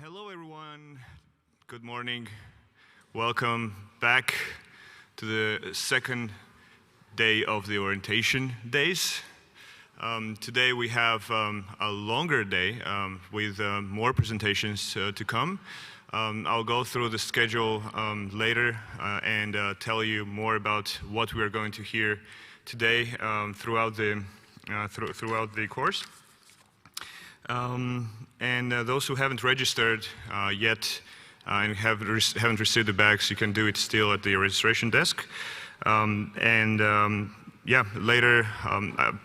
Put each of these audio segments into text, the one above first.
Hello everyone, good morning. Welcome back to the second day of the orientation days. Today we have a longer day with more presentations to come. I'll go through the schedule later and tell you more about what we are going to hear today throughout the course. And those who haven't registered yet and haven't received the bags, you can do it still at the registration desk. Yeah, later,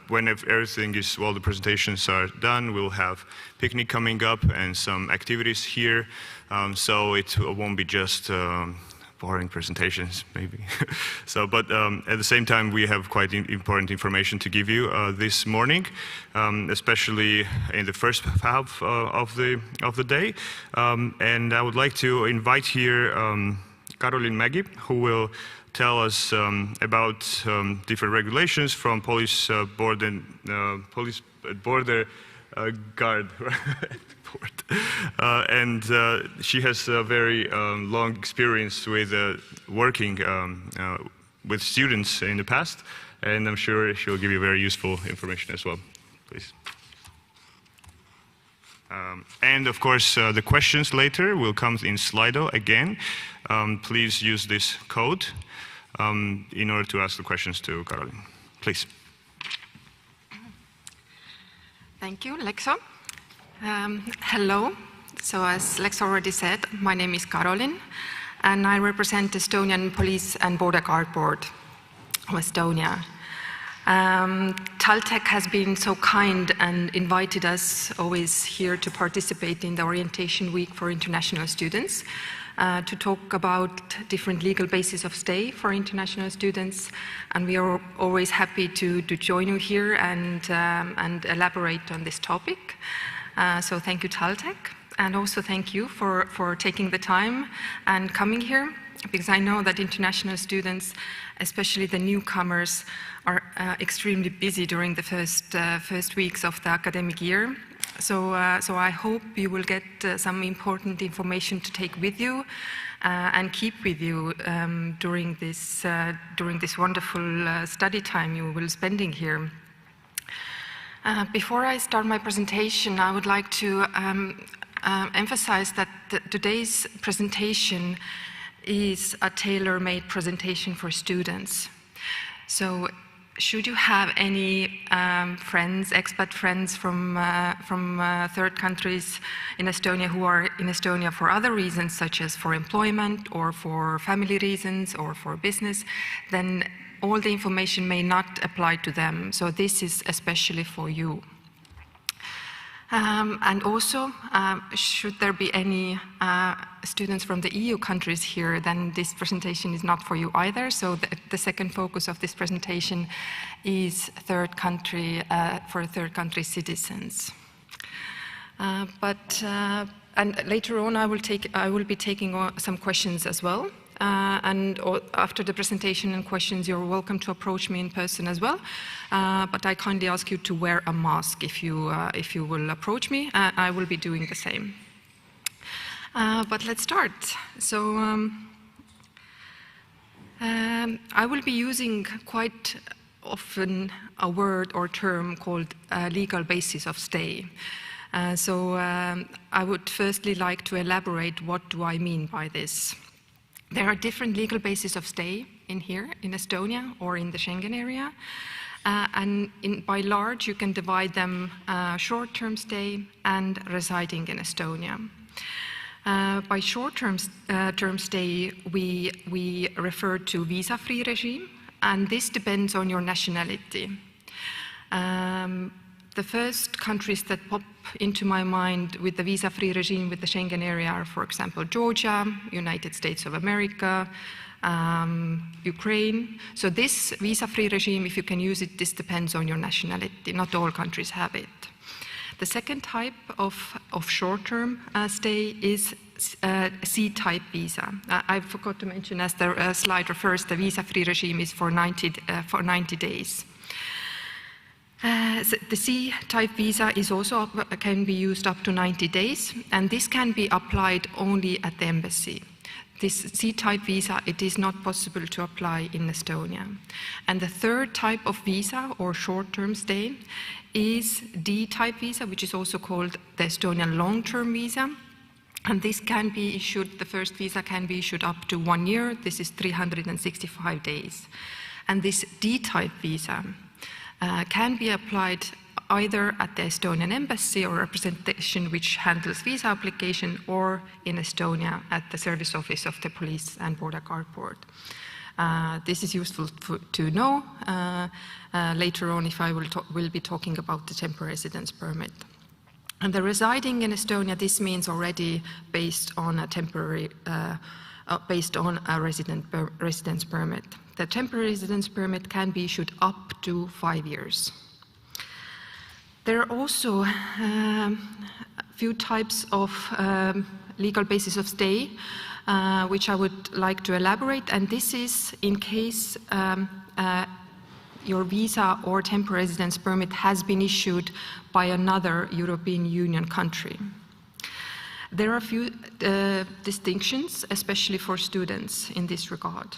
when everything is, well, the presentations are done, we'll have picnic coming up and some activities here. So it won't be just boring presentations, maybe. But at the same time, we have quite important information to give you this morning, especially in the first half of the day. And I would like to invite here Karolin Mägi, who will tell us about different regulations from police border guard. And she has a very long experience with working with students in the past, and I'm sure she'll give you very useful information as well. Please. And of course, the questions later will come in Slido again. Please use this code in order to ask the questions to Karolin. Please. Thank you, Lexo. Hello. So as Lex already said, my name is Karolin, and I represent Estonian Police and Border Guard Board of Estonia. TalTech has been so kind and invited us always here to participate in the orientation week for international students, to talk about different legal bases of stay for international students, and we are always happy to join you here and elaborate on this topic. So thank you, TalTech, and also thank you for taking the time and coming here, because I know that international students, especially the newcomers, are extremely busy during the first weeks of the academic year. So I hope you will get some important information to take with you and keep with you during this wonderful study time you will be spending here. Before I start my presentation, I would like to emphasize that today's presentation is a tailor-made presentation for students. So should you have any expat friends from third countries in Estonia who are in Estonia for other reasons, such as for employment or for family reasons or for business, then all the information may not apply to them. So this is especially for you. And also, should there be any students from the EU countries here, then this presentation is not for you either. So the second focus of this presentation is third country, for third country citizens. And later on, I will be taking some questions as well. And after the presentation and questions, you're welcome to approach me in person as well. But I kindly ask you to wear a mask if you will approach me. I will be doing the same. But let's start. So I will be using quite often a word or term called legal basis of stay. So I would firstly like to elaborate what do I mean by this. There are different legal bases of stay in Estonia or in the Schengen area. And by large, you can divide them short-term stay and residing in Estonia. By short-term stay, we refer to visa-free regime, and this depends on your nationality. The first countries that pop into my mind with the visa-free regime with the Schengen area are, for example, Georgia, United States of America, Ukraine. So this visa-free regime, if you can use it, this depends on your nationality. Not all countries have it. The second type of short-term stay is C-type visa. I forgot to mention, as the slide refers, the visa-free regime is for 90 days. The C-type visa is also can be used up to 90 days, and this can be applied only at the embassy. This C-type visa, it is not possible to apply in Estonia. And the third type of visa, or short-term stay, is D-type visa, which is also called the Estonian long-term visa. And this can be issued, the first visa can be issued up to 1 year. This is 365 days. And this D-type visa can be applied either at the Estonian embassy or representation which handles visa application, or in Estonia at the service office of the Police and Border Guard Board. This is useful to know later on if I will be talking about the temporary residence permit. And the residing in Estonia, this means already based on a temporary, based on a residence permit. The temporary residence permit can be issued up to 5 years. There are also a few types of legal basis of stay which I would like to elaborate, and this is in case your visa or temporary residence permit has been issued by another European Union country. There are a few distinctions, especially for students in this regard.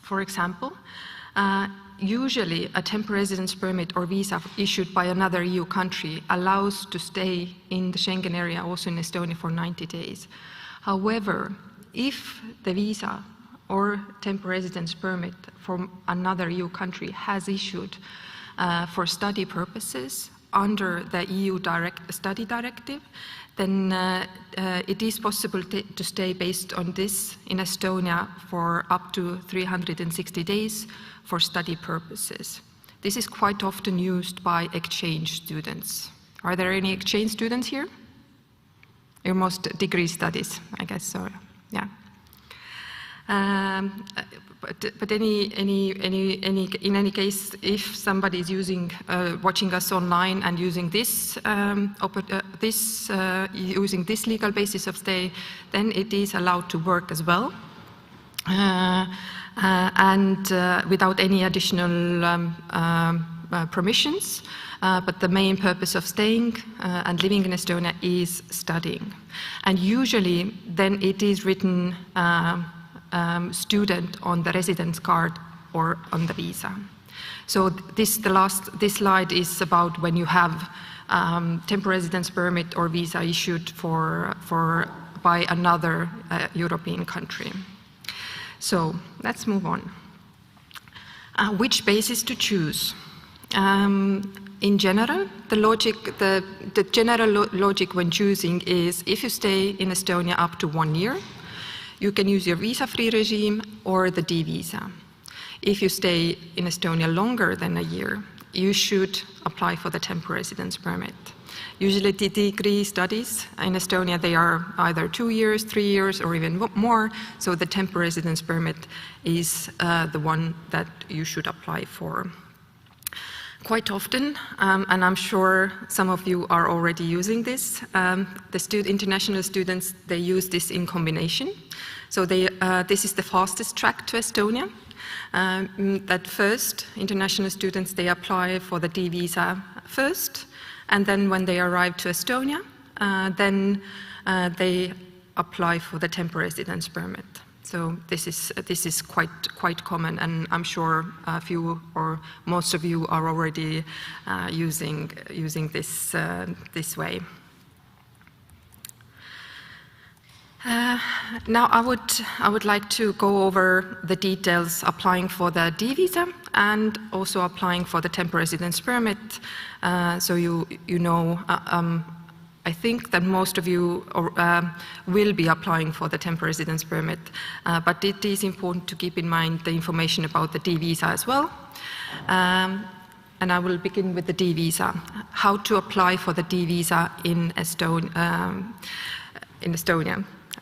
For example, usually a temporary residence permit or visa issued by another EU country allows to stay in the Schengen area, also in Estonia, for 90 days. However, if the visa or temporary residence permit from another EU country has issued for study purposes under the EU study directive, then it is possible to stay based on this in Estonia for up to 360 days for study purposes. This is quite often used by exchange students. Are there any exchange students here? Your most degree studies, I guess so, yeah. But in any case, if somebody is using, watching us online and using this, using this legal basis of stay, then it is allowed to work as well, and without any additional permissions. But the main purpose of staying and living in Estonia is studying, and usually then it is written student on the residence card or on the visa. So this slide is about when you have temporary residence permit or visa issued by another European country. So let's move on. Which basis to choose? In general, the general logic when choosing is if you stay in Estonia up to 1 year, you can use your visa-free regime or the D visa. If you stay in Estonia longer than a year, you should apply for the temporary residence permit. Usually the degree studies in Estonia, they are either 2 years, 3 years, or even more, so the temporary residence permit is the one that you should apply for. Quite often, and I'm sure some of you are already using this, the international students, they use this in combination. So this is the fastest track to Estonia. That first, international students, they apply for the D visa first, and then when they arrive to Estonia, then they apply for the temporary residence permit. So this is quite common, and I'm sure a few or most of you are already using this way. Now I would like to go over the details applying for the D visa and also applying for the temporary residence permit. So you know. I think that most of you will be applying for the temporary residence permit, but it is important to keep in mind the information about the D visa as well. And I will begin with the D visa. How to apply for the D visa in Estonia.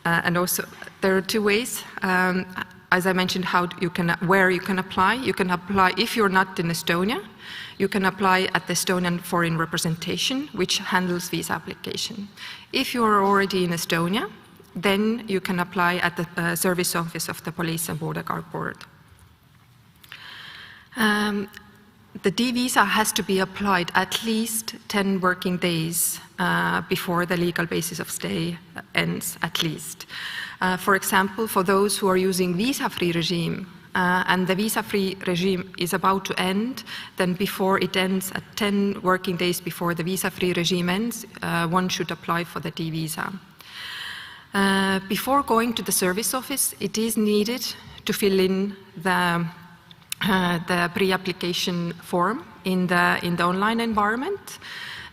And also, there are two ways. As I mentioned, where you can apply. You can apply if you're not in Estonia. You can apply at the Estonian Foreign Representation, which handles visa application. If you are already in Estonia, then you can apply at the service office of the Police and Border Guard Board. The D visa has to be applied at least 10 working days before the legal basis of stay ends, at least. For example, for those who are using visa-free regime, and the visa-free regime is about to end, then before it ends, at 10 working days before the visa-free regime ends, one should apply for the D visa. Before going to the service office, it is needed to fill in the pre-application form in the online environment.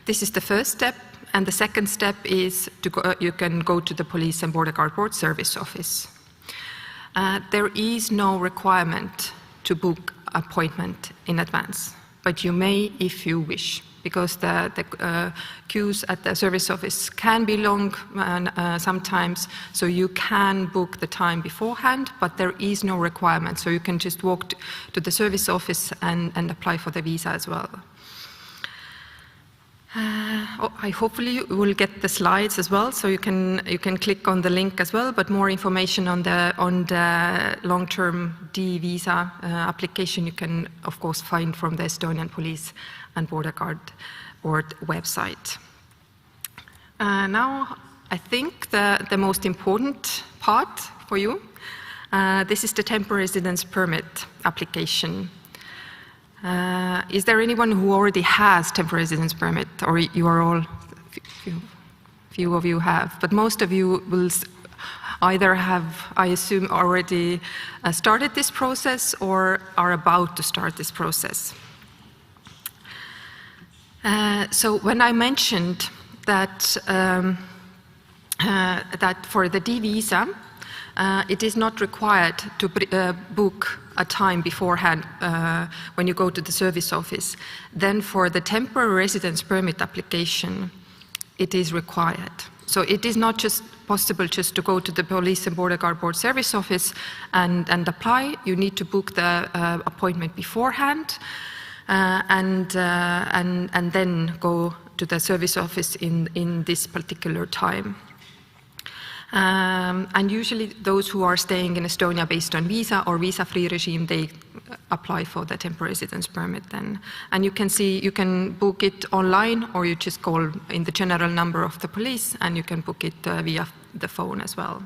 This is the first step, and the second step is you can go to the Police and Border Guard Board Service Office. There is no requirement to book appointment in advance, but you may if you wish, because the queues at the service office can be long sometimes, so you can book the time beforehand, but there is no requirement, so you can just walk to the service office and apply for the visa as well. I hopefully will get the slides as well, so you can click on the link as well. But more information on the long-term D visa application you can of course find from the Estonian Police and Border Guard Board website. Now I think the most important part for you, this is the temporary residence permit application. Is there anyone who already has temporary residence permit, or you are all, few of you have, but most of you will either have, I assume, already started this process or are about to start this process. So when I mentioned that, that for the D visa, it is not required to book a time beforehand when you go to the service office, then for the temporary residence permit application, it is required. So it is not just possible just to go to the Police and Border Guard Board Service Office and apply. You need to book the appointment beforehand and then go to the service office in this particular time. And usually those who are staying in Estonia based on visa or visa-free regime, they apply for the temporary residence permit then. And you can see, you can book it online, or you just call in the general number of the police and you can book it via the phone as well.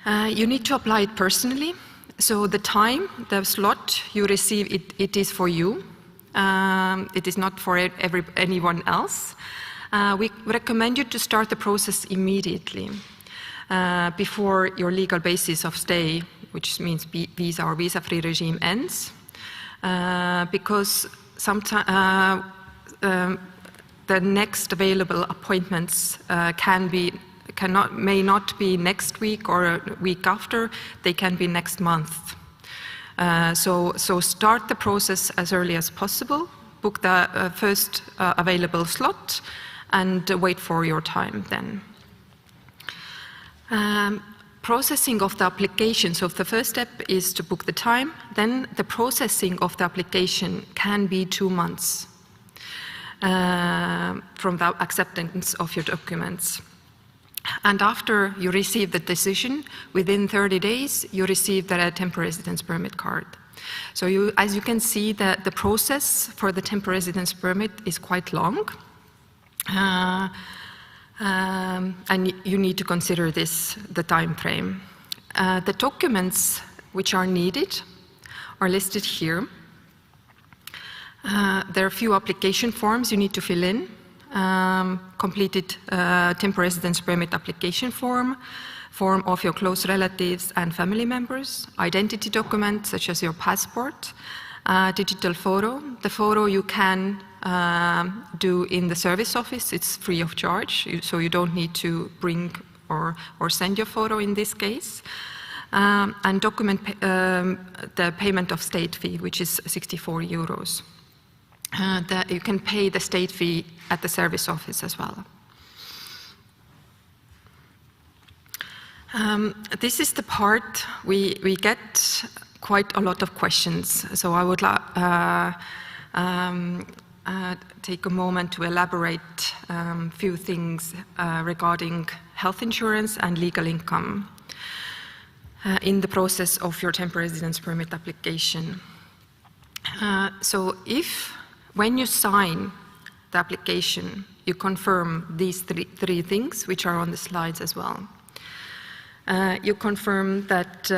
You need to apply it personally. So the time, the slot you receive, it is for you. It is not for anyone else. We recommend you to start the process immediately before your legal basis of stay, which means visa or visa-free regime, ends, because sometimes the next available appointments may not be next week or a week after. They can be next month. So start the process as early as possible. Book the first available slot and wait for your time then. Processing of the application. So the first step is to book the time. Then the processing of the application can be 2 months from the acceptance of your documents. And after you receive the decision, within 30 days, you receive the temporary residence permit card. So as you can see, the process for the temporary residence permit is quite long. And you need to consider this, the time frame. The documents which are needed are listed here. There are a few application forms you need to fill in. Completed temporary residence permit application form of your close relatives and family members, identity documents such as your passport, digital photo. The photo you can do in the service office. It's free of charge, so you don't need to bring or send your photo in this case. And document the payment of state fee, which is 64 euros. You can pay the state fee at the service office as well. This is the part we get quite a lot of questions, so I would take a moment to elaborate a few things regarding health insurance and legal income in the process of your temporary residence permit application. So when you sign the application, you confirm these three things, which are on the slides as well. You confirm that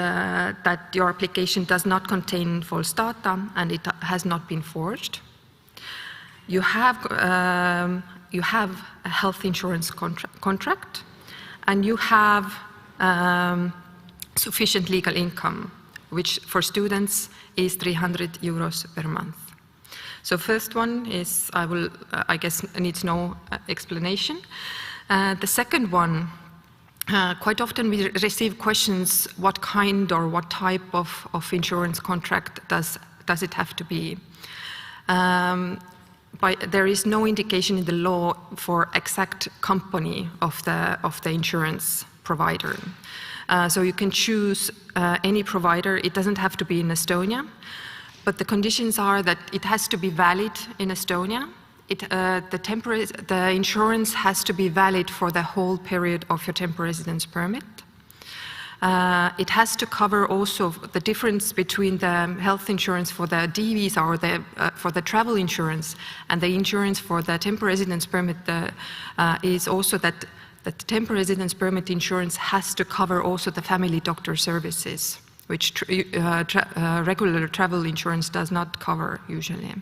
your application does not contain false data and it has not been forged. You have a health insurance contract, and you have sufficient legal income, which for students is 300 euros per month. So first one is, I guess needs no explanation. The second one, quite often we receive questions, what kind or what type of insurance contract does it have to be? There is no indication in the law for exact company of the insurance provider. So you can choose any provider. It doesn't have to be in Estonia, but the conditions are that it has to be valid in Estonia. The insurance has to be valid for the whole period of your temporary residence permit. It has to cover also the difference between the health insurance for the D visa or for the travel insurance and the insurance for the temporary residence permit is also that the temporary residence permit insurance has to cover also the family doctor services, which regular travel insurance does not cover usually.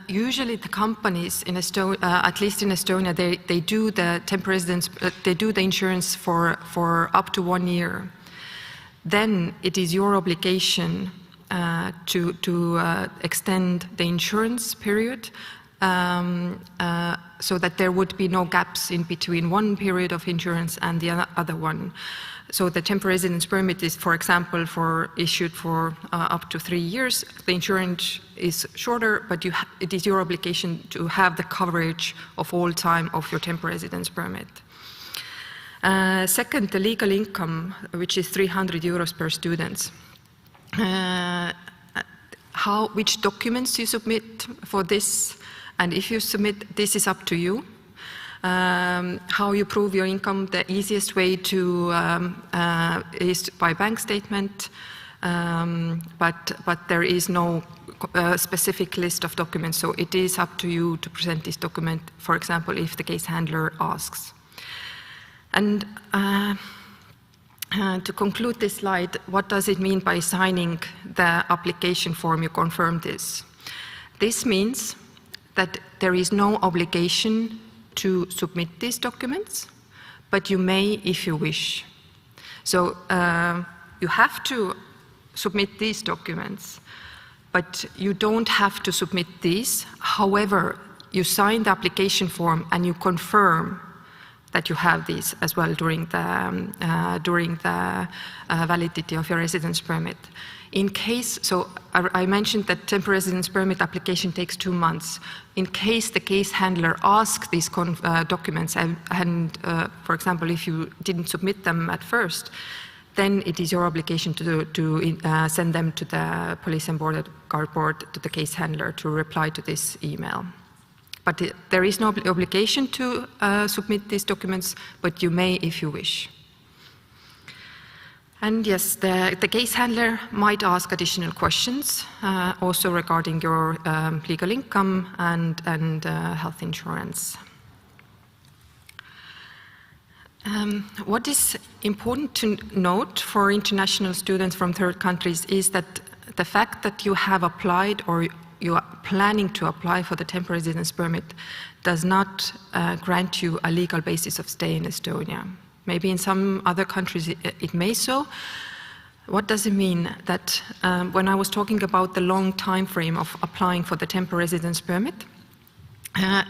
Usually the companies in Estonia, at least in Estonia, they do the temporary residence, they do the insurance for up to 1 year. Then it is your obligation to extend the insurance period so that there would be no gaps in between one period of insurance and the other one. So the temporary residence permit is, for example, issued for up to 3 years. The insurance is shorter, but it is your obligation to have the coverage of all time of your temporary residence permit. Second, the legal income, which is 300 euros per student. Which documents you submit for this, and if you submit, this is up to you. How you prove your income, the easiest way is by bank statement, but there is no specific list of documents, so it is up to you to present this document, for example, if the case handler asks. And to conclude this slide, what does it mean by signing the application form? You confirm this. This means that there is no obligation to submit these documents, but you may if you wish. So you have to submit these documents, but you don't have to submit these. However, you sign the application form and you confirm that you have these as well during the validity of your residence permit. In case, so I mentioned that temporary residence permit application takes 2 months. In case the case handler asks these documents and for example, if you didn't submit them at first, then it is your obligation to send them to the Police and Border Guard Board, to the case handler, to reply to this email. But there is no obligation to submit these documents, but you may if you wish. And yes, the case handler might ask additional questions, also regarding your legal income and health insurance. What is important to note for international students from third countries is that the fact that you have applied or you are planning to apply for the temporary residence permit does not grant you a legal basis of stay in Estonia. Maybe in some other countries it may so. What does it mean? That when I was talking about the long time frame of applying for the temporary residence permit,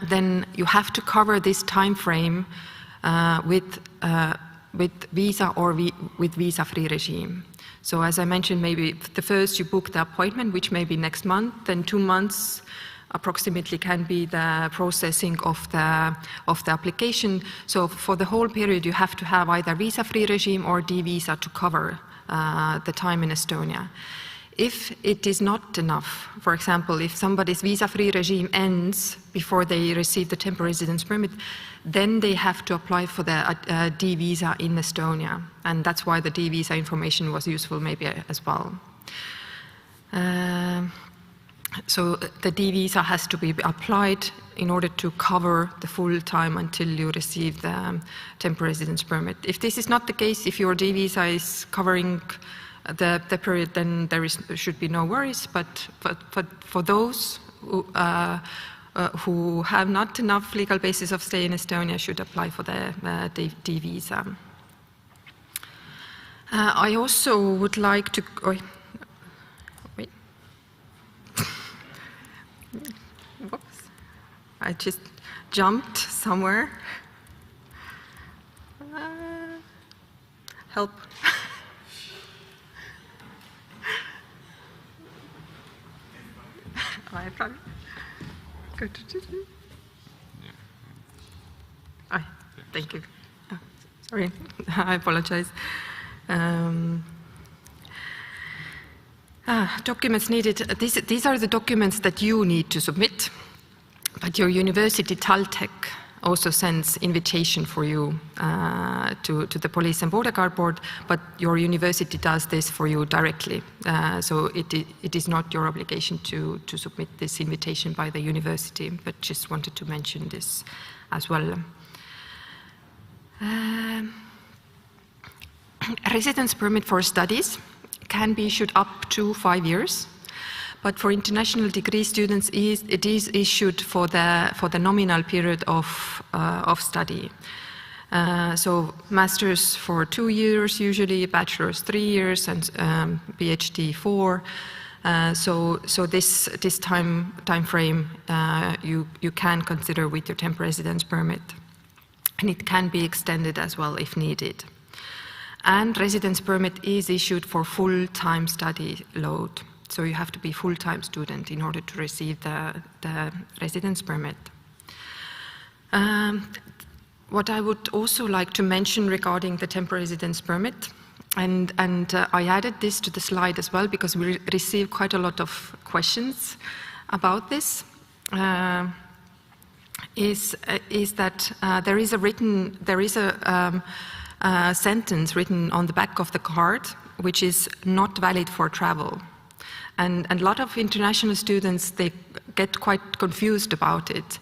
then you have to cover this time frame with visa or with visa-free regime. So as I mentioned, maybe the first you book the appointment, which may be next month, then 2 months approximately can be the processing of the application. So for the whole period, you have to have either visa-free regime or D-visa to cover the time in Estonia. If it is not enough, for example, if somebody's visa-free regime ends before they receive the temporary residence permit, then they have to apply for the D-visa in Estonia. And that's why the D-visa information was useful maybe as well. So the D visa has to be applied in order to cover the full time until you receive the temporary residence permit. If this is not the case, if your D visa is covering the period, then should be no worries. But for those who have not enough legal basis of stay in Estonia should apply for the D visa. I also would like to... wait. Whoops. I just jumped somewhere. Help. I probably go to... Thank you. Oh, sorry, I apologize. Documents needed. These are the documents that you need to submit, but your university TalTech also sends invitation for you to the Police and Border Guard Board, but your university does this for you directly. So it is not your obligation to submit this invitation by the university, but just wanted to mention this as well. A residence permit for studies can be issued up to 5 years, but for international degree students, it is issued for the nominal period of study. So masters for 2 years usually, bachelor's 3 years, and PhD 4. So this time frame you can consider with your temporary residence permit, and it can be extended as well if needed. And residence permit is issued for full-time study load. So you have to be full-time student in order to receive the residence permit. What I would also like to mention regarding the temporary residence permit, and I added this to the slide as well because we received quite a lot of questions about this, is that there is a sentence written on the back of the card which is not valid for travel. And a lot of international students, they get quite confused about it.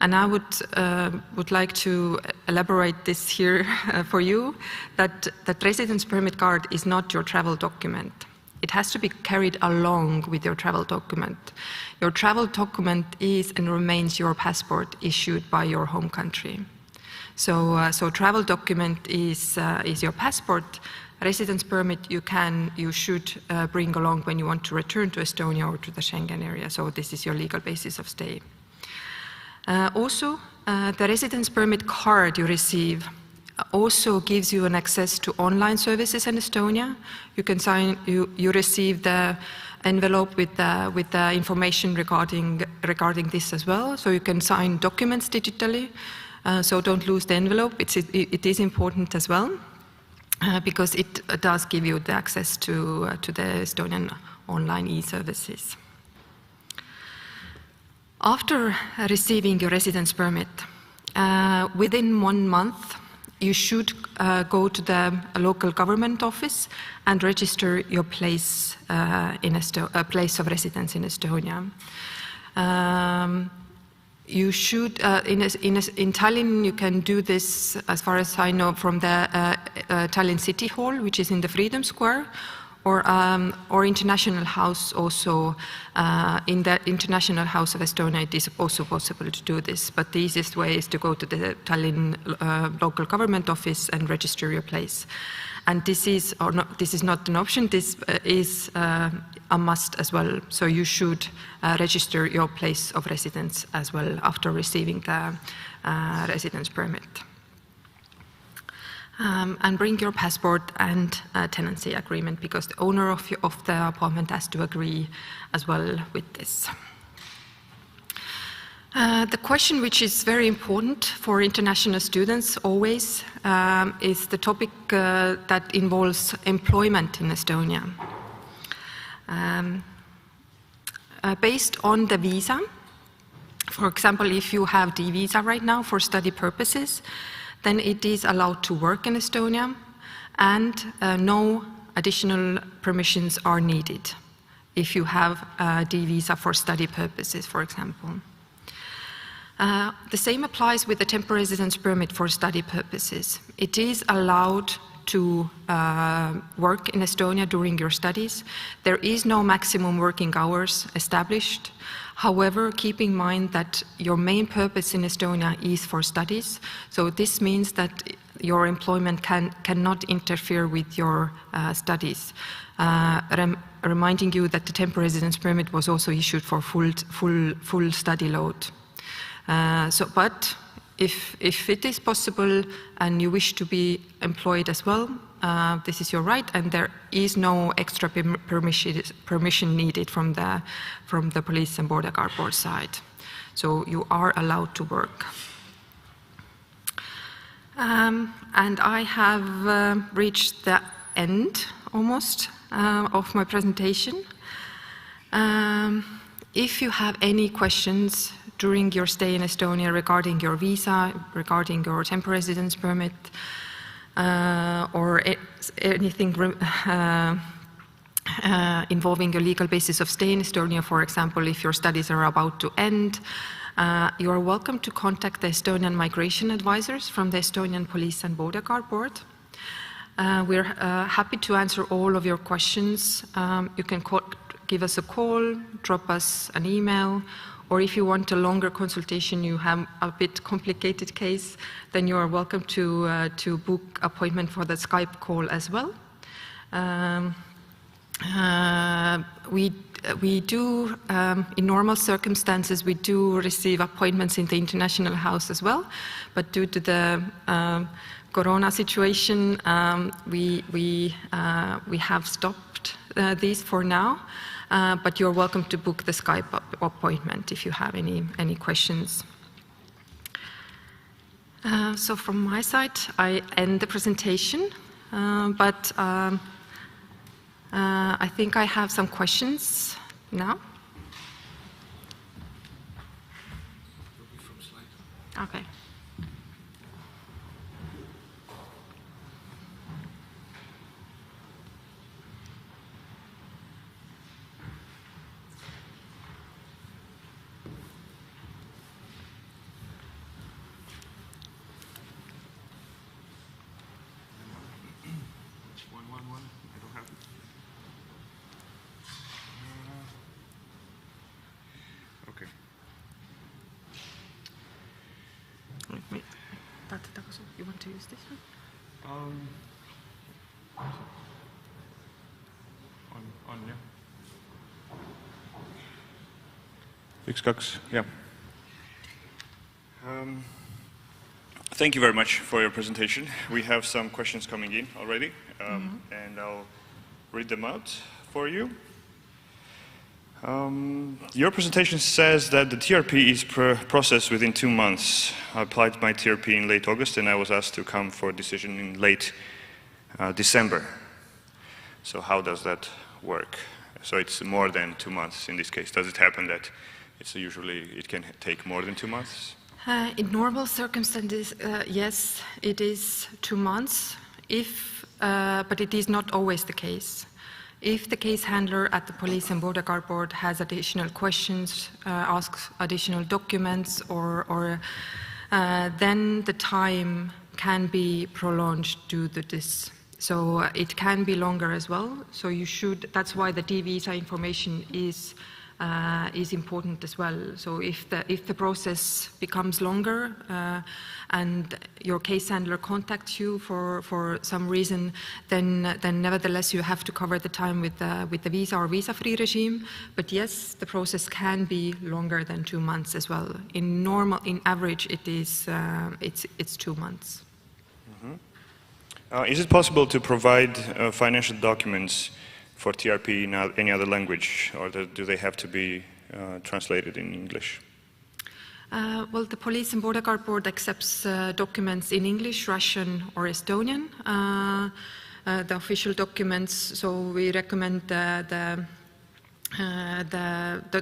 And I would like to elaborate this here for you, that residence permit card is not your travel document. It has to be carried along with your travel document. Your travel document is and remains your passport issued by your home country. So travel document is your passport. Residence permit you should bring along when you want to return to Estonia or to the Schengen area. So this is your legal basis of stay. Also, the residence permit card you receive also gives you an access to online services in Estonia. You can sign. You receive the envelope with the information regarding this as well. So you can sign documents digitally. So don't lose the envelope. It is important as well. Because it does give you the access to the Estonian online e-services. After receiving your residence permit, within 1 month, you should go to the local government office and register your place place of residence in Estonia. You should, in Tallinn, you can do this, as far as I know, from the Tallinn City Hall, which is in the Freedom Square, or International House also. In the International House of Estonia, it is also possible to do this, but the easiest way is to go to the Tallinn local government office and register your place. And this is not an option, this is a must as well. So you should register your place of residence as well after receiving the residence permit. And bring your passport and tenancy agreement, because the owner of the apartment has to agree as well with this. The question which is very important for international students always is the topic that involves employment in Estonia. Based on the visa, for example, if you have the visa right now for study purposes, then it is allowed to work in Estonia and no additional permissions are needed. if you have a D visa for study purposes, for example. The same applies with the temporary residence permit for study purposes. It is allowed to work in Estonia during your studies. There is no maximum working hours established. However, keep in mind that your main purpose in Estonia is for studies. So this means that your employment cannot interfere with your studies. Reminding you that the temporary residence permit was also issued for full study load. But if it is possible and you wish to be employed as well, this is your right, and there is no extra permission needed from the Police and Border Guard Board side. So you are allowed to work. And I have reached the end almost of my presentation. If you have any questions during your stay in Estonia regarding your visa, regarding your temporary residence permit, or anything involving your legal basis of stay in Estonia, for example, if your studies are about to end, you are welcome to contact the Estonian migration advisors from the Estonian Police and Border Guard Board. We're happy to answer all of your questions. You can give us a call, drop us an email, or if you want a longer consultation, you have a bit complicated case, then you are welcome to book appointment for the Skype call as well. We do, in normal circumstances, we do receive appointments in the International House as well, but due to the Corona situation, we have stopped these for now. But you're welcome to book the Skype appointment if you have any questions. So from my side, I end the presentation, but I think I have some questions now. Okay. You want to use this one? On, yeah. X2, yeah. Thank you very much for your presentation. We have some questions coming in already, and I'll read them out for you. Your presentation says that the TRP is processed within 2 months. I applied my TRP in late August and I was asked to come for a decision in late December. So how does that work? So it's more than 2 months in this case. Does it happen that it can take more than 2 months? In normal circumstances, yes, it is 2 months, but it is not always the case. If the case handler at the Police and Border Guard Board has additional questions, asks additional documents, or then the time can be prolonged due to this. So it can be longer as well. So that's why the D visa information is important as well. So if the process becomes longer and your case handler contacts you for some reason, then nevertheless you have to cover the time with the visa or visa-free regime. But yes, the process can be longer than 2 months as well. In average, it's 2 months. Mm-hmm. Is it possible to provide financial documents for TRP in any other language, or do they have to be translated in English? Well, the Police and Border Guard Board accepts documents in English, Russian, or Estonian, the official documents. So we recommend the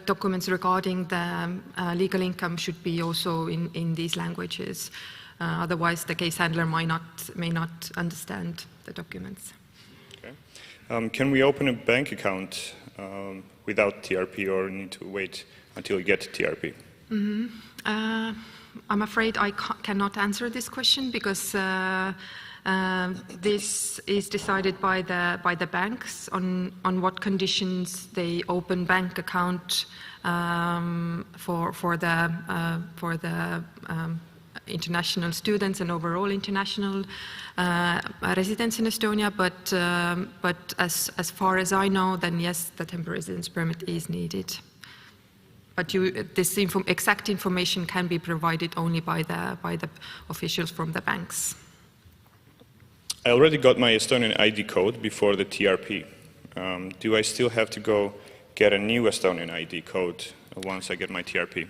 documents regarding the legal income should be also in these languages. Otherwise, the case handler may not understand the documents. Okay. Can we open a bank account without TRP, or need to wait until you get TRP? I'm afraid I cannot answer this question because this is decided by the banks on what conditions they open bank account for the international students and overall international residents in Estonia. But as far as I know, then yes, the temporary residence permit is needed. But this exact information can be provided only by the officials from the banks. I already got my Estonian ID code before the TRP. Do I still have to go get a new Estonian ID code once I get my TRP?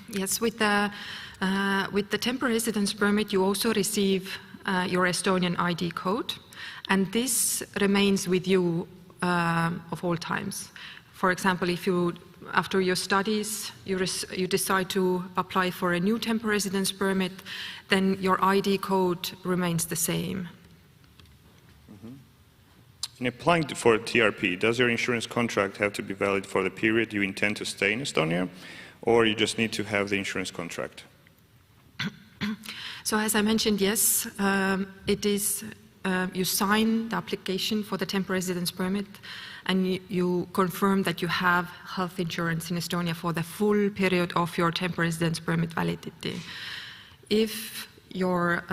Yes, with the temporary residence permit, you also receive your Estonian ID code, and this remains with you of all times. For example, if you after your studies, you decide to apply for a new temporary residence permit, then your ID code remains the same. In applying for a TRP, does your insurance contract have to be valid for the period you intend to stay in Estonia, or you just need to have the insurance contract? So as I mentioned, yes, it is, you sign the application for the temporary residence permit, and you confirm that you have health insurance in Estonia for the full period of your temporary residence permit validity. If your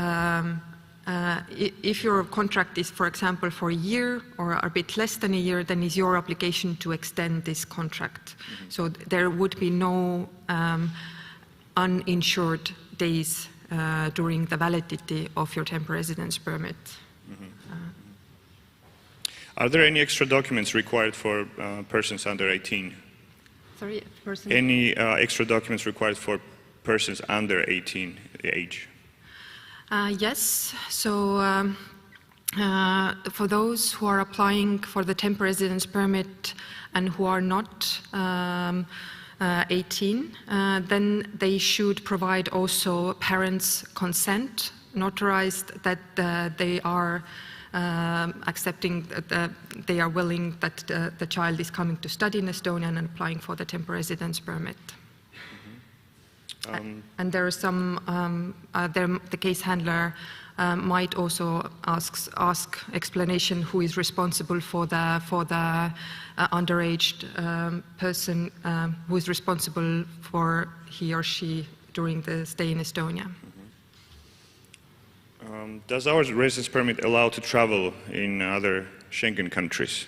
contract is, for example, for a year or a bit less than a year, then it's your obligation to extend this contract. So there would be no uninsured days during the validity of your temporary residence permit. Are there any extra documents required for persons under 18? Sorry, person? Any extra documents required for persons under 18 age? Yes. So for those who are applying for the temporary residence permit and who are not 18, then they should provide also parents' consent, notarized that they are accepting that they are willing that the child is coming to study in Estonia and applying for the temporary residence permit. And there are some, the case handler might also ask explanation who is responsible for the underage person who is responsible for he or she during the stay in Estonia. Does our residence permit allow to travel in other Schengen countries?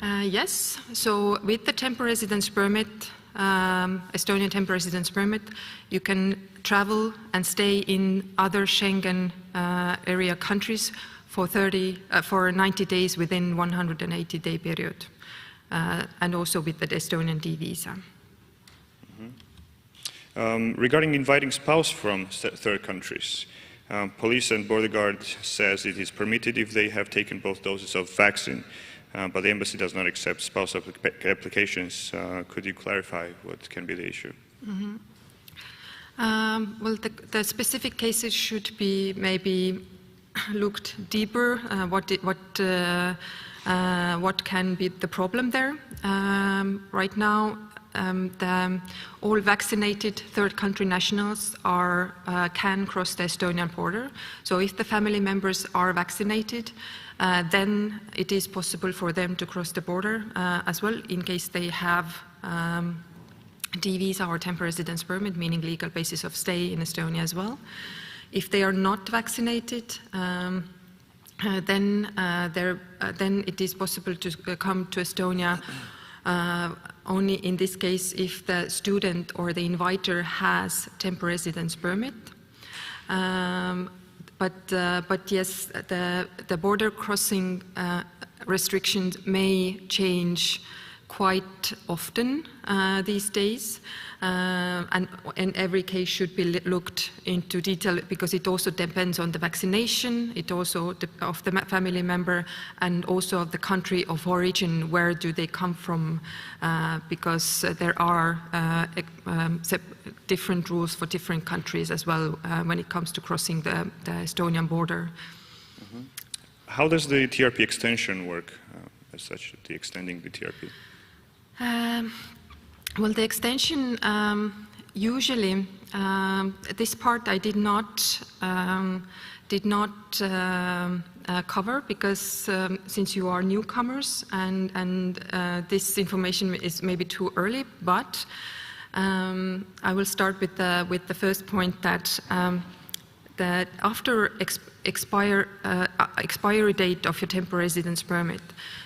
Yes. So with the temporary residence permit, Estonian temporary residence permit, you can travel and stay in other Schengen area countries for 90 days within 180-day period, and also with the Estonian D visa. Regarding inviting spouse from third countries, police and border guard says it is permitted if they have taken both doses of vaccine, but the embassy does not accept spouse applications. Could you clarify what can be the issue? Well, the specific cases should be maybe looked deeper. What can be the problem there? Right now, all vaccinated third country nationals can cross the Estonian border. So if the family members are vaccinated, then it is possible for them to cross the border as well in case they have D visa or temporary residence permit, meaning legal basis of stay in Estonia as well. If they are not vaccinated, then it is possible to come to Estonia only in this case if the student or the inviter has temporary residence permit. But yes, the border crossing restrictions may change quite often these days, and every case should be looked into detail because it also depends on the vaccination, it also of the family member, and also of the country of origin, where do they come from, because there are different rules for different countries as well when it comes to crossing the Estonian border. How does the TRP extension work as such, the extending the TRP? Well, the extension, usually, this part I did not cover because since you are newcomers and this information is maybe too early, but I will start with the first point that that after expiry date of your temporary residence permit,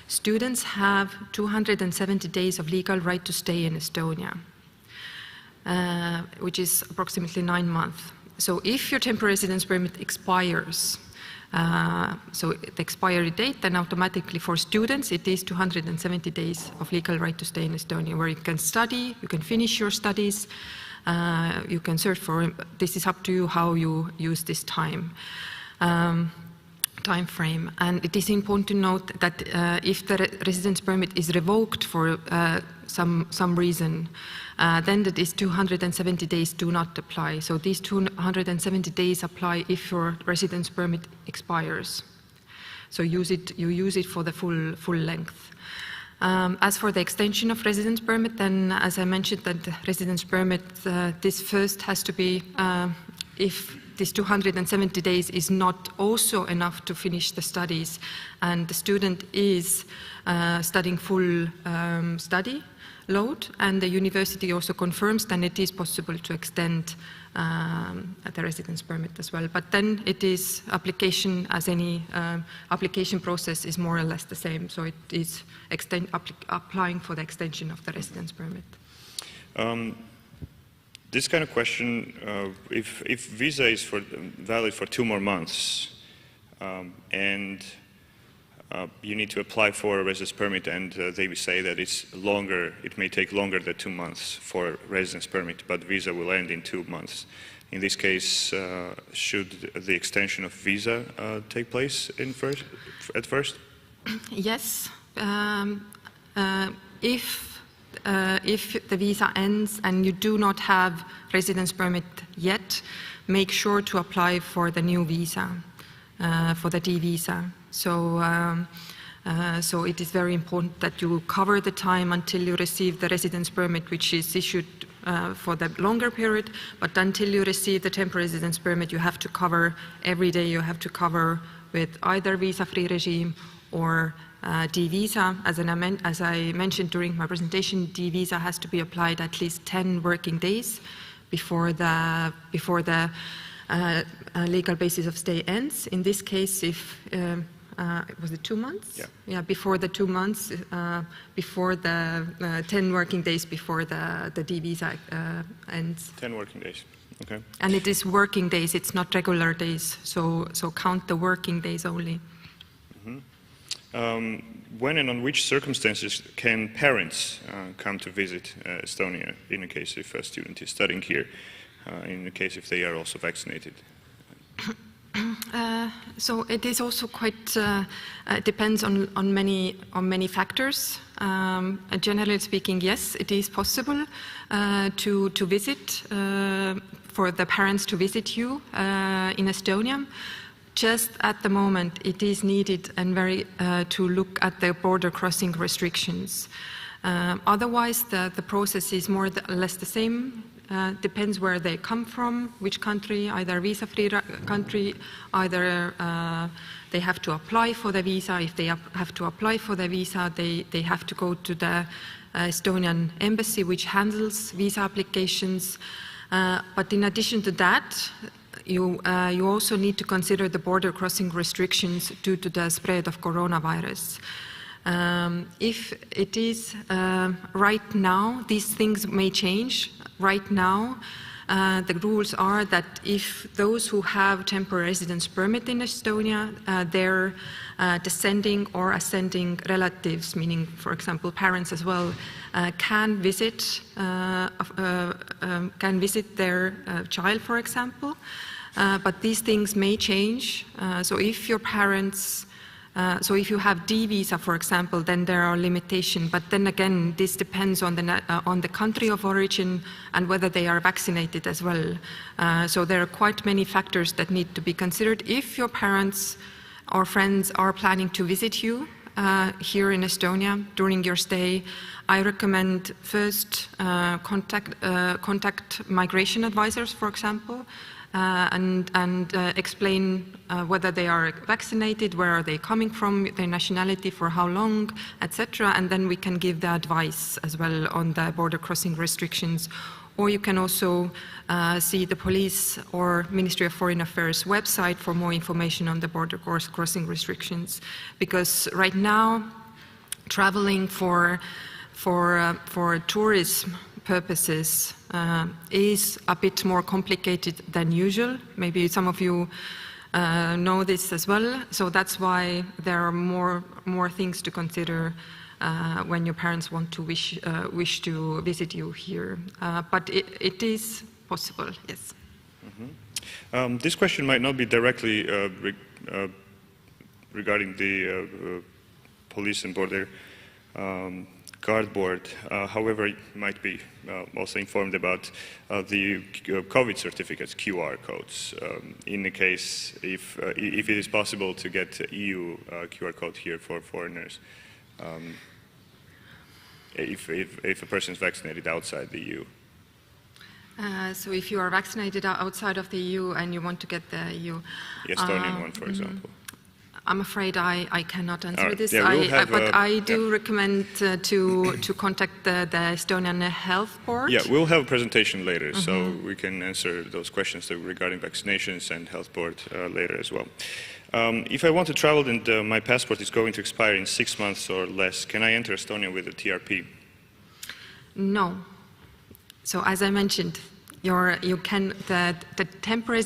students have 270 days of legal right to stay in Estonia, which is approximately 9 months. So if your temporary residence permit expires, so the expiry date, then automatically for students it is 270 days of legal right to stay in Estonia, where you can study, you can finish your studies, you can search for, this is up to you how you use this time frame. And it is important to note that if the residence permit is revoked for some reason, then that is 270 days do not apply. So these 270 days apply if your residence permit expires. So you use it for the full length. As for the extension of residence permit, then as I mentioned that the residence permit, this first has to be, if this 270 days is not also enough to finish the studies and the student is studying full study load and the university also confirms, then it is possible to extend the residence permit as well. But then it is application, as any application process is more or less the same. So it is applying for the extension of the residence permit. This kind of question, if visa is valid for 2 more months and you need to apply for a residence permit and they will say that it's longer, it may take longer than 2 months for residence permit, but visa will end in 2 months. In this case, should the extension of visa take place at first? Yes. If the visa ends and you do not have residence permit yet, make sure to apply for the new visa, for the D visa. So it is very important that you cover the time until you receive the residence permit, which is issued for the longer period. But until you receive the temporary residence permit, you have to cover every day. You have to cover with either visa-free regime or D visa. As I mentioned during my presentation, D visa has to be applied at least 10 working days before the legal basis of stay ends. In this case, if was it 2 months? Yeah. Yeah, before the 2 months, before the 10 working days before the D visa ends. 10 working days. Okay. And it is working days. It's not regular days. So count the working days only. Mm-hmm. When and on which circumstances can parents come to visit Estonia in the case if a student is studying here, in the case if they are also vaccinated? So it is also quite depends on many factors. Generally speaking, yes, it is possible to visit for the parents to visit you in Estonia. Just at the moment, it is needed and very to look at the border crossing restrictions. Otherwise, the process is more or less the same. Depends where they come from, which country, either visa-free country, either they have to apply for the visa. If they have to apply for the visa, they have to go to the Estonian embassy, which handles visa applications. But in addition to that, you also need to consider the border crossing restrictions due to the spread of coronavirus. If it is right now, these things may change. Right now, the rules are that if those who have temporary residence permit in Estonia, their descending or ascending relatives, meaning, for example, parents as well, can visit their child, for example. But these things may change. So if your parents so if you have D visa, for example, then there are limitations. But then again, this depends on the country of origin and whether they are vaccinated as well. So there are quite many factors that need to be considered. If your parents or friends are planning to visit you here in Estonia during your stay, I recommend first contact migration advisors, for example, and explain whether they are vaccinated, where are they coming from, their nationality, for how long, etc. And then we can give the advice as well on the border crossing restrictions. Or you can also see the police or Ministry of Foreign Affairs website for more information on the border crossing restrictions. Because right now, traveling for tourism purposes is a bit more complicated than usual. Maybe some of you know this as well. So that's why there are more things to consider when your parents want to wish to visit you here. But it is possible, yes. Mm-hmm. This question might not be directly regarding the police and border guard board. However, you might be also informed about the COVID certificates, QR codes, in the case if it is possible to get EU QR code here for foreigners. If a person is vaccinated outside the EU. So if you are vaccinated outside of the EU and you want to get the EU... The Estonian one, for example. I'm afraid I cannot answer this, Yeah, but I do recommend to contact the Estonian Health Board. Yeah, we'll have a presentation later, so we can answer those questions regarding vaccinations and Health Board later as well. If I want to travel and my passport is going to expire in 6 months or less, can I enter Estonia with a TRP? No. So as I mentioned, the temporary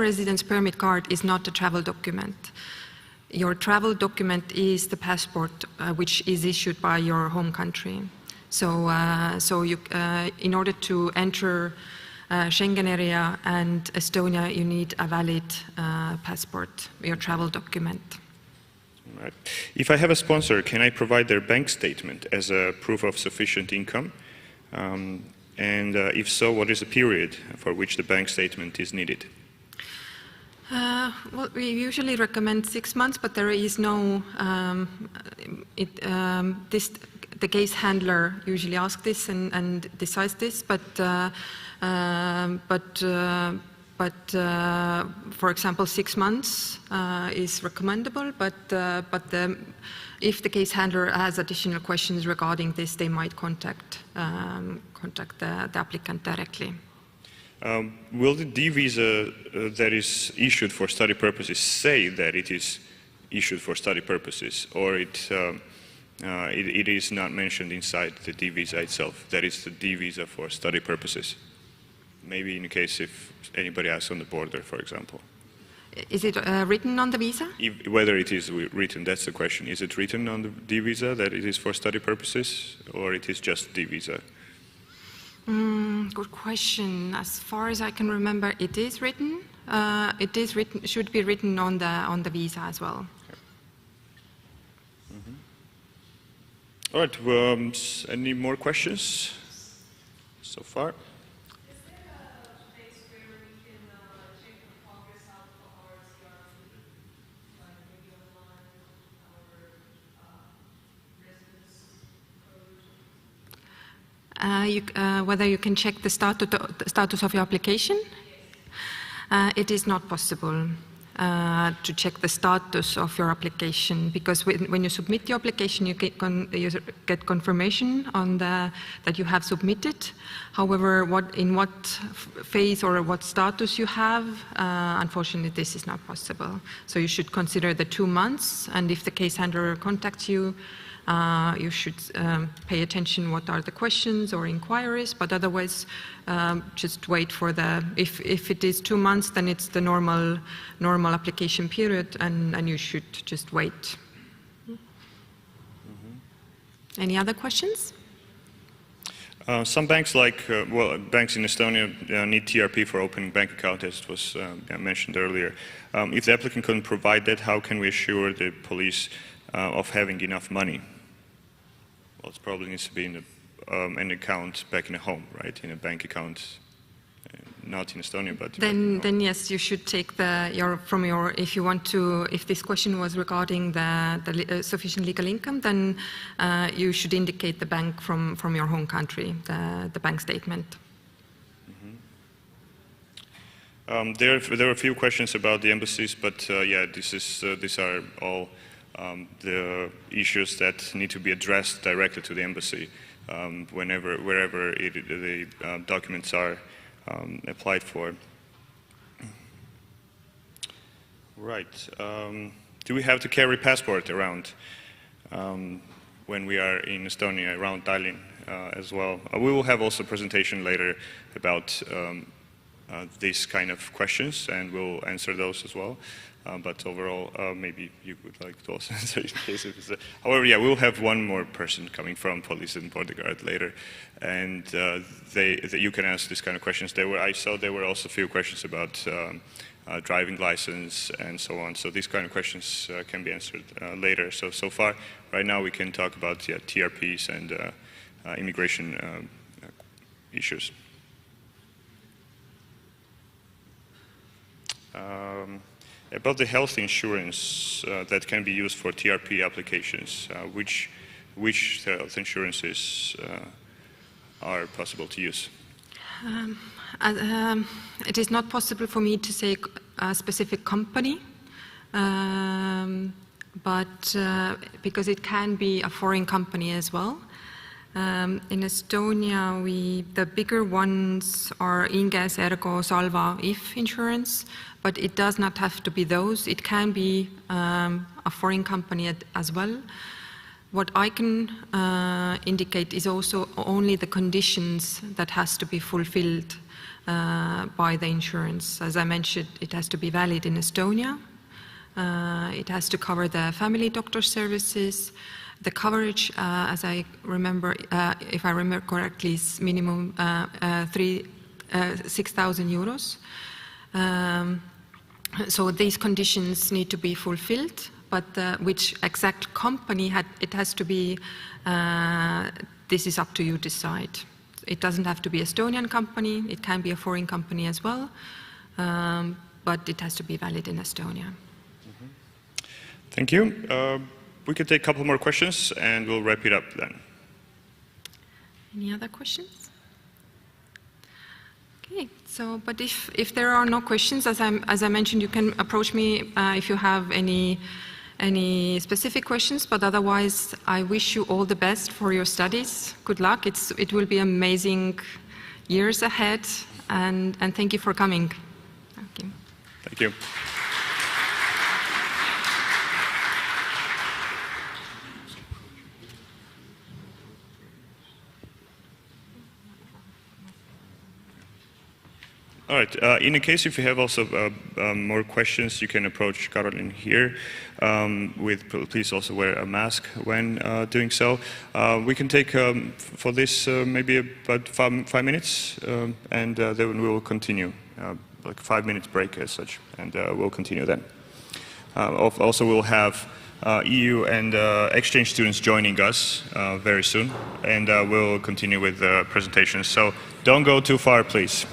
residence permit card is not a travel document. Your travel document is the passport, which is issued by your home country. So, in order to enter Schengen area and Estonia, you need a valid passport, your travel document. Right. If I have a sponsor, can I provide their bank statement as a proof of sufficient income? And if so, what is the period for which the bank statement is needed? Well, we usually recommend 6 months, but there is no, the case handler usually asks this and decides this, but for example, 6 months is recommendable, but if the case handler has additional questions regarding this, they might contact the applicant directly. Will the D visa that is issued for study purposes say that it is issued for study purposes, or it is not mentioned inside the D visa itself, that is the D visa for study purposes? Maybe in the case if anybody asks on the border, for example. Is it written on the visa? Whether it is written, that's the question. Is it written on the D visa that it is for study purposes, or it is just D visa? Good question. As far as I can remember, it is written. It is written. Should be written on the visa as well. Okay. All right. Any more questions so far? Whether you can check the status of your application? It is not possible to check the status of your application, because when you submit your application, you get confirmation on that you have submitted. However, in what phase or what status you have, unfortunately, this is not possible. So you should consider the 2 months, and if the case handler contacts you, you should pay attention what are the questions or inquiries, but otherwise just wait for if it is 2 months, then it's the normal application period, and you should just wait. Any other questions? Some banks, banks in Estonia need TRP for opening bank account, as was mentioned earlier. If the applicant couldn't provide that, how can we assure the police of having enough money? Well, it probably needs to be in an account back in a home, right? In a bank account not in Estonia, but then yes, you should take if you want to. If this question was regarding the sufficient legal income, then you should indicate the bank from your home country, the bank statement. There are a few questions about the embassies, but yeah, these are all the issues that need to be addressed directly to the embassy wherever the documents are applied for. Right. Do we have to carry passport around when we are in Estonia, around Tallinn as well? We will have also a presentation later about these kind of questions, and we'll answer those as well. But overall, maybe you would like to also answer in case if it's however, yeah, we'll have one more person coming from Police and Border Guard later, and you can ask these kind of questions. I saw there were also a few questions about driving license and so on. So these kind of questions can be answered later. So far, right now we can talk about TRPs and immigration issues. About the health insurance that can be used for TRP applications, which health insurances are possible to use? It is not possible for me to say a specific company, but because it can be a foreign company as well. In Estonia, the bigger ones are Inges, Ergo, Salva, If insurance, but it does not have to be those. It can be a foreign company as well. What I can indicate is also only the conditions that has to be fulfilled by the insurance. As I mentioned, it has to be valid in Estonia. It has to cover the family doctor services. The coverage, as I remember, if I remember correctly, is minimum 6,000 euros. So these conditions need to be fulfilled, but which exact company it has to be, this is up to you to decide. It doesn't have to be an Estonian company, it can be a foreign company as well, but it has to be valid in Estonia. Mm-hmm. Thank you. We can take a couple more questions and we'll wrap it up then. Any other questions? Okay, so, but if there are no questions, as I mentioned, you can approach me if you have any specific questions, but otherwise I wish you all the best for your studies. Good luck. It will be amazing years ahead, and thank you for coming. Thank you. Thank you. All right. In a case if you have also more questions, you can approach Caroline here. Please also wear a mask when doing so. We can take for this maybe about 5 minutes, and then we will continue, like 5 minutes break as such, and we'll continue then. Also, we'll have EU and exchange students joining us very soon, and we'll continue with the presentations. So don't go too far, please.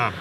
Ah.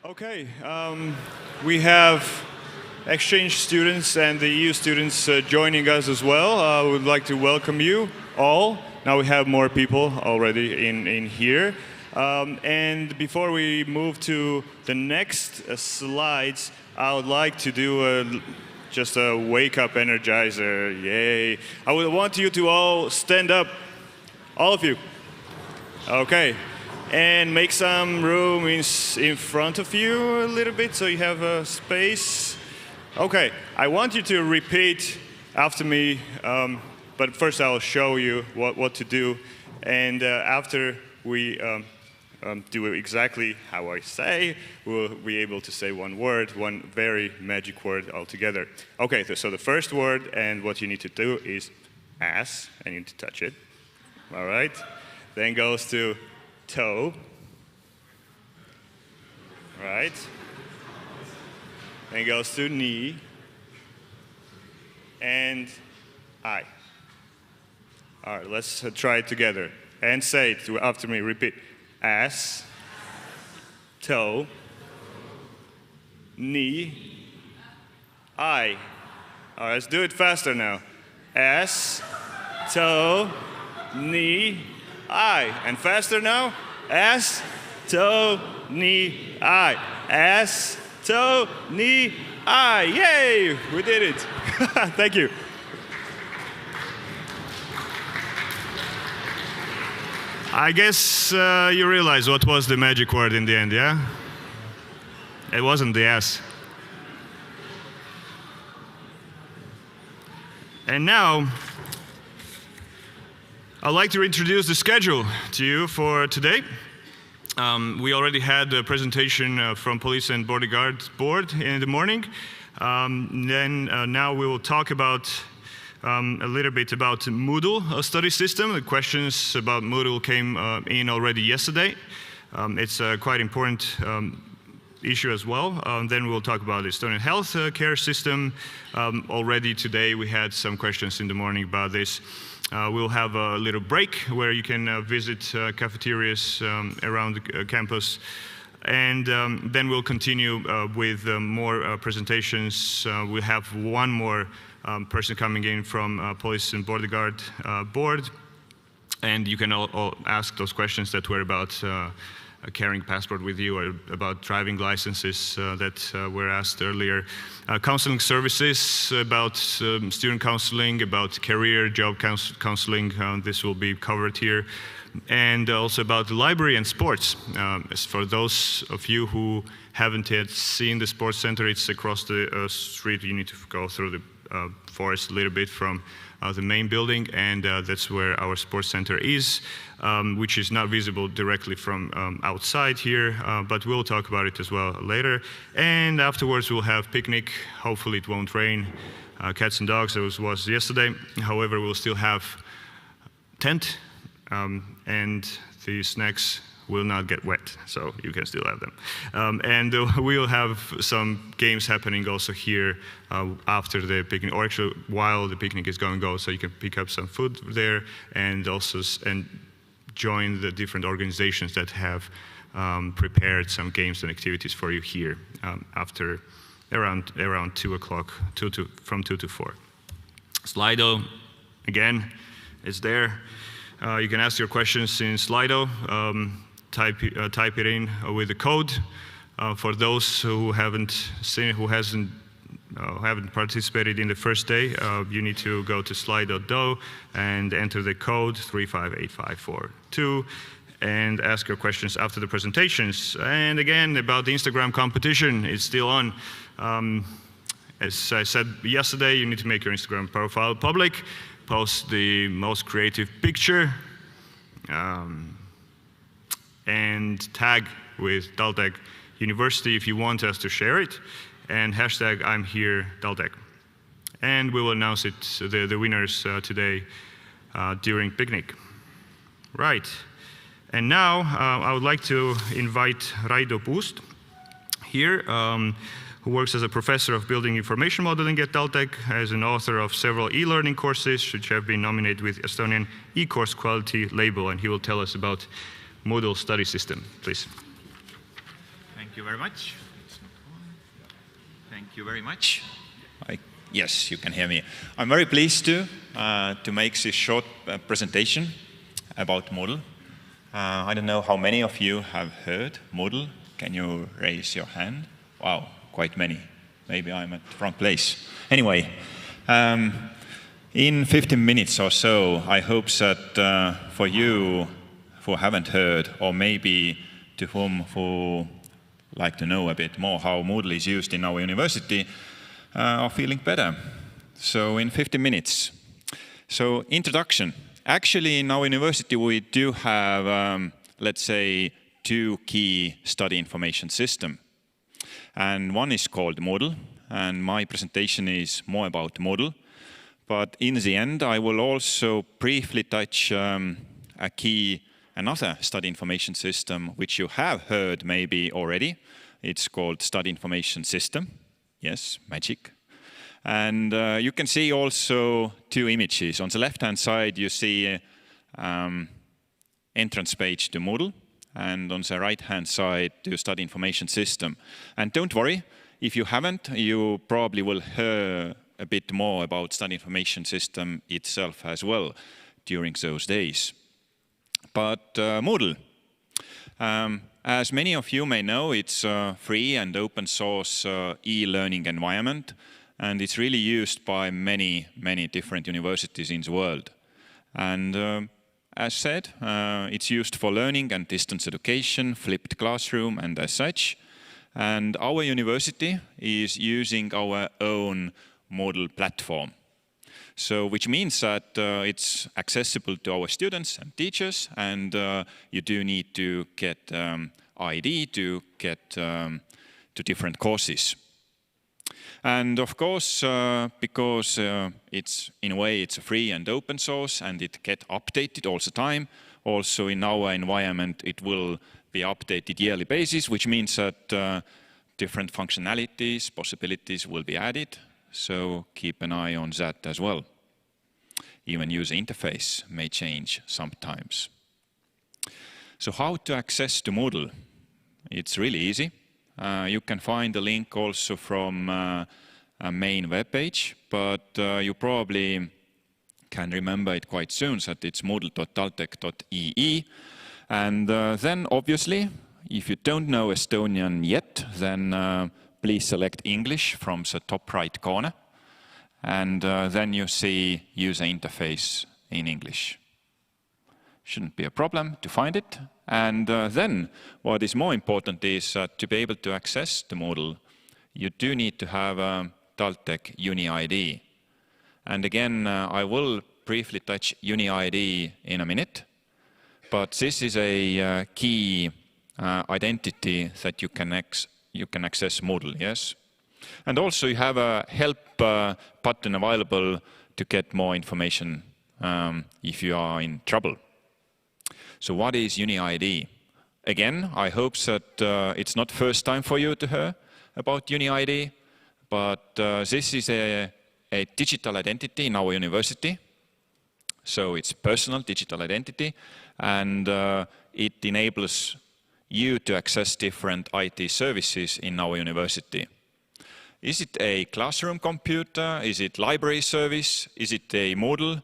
Okay, we have exchange students and the EU students joining us as well. I would like to welcome you all. Now we have more people already in here. And before we move to the next slides, I would like to do just a wake-up energizer. Yay. I would want you to all stand up, all of you. Okay. And make some room in front of you a little bit so you have a space. Okay, I want you to repeat after me, but first I'll show you what to do. And after we do exactly how I say, we'll be able to say one word, one very magic word altogether. Okay, so the first word, and what you need to do is ass, and you need to touch it. All right? Then goes to toe, right? Then goes to knee and eye. All right, let's try it together. And say it after me, repeat. Ass, toe, knee, eye. All right, let's do it faster now. Ass, toe, knee, eye. And faster now. Ass, toe, knee, eye. Ass, toe, knee, eye. Yay! We did it. Thank you. I guess you realize what was the magic word in the end, yeah? It wasn't the ass. And now, I'd like to introduce the schedule to you for today. We already had a presentation from Police and Border Guard Board in the morning. Now we will talk about a little bit about Moodle study system. The questions about Moodle came in already yesterday. It's a quite important issue as well. Then we'll talk about the Estonian health care system. Already today we had some questions in the morning about this. We'll have a little break where you can visit cafeterias around the campus. And then we'll continue with more presentations. We have one more person coming in from Police and Border Guard Board. And you can all ask those questions that were about carrying passport with you or about driving licenses that were asked earlier. Counseling services, about student counseling, about career, job counseling, this will be covered here. And also about the library and sports. As for those of you who haven't yet seen the sports center, it's across the street. You need to go through the forest a little bit from the main building, and that's where our sports center is, which is not visible directly from outside here, but we'll talk about it as well later. And afterwards we'll have picnic. Hopefully it won't rain. Cats and dogs, as was yesterday. However, we'll still have tent, and the snacks will not get wet, so you can still have them. And we'll have some games happening also here after the picnic, or actually while the picnic is going on, so you can pick up some food there and also join the different organizations that have prepared some games and activities for you here after around 2 o'clock, from 2 to 4. Slido, again, is there. You can ask your questions in Slido. Type it in with the code. For those who haven't participated in the first day, you need to go to slido.do and enter the code 358542 and ask your questions after the presentations. And again, about the Instagram competition, it's still on. As I said yesterday, you need to make your Instagram profile public, post the most creative picture, and tag with TalTech University if you want us to share it, and hashtag I'm here TalTech. And we will announce it, the winners today during picnic. Right. And now I would like to invite Raido Puust here, who works as a professor of building information modeling at TalTech, as an author of several e-learning courses which have been nominated with Estonian e-course quality label, and he will tell us about Moodle study system. Please. Thank you very much. Thank you very much. Yes, you can hear me. I'm very pleased to make this short presentation about Moodle. I don't know how many of you have heard Moodle. Can you raise your hand? Wow, quite many. Maybe I'm at the wrong place. Anyway, in 15 minutes or so, I hope that for you who haven't heard, or maybe to who like to know a bit more how Moodle is used in our university, are feeling better. So in 15 minutes. So introduction. Actually, in our university, we do have, let's say, 2 key study information systems. And one is called Moodle, and my presentation is more about Moodle. But in the end, I will also briefly touch another study information system, which you have heard maybe already. It's called Study Information System. Yes, magic. And you can see also 2 images. On the left-hand side, you see entrance page to Moodle, and on the right-hand side, to Study Information System. And don't worry, if you haven't, you probably will hear a bit more about Study Information System itself as well during those days. But Moodle, as many of you may know, it's a free and open source e-learning environment, and it's really used by many, many different universities in the world. And as said, it's used for learning and distance education, flipped classroom, and as such. And our university is using our own Moodle platform. So, which means that it's accessible to our students and teachers, and you do need to get ID to get to different courses. And of course, because it's in a way it's a free and open source, and it gets updated all the time. Also in our environment, it will be updated yearly basis, which means that different functionalities, possibilities will be added. So keep an eye on that as well. Even user interface may change sometimes. So how to access to Moodle? It's really easy. You can find the link also from a main web page, but you probably can remember it quite soon that it's moodle.taltech.ee. And then obviously, if you don't know Estonian yet, then please select English from the top right corner. And then you see user interface in English. Shouldn't be a problem to find it. And then what is more important is to be able to access the Moodle, you do need to have a TalTech UniID. And again, I will briefly touch UniID in a minute, but this is a key identity that you can access Moodle, yes? And also you have a help button available to get more information if you are in trouble. So what is UniID? Again, I hope that it's not first time for you to hear about UniID, but this is a digital identity in our university. So it's personal digital identity, and it enables you to access different IT services in our university. Is it a classroom computer? Is it library service? Is it a Moodle?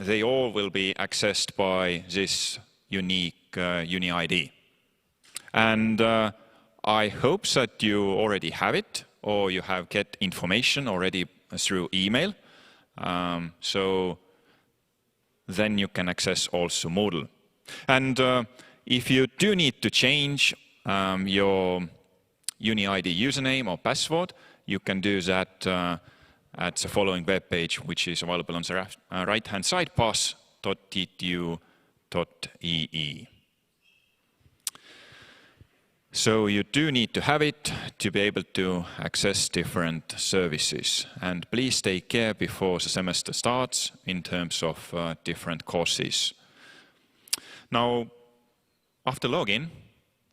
They all will be accessed by this unique UniID. And I hope that you already have it, or you have get information already through email. So then you can access also Moodle. And if you do need to change your UniID username or password, you can do that at the following web page, which is available on the right-hand side, pass.ttu.ee. So you do need to have it to be able to access different services. And please take care before the semester starts in terms of different courses. Now, after login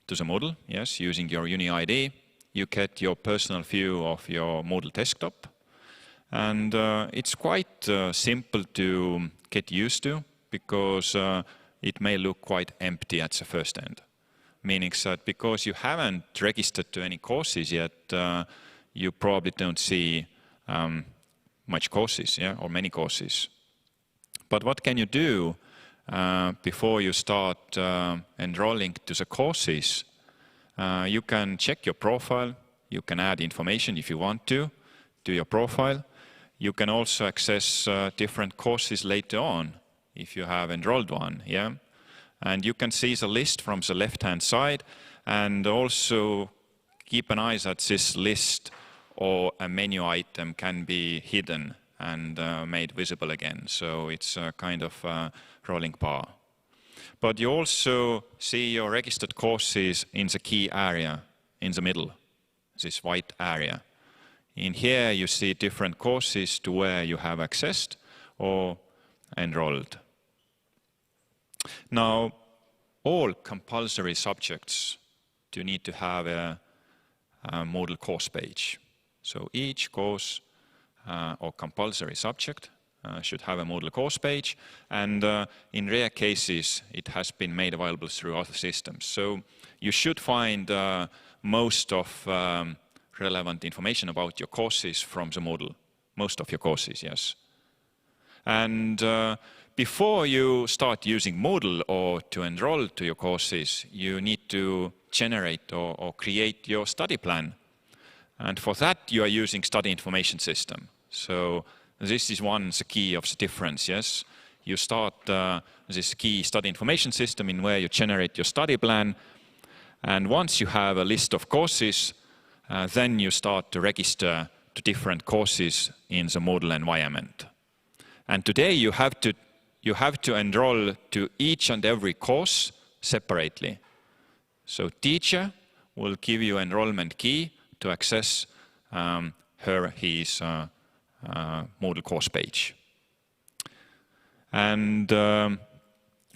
to the Moodle, yes, using your UniID, you get your personal view of your Moodle desktop. And it's quite simple to get used to, because it may look quite empty at the first end. Meaning that because you haven't registered to any courses yet, you probably don't see much courses, yeah, or many courses. But what can you do before you start enrolling to the courses? You can check your profile. You can add information if you want to your profile. You can also access different courses later on if you have enrolled one, yeah. And you can see the list from the left-hand side, and also keep an eye that this list or a menu item can be hidden and made visible again. So it's a kind of rolling bar. But you also see your registered courses in the key area in the middle, this white area. In here you see different courses to where you have accessed or enrolled. Now, all compulsory subjects do need to have a Moodle course page. So each course or compulsory subject should have a Moodle course page, and in rare cases it has been made available through other systems. So you should find most of relevant information about your courses from the Moodle. Most of your courses, yes. And before you start using Moodle or to enroll to your courses, you need to generate or create your study plan. And for that, you are using study information system. So this is the key of the difference, yes. You start this key study information system in where you generate your study plan. And once you have a list of courses, then you start to register to different courses in the Moodle environment. And today you have to enroll to each and every course separately. So teacher will give you enrollment key to access his Moodle course page. And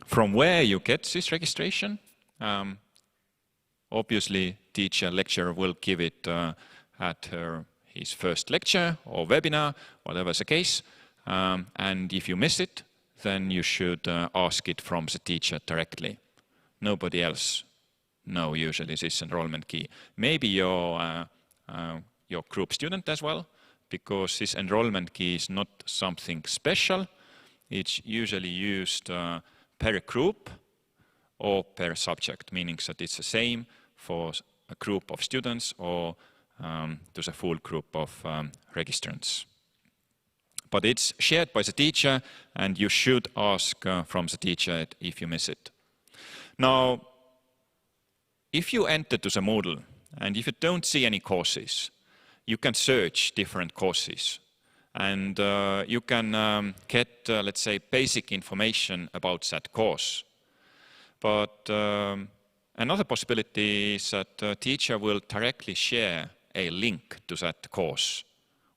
from where you get this registration, obviously teacher lecturer will give it at his first lecture or webinar, whatever the case. And if you miss it, then you should ask it from the teacher directly. Nobody else knows usually this enrollment key. Maybe your group student as well, because this enrollment key is not something special. It's usually used per group or per subject, meaning that it's the same for a group of students or to the full group of registrants. But it's shared by the teacher, and you should ask from the teacher if you miss it. Now, if you enter to the Moodle, and if you don't see any courses, you can search different courses. And you can get, let's say, basic information about that course. But another possibility is that the teacher will directly share a link to that course,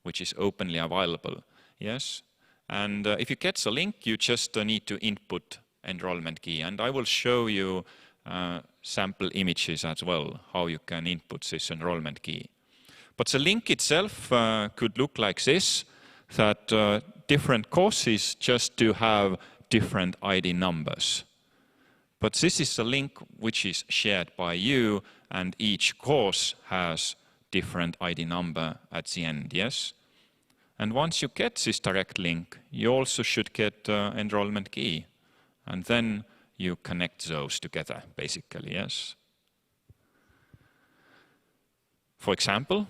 which is openly available. Yes, and if you get the link, you just need to input enrollment key. And I will show you sample images as well, how you can input this enrollment key. But the link itself could look like this, that different courses just do have different ID numbers. But this is a link which is shared by you, and each course has different ID number at the end, yes? And once you get this direct link, you also should get enrollment key. And then you connect those together, basically, yes? For example,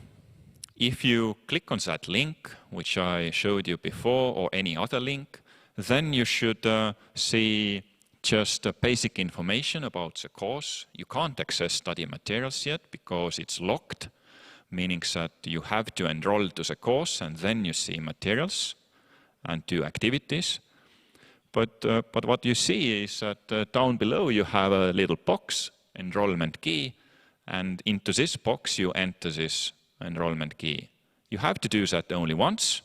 if you click on that link, which I showed you before, or any other link, then you should see just basic information about the course. You can't access study materials yet because it's locked, meaning that you have to enroll to the course and then you see materials and do activities. But what you see is that down below you have a little box, enrollment key, and into this box you enter this enrollment key. You have to do that only once.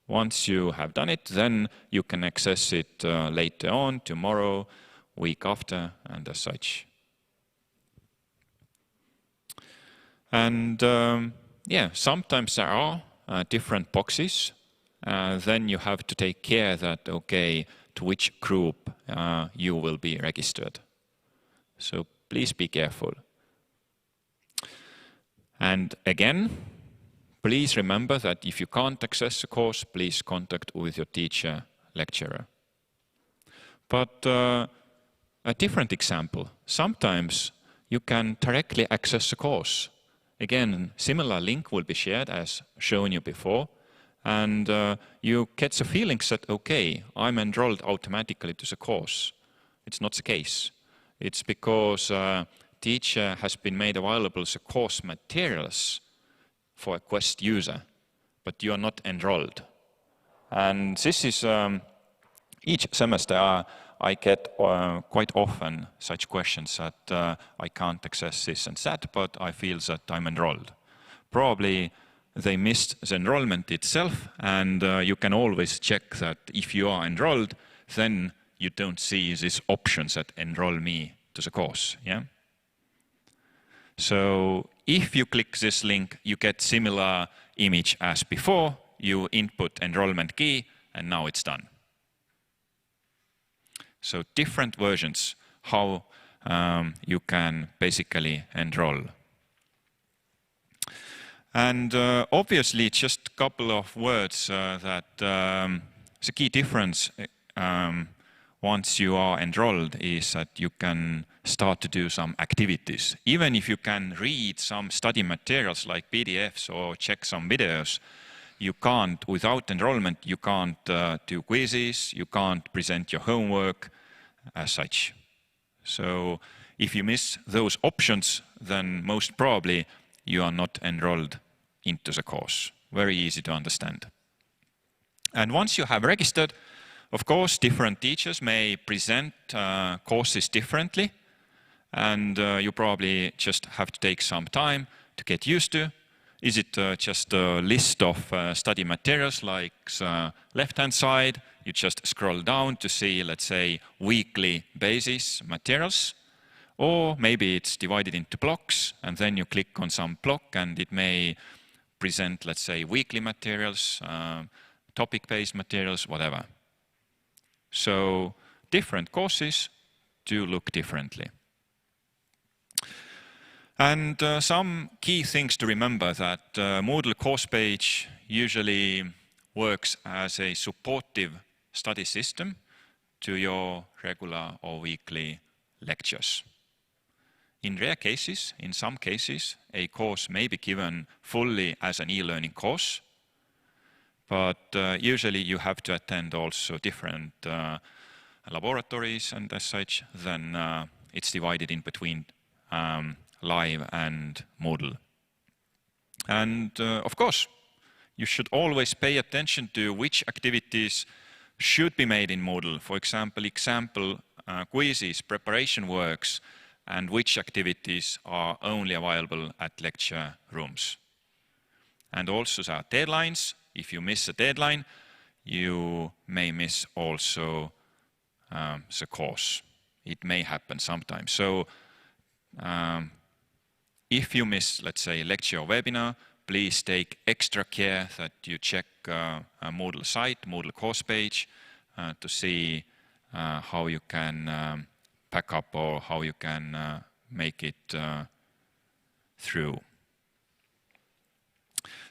Once you have done it, then you can access it later on, tomorrow, week after, and as such. And yeah, sometimes there are different boxes. Then you have to take care that, okay, to which group you will be registered. So please be careful. And again, please remember that if you can't access the course, please contact with your teacher, lecturer. But a different example, sometimes you can directly access the course. Again, similar link will be shared as shown you before, and you get the feeling that, okay, I'm enrolled automatically to the course. It's not the case. It's because teacher has been made available the course materials for a Quest user, but you are not enrolled. And this is, each semester I get quite often such questions that I can't access this and that, but I feel that I'm enrolled. Probably they missed the enrollment itself, and you can always check that if you are enrolled, then you don't see these options that enroll me to the course, yeah? So if you click this link, you get similar image as before. You input enrollment key, and now it's done. So different versions how you can basically enroll. And obviously, just a couple of words that the key difference once you are enrolled is that you can start to do some activities. Even if you can read some study materials like PDFs or check some videos, you can't, without enrollment, you can't do quizzes, you can't present your homework as such. So if you miss those options, then most probably you are not enrolled into the course. Very easy to understand. And once you have registered, of course, different teachers may present courses differently, and you probably just have to take some time to get used to. Is it just a list of study materials like left-hand side? You just scroll down to see, let's say, weekly basis materials. Or maybe it's divided into blocks, and then you click on some block and it may present, let's say, weekly materials, topic-based materials, whatever. So different courses do look differently. And some key things to remember that Moodle course page usually works as a supportive study system to your regular or weekly lectures. In rare cases, in some cases, a course may be given fully as an e-learning course, but usually you have to attend also different laboratories and as such, then it's divided in between live and Moodle. And of course, you should always pay attention to which activities should be made in Moodle. For example, quizzes, preparation works, and which activities are only available at lecture rooms. And also there are deadlines. If you miss a deadline, you may miss also the course. It may happen sometimes. So if you miss, let's say, a lecture or webinar, please take extra care that you check a Moodle site, Moodle course page, to see how you can backup or how you can make it through.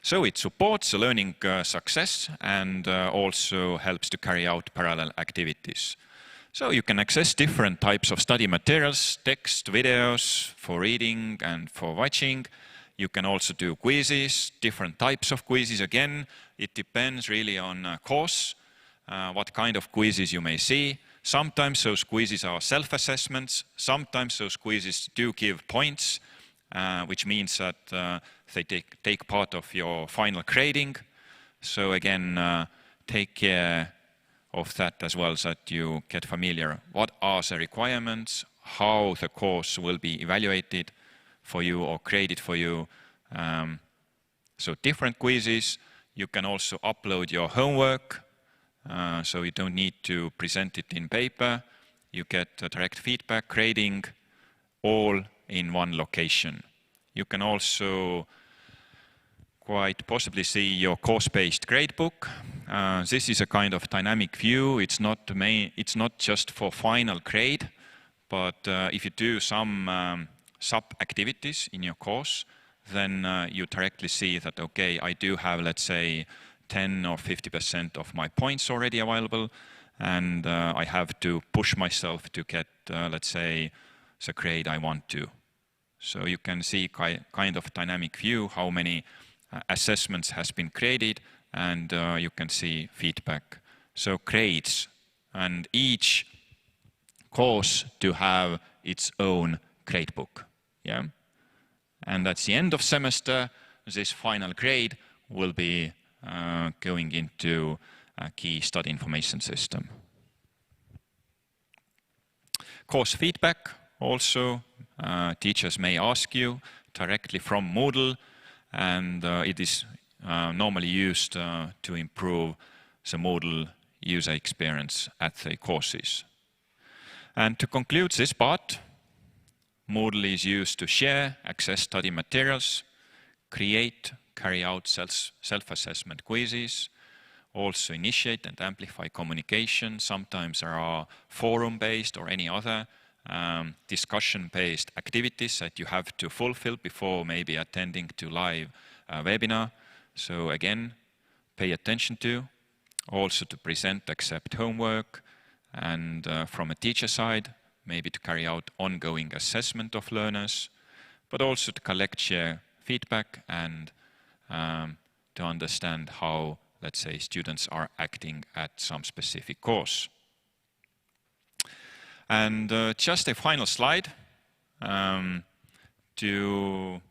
So it supports the learning success and also helps to carry out parallel activities. So you can access different types of study materials, text, videos for reading and for watching. You can also do quizzes, different types of quizzes. Again, it depends really on course, what kind of quizzes you may see. Sometimes those quizzes are self-assessments. Sometimes those quizzes do give points, which means that they take part of your final grading. So again, take care of that as well, so that you get familiar. What are the requirements? How the course will be evaluated for you or graded for you. So different quizzes. You can also upload your homework. So you don't need to present it in paper. You get direct feedback, grading, all in one location. You can also quite possibly see your course-based gradebook. This is a kind of dynamic view. It's not just for final grade, but if you do some sub-activities in your course, then you directly see that, okay, I do have, let's say, 10 or 50% of my points already available, and I have to push myself to get, let's say, the grade I want to. So you can see kind of dynamic view, how many assessments has been created, and you can see feedback. So grades, and each course to have its own gradebook. Yeah? And at the end of semester, this final grade will be going into a key study information system. Course feedback also, teachers may ask you directly from Moodle, and it is normally used to improve the Moodle user experience at the courses. And to conclude this part, Moodle is used to share, access study materials, create, carry out self-assessment quizzes, also initiate and amplify communication. Sometimes there are forum-based or any other discussion-based activities that you have to fulfill before maybe attending to live webinar. So again, pay attention to. Also to present, accept homework, and from a teacher side, maybe to carry out ongoing assessment of learners, but also to collect, share feedback, and to understand how, let's say, students are acting at some specific course. And just a final slide to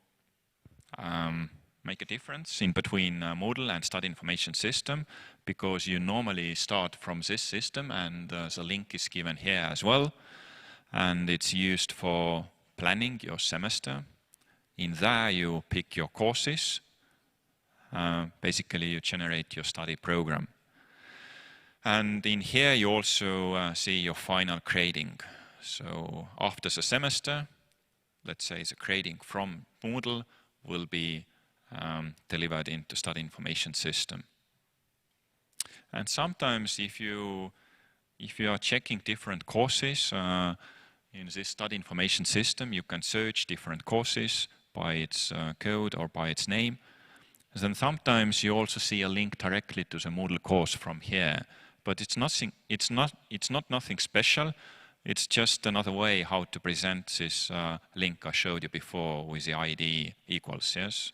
make a difference in between Moodle and Study Information System, because you normally start from this system, and the link is given here as well. And it's used for planning your semester. In there you pick your courses. Basically you generate your study program. And in here you also see your final grading. So after the semester, let's say the grading from Moodle will be delivered into Study Information System. And sometimes if you are checking different courses in this Study Information System, you can search different courses by its code or by its name. Then sometimes you also see a link directly to the Moodle course from here. But it's not nothing special. It's just another way how to present this link I showed you before with the ID equals, yes?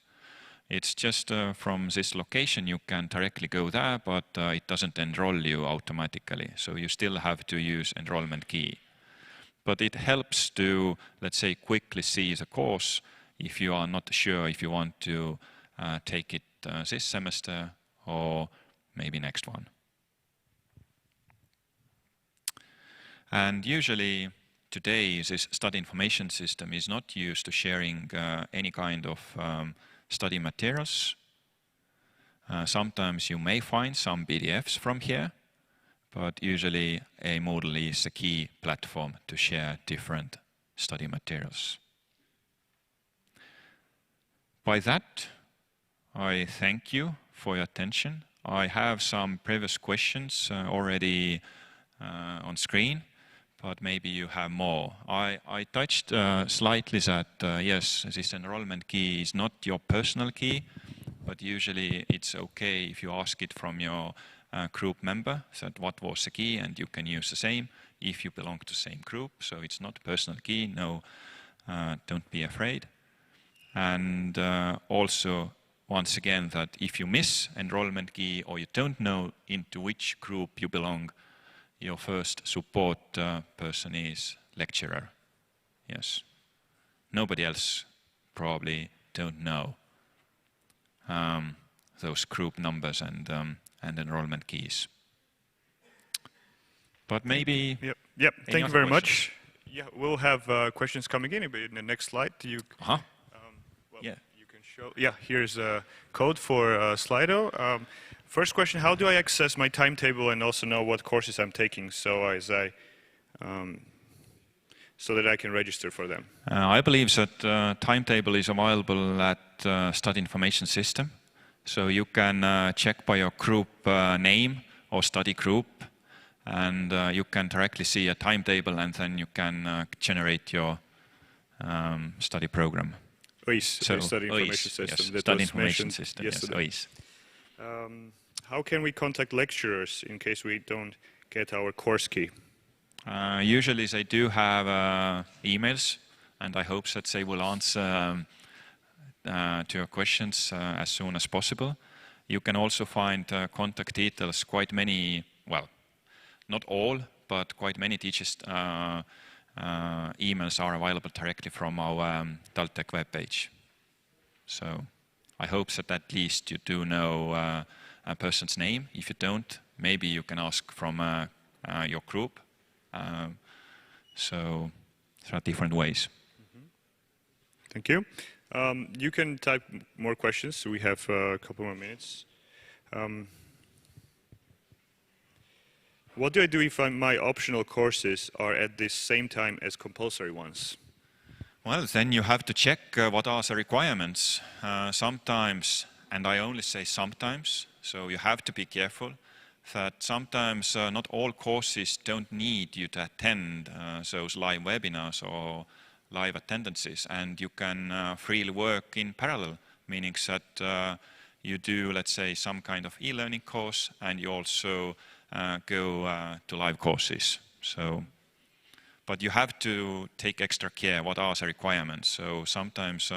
It's just from this location you can directly go there, but it doesn't enroll you automatically. So you still have to use enrollment key. But it helps to, let's say, quickly see the course if you are not sure if you want to take it this semester or maybe next one. And usually today this study information system is not used to sharing any kind of study materials. Sometimes you may find some PDFs from here, but usually a Moodle is a key platform to share different study materials. By that, I thank you for your attention. I have some previous questions already on screen, but maybe you have more. I touched slightly that, yes, this enrollment key is not your personal key, but usually it's okay if you ask it from your group member, that what was the key, and you can use the same if you belong to the same group. So it's not a personal key, no, don't be afraid. And also, once again, that if you miss enrollment key or you don't know into which group you belong, your first support person is lecturer. Yes. Nobody else probably don't know those group numbers and enrollment keys. But maybe... Yep. Thank you very much. Yeah, we'll have questions coming in the next slide. You, well, yeah. You can show... Yeah, here's a code for Slido. First question, how do I access my timetable and also know what courses I'm taking so that I can register for them? I believe that timetable is available at Study Information System. So you can check by your group name or study group, and you can directly see a timetable, and then you can generate your study program. OIS, so, Study Information System. Yes, that Study was Information System, yesterday. Yes, OIS. How can we contact lecturers in case we don't get our course key? Usually they do have emails, and I hope that they will answer to your questions as soon as possible. You can also find contact details. Quite many, well, not all, but quite many teachers' emails are available directly from our TalTech webpage. So I hope that at least you do know a person's name. If you don't, maybe you can ask from your group. So there are different ways. Thank you. You can type more questions. So we have a couple more minutes. What do I do if my optional courses are at the same time as compulsory ones? Well, then you have to check what are the requirements. Sometimes, and I only say sometimes, so you have to be careful that sometimes not all courses don't need you to attend those live webinars or live attendances, and you can freely work in parallel, meaning that you do, let's say, some kind of e-learning course, and you also go to live courses. So, but you have to take extra care what are the requirements. So sometimes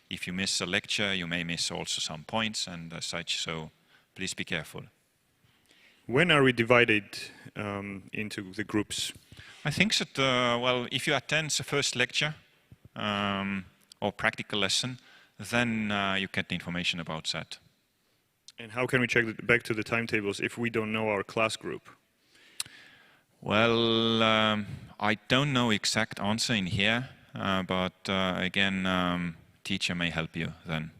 if you miss a lecture, you may miss also some points and such, so please be careful. When are we divided into the groups? I think that, well, if you attend the first lecture or practical lesson, then you get the information about that. And how can we check back to the timetables if we don't know our class group? Well, I don't know exact answer in here, but again, teacher may help you then.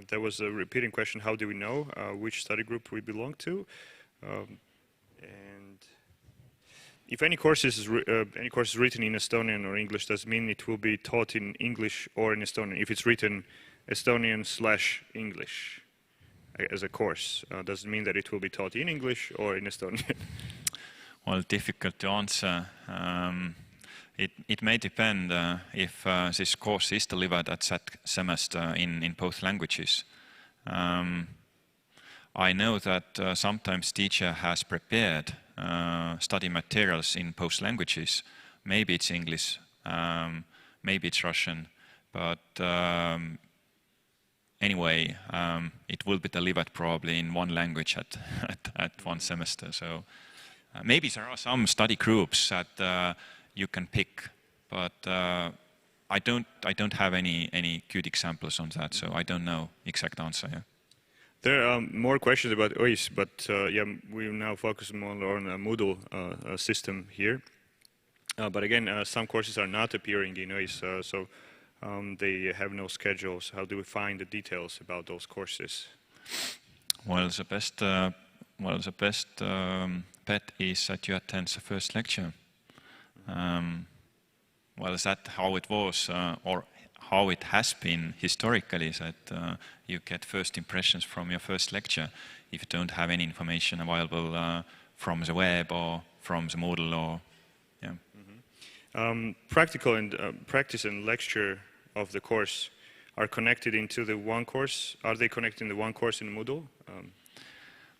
There was a repeating question, how do we know which study group we belong to? And if any course is written in Estonian or English, does it mean it will be taught in English or in Estonian? If it's written Estonian/English as a course, does it mean that it will be taught in English or in Estonian? Well, difficult to answer. It may depend if this course is delivered at that semester in both languages. I know that sometimes teacher has prepared study materials in both languages. Maybe it's English, maybe it's Russian, but anyway, it will be delivered probably in one language at one semester. So maybe there are some study groups that you can pick, but I don't have any good examples on that, so I don't know exact answer. Yeah. There are more questions about OIS, but yeah, we now focus more on a Moodle system here. But again, some courses are not appearing in OIS, so they have no schedules. How do we find the details about those courses? Well, the best bet is that you attend the first lecture. Well, is that how it was, or how it has been historically is that you get first impressions from your first lecture if you don't have any information available from the web or from the Moodle or, yeah. Practical and practice and lecture of the course are connected into the one course. Are they connected in the one course in Moodle?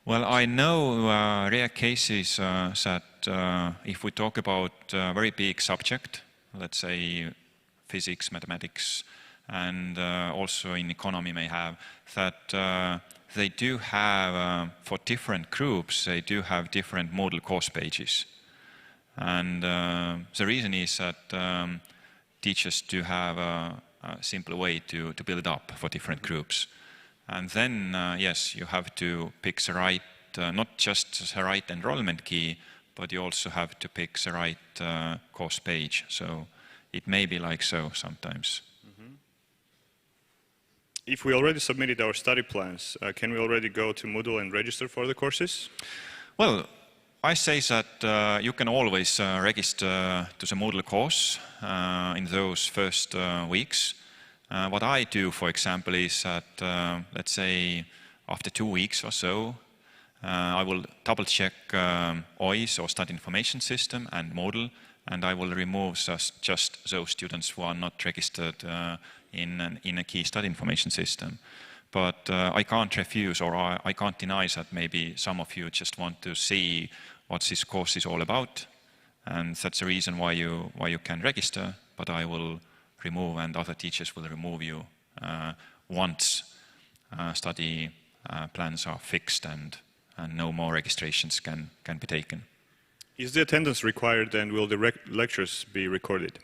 Well, I know rare cases that if we talk about a very big subject, let's say physics, mathematics, and also in economy may have, that they do have, for different groups, they do have different Moodle course pages. And the reason is that teachers do have a simple way to build up for different groups. And then, yes, you have to pick the right, not just the right enrollment key, but you also have to pick the right course page. So it may be like so sometimes. If we already submitted our study plans, can we already go to Moodle and register for the courses? Well, I say that you can always register to the Moodle course in those first weeks. What I do, for example, is that, let's say, after 2 weeks or so, I will double check OIS or Study Information System and Moodle, and I will remove just those students who are not registered in a key study information system. But I can't refuse or I can't deny that maybe some of you just want to see what this course is all about, and that's the reason why you can register, but I will remove and other teachers will remove you once study plans are fixed and no more registrations can be taken. Is the attendance required and will the lectures be recorded?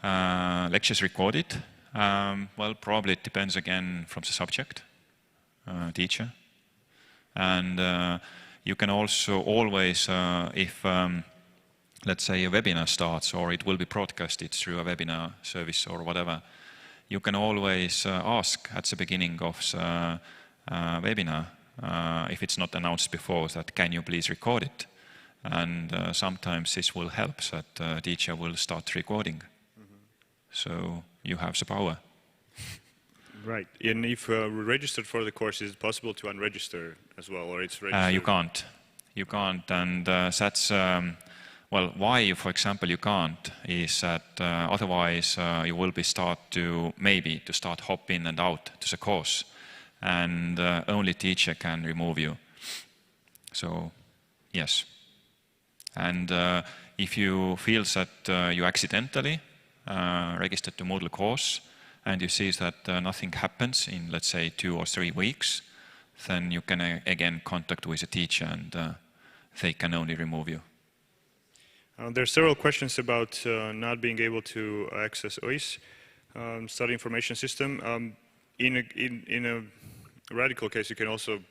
Lectures recorded? Well, probably it depends again from the subject, teacher. And you can also always, if let's say a webinar starts or it will be broadcasted through a webinar service or whatever, you can always ask at the beginning of the webinar, if it's not announced before, that can you please record it? And sometimes this will help that the teacher will start recording. So you have the power. Right. And if we registered for the course, is it possible to unregister as well, or it's registered? You can't. You can't. And that's, well, why, for example, you can't is that otherwise you will be start to hop in and out to the course, and only teacher can remove you. So, yes. And if you feel that you accidentally registered to Moodle course and you see that nothing happens in, let's say, 2 or 3 weeks, then you can again contact with a teacher and they can only remove you. There are several questions about not being able to access OIS, Study Information System. In a radical case, you can also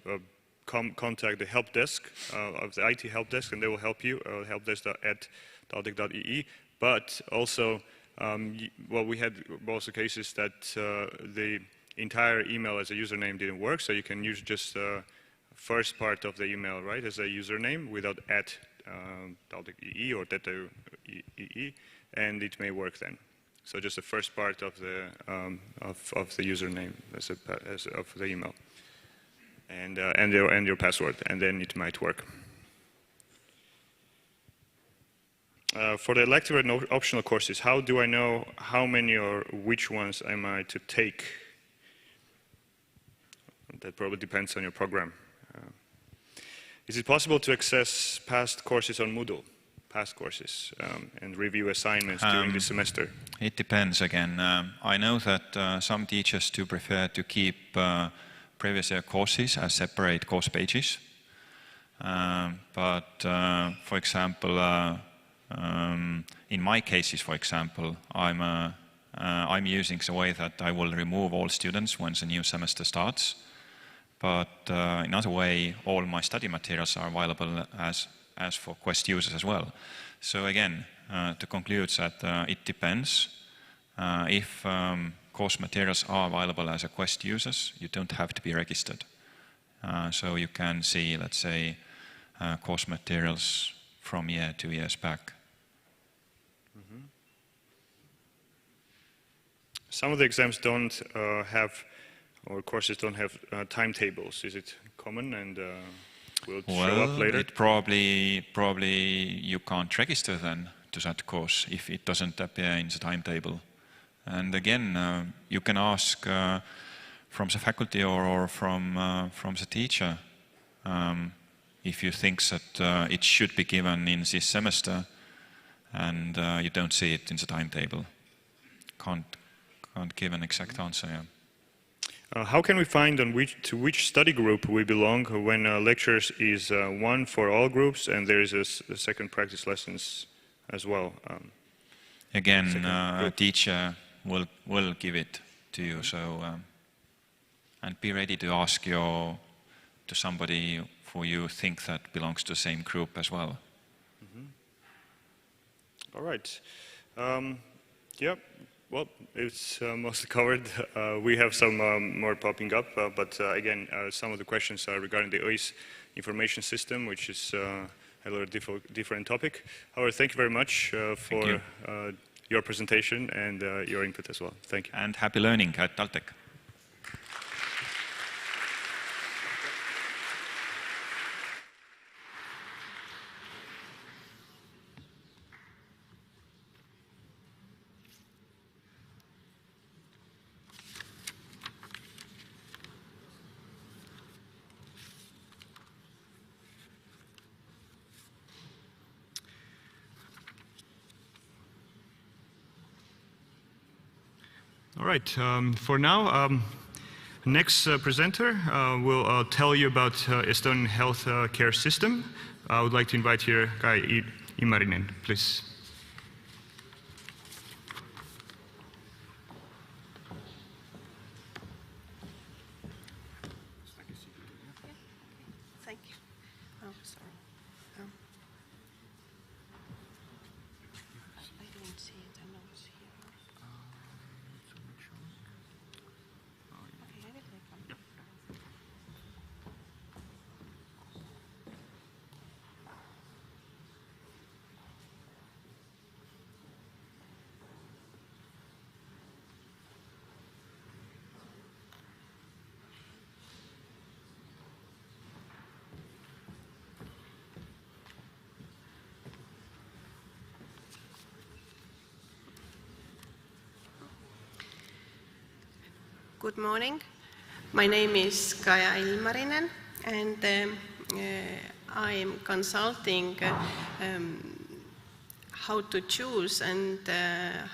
contact the help desk of the IT help desk, and they will help you, helpdesk@taltech.ee. But also, well, we had also cases that the entire email as a username didn't work, so you can use just the first part of the email, right, as a username without @taltech.ee or @ee, and it may work then. So just the first part of the username of the email, and your password, and then it might work. For the elective and optional courses, how do I know how many or which ones am I to take? That probably depends on your program. Is it possible to access past courses on Moodle, past courses, and review assignments during the semester? It depends again. I know that some teachers do prefer to keep previous year courses as separate course pages. But for example, in my cases, for example, I'm using the way that I will remove all students when the new semester starts. But in another way, all my study materials are available as for Quest users as well. So again, to conclude that it depends. If course materials are available as a Quest users, you don't have to be registered. So you can see, let's say, course materials from 2 years back. some of the exams don't have, or courses don't have timetables. Is it common and will it show up later? It probably you can't register then to that course if it doesn't appear in the timetable. And again, you can ask from the faculty or from the teacher if you think that it should be given in this semester and you don't see it in the timetable. Can't give an exact answer, yeah. How can we find to which study group we belong when lectures is one for all groups and there is a second practice lessons as well? Again, a teacher will give it to you, so and be ready to ask to somebody who you think that belongs to the same group as well. All right. Yeah. Well, it's mostly covered. We have some more popping up, but again, some of the questions are regarding the OIS information system, which is a little different topic. However, thank you very much for your presentation and your input as well. Thank you. And happy learning at TalTech. All right, for now, next presenter will tell you about Estonian health care system. I would like to invite here Kai Imarinen, please. Thank you. Oh, sorry. I didn't see it. I know it's here. Okay, I will take one. Good morning. My name is Kaja Ilmarinen, and I am consulting how to choose and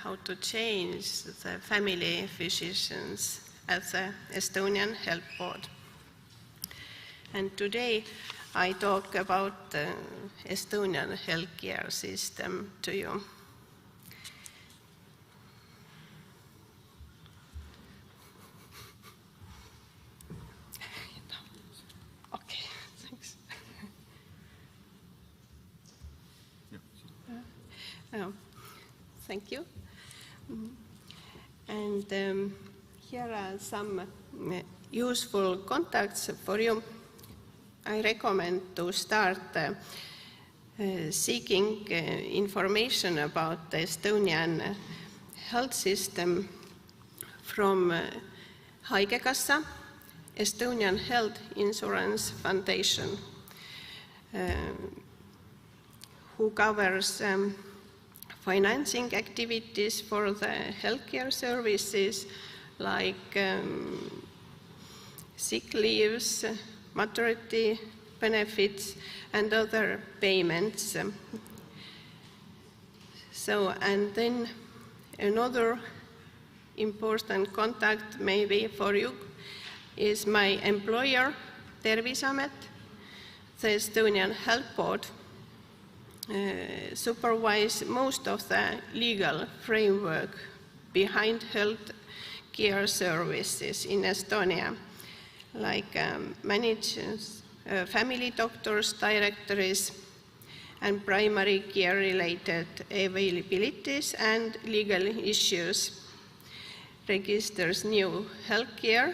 how to change the family physicians at the Estonian Health Board. And today I talk about the Estonian healthcare system to you. Thank you. And here are some useful contacts for you. I recommend to start seeking information about the Estonian health system from Haigekassa, Estonian Health Insurance Foundation, who covers financing activities for the healthcare services like sick leaves, maternity benefits, and other payments. And then another important contact maybe for you is my employer, Terviseamet, the Estonian Health Board, supervise most of the legal framework behind health care services in Estonia, like manage family doctors, directories, and primary care-related availabilities and legal issues, registers new healthcare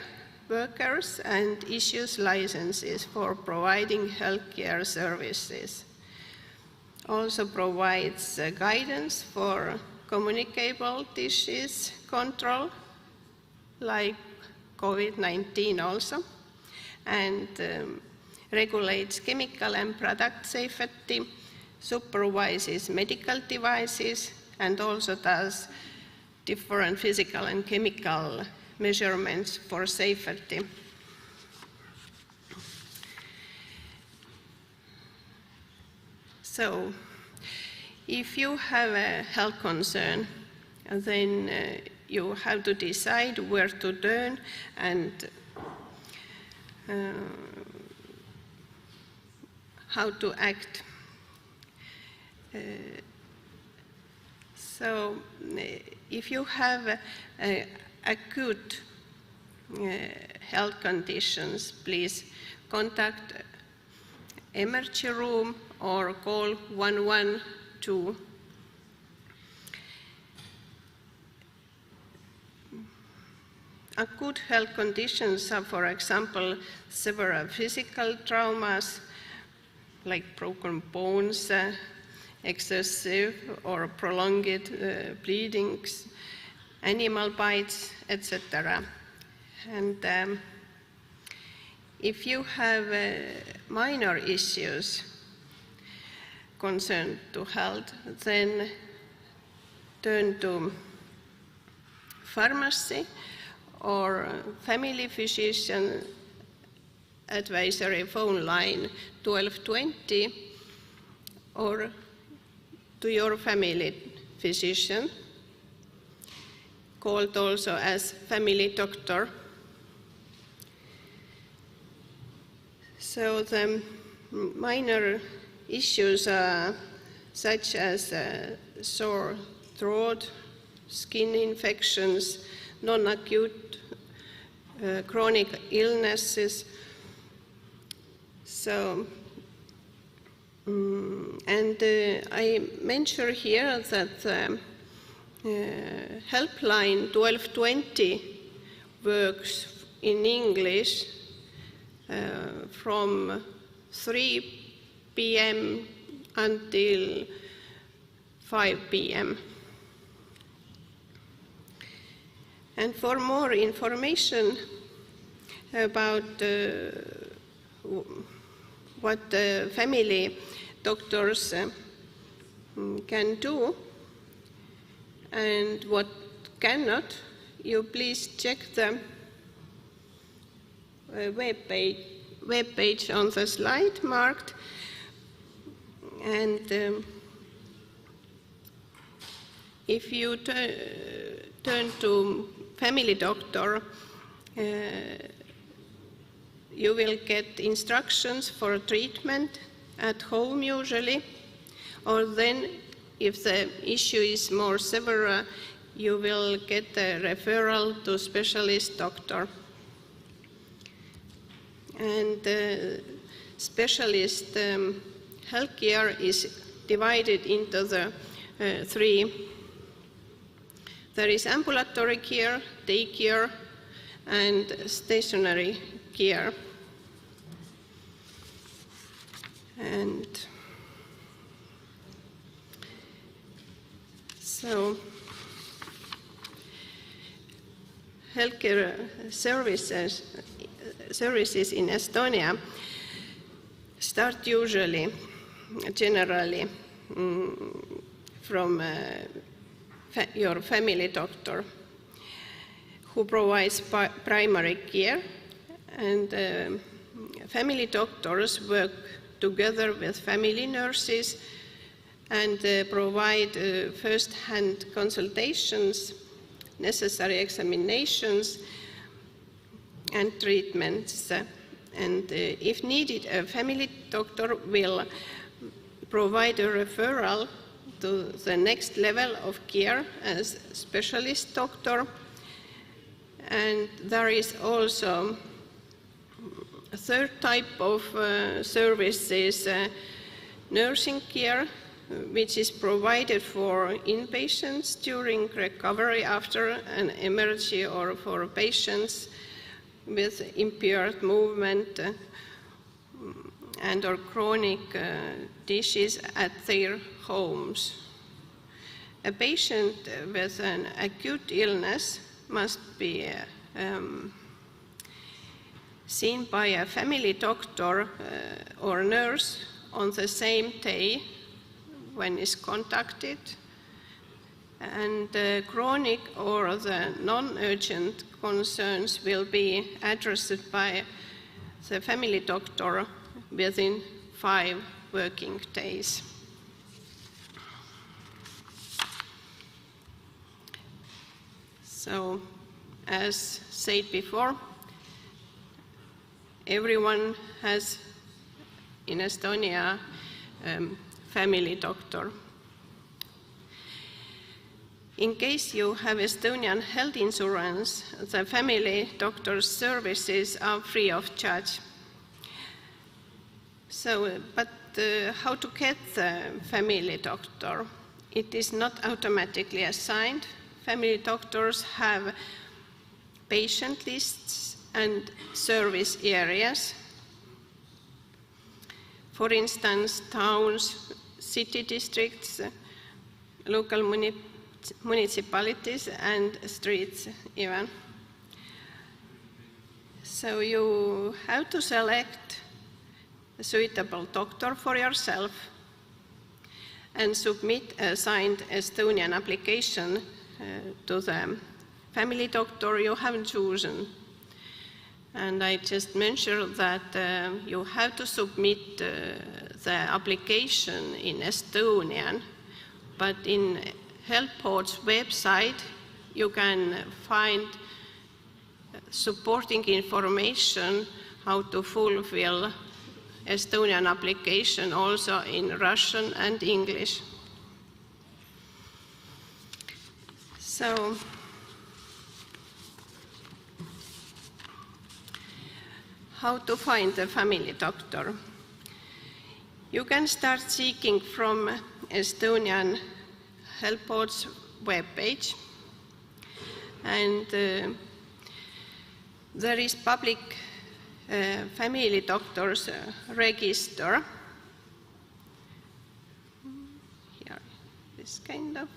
workers, and issues licenses for providing healthcare services. Also provides guidance for communicable disease control like COVID-19 also, and regulates chemical and product safety, supervises medical devices, and also does different physical and chemical measurements for safety. So, if you have a health concern, then you have to decide where to turn and how to act. So, if you have acute health conditions, please contact emergency room or call 112. Acute health conditions are, for example, several physical traumas, like broken bones, excessive or prolonged bleedings, animal bites, etc. And if you have minor issues concerned to health, then turn to pharmacy or family physician advisory phone line 1220, or to your family physician, called also as family doctor. So the minor issues are such as sore throat, skin infections, non-acute chronic illnesses. So, I mention here that helpline 1220 works in English from 3 p.m. until 5 p.m. And for more information about what family doctors can do and what cannot, you please check the web page on the slide marked, and if you turn to family doctor, you will get instructions for treatment at home usually, or then if the issue is more severe, you will get a referral to specialist doctor. And specialist healthcare is divided into the three. There is ambulatory care, daycare, and stationary care. And so, healthcare services in Estonia start usually, generally, from your family doctor, who provides primary care, and family doctors work together with family nurses and provide first-hand consultations, necessary examinations, and treatments. And if needed, a family doctor will provide a referral to the next level of care as specialist doctor. And there is also a third type of services, nursing care, which is provided for inpatients during recovery after an emergency, or for patients with impaired movement and or chronic disease at their homes. A patient with an acute illness must be seen by a family doctor or nurse on the same day when is contacted, and chronic or the non-urgent concerns will be addressed by the family doctor within 5 working days. So, as said before, everyone has in Estonia family doctor. In case you have Estonian health insurance, the family doctor's services are free of charge. So, but how to get the family doctor? It is not automatically assigned. Family doctors have patient lists and service areas. For instance, towns, city districts, local municipalities and streets even. So you have to select a suitable doctor for yourself and submit a signed Estonian application to the family doctor you have chosen. And I just mentioned that you have to submit the application in Estonian, but in HealthPort's website you can find supporting information how to fulfill Estonian application also in Russian and English. So, how to find a family doctor? You can start seeking from Estonian HealthPort's webpage, and there is public family doctors register. Here, this kind of.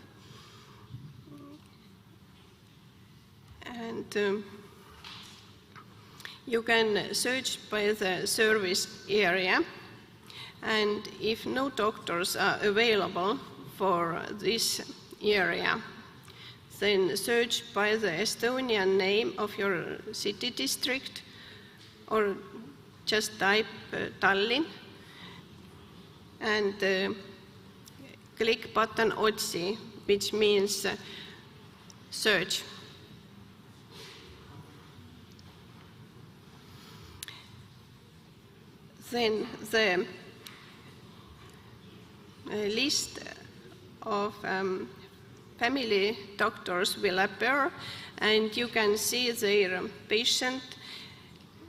And you can search by the service area, and if no doctors are available for this area, then search by the Estonian name of your city district, or just type Tallinn and click button Otsi, which means search. Then the list of family doctors will appear, and you can see their patient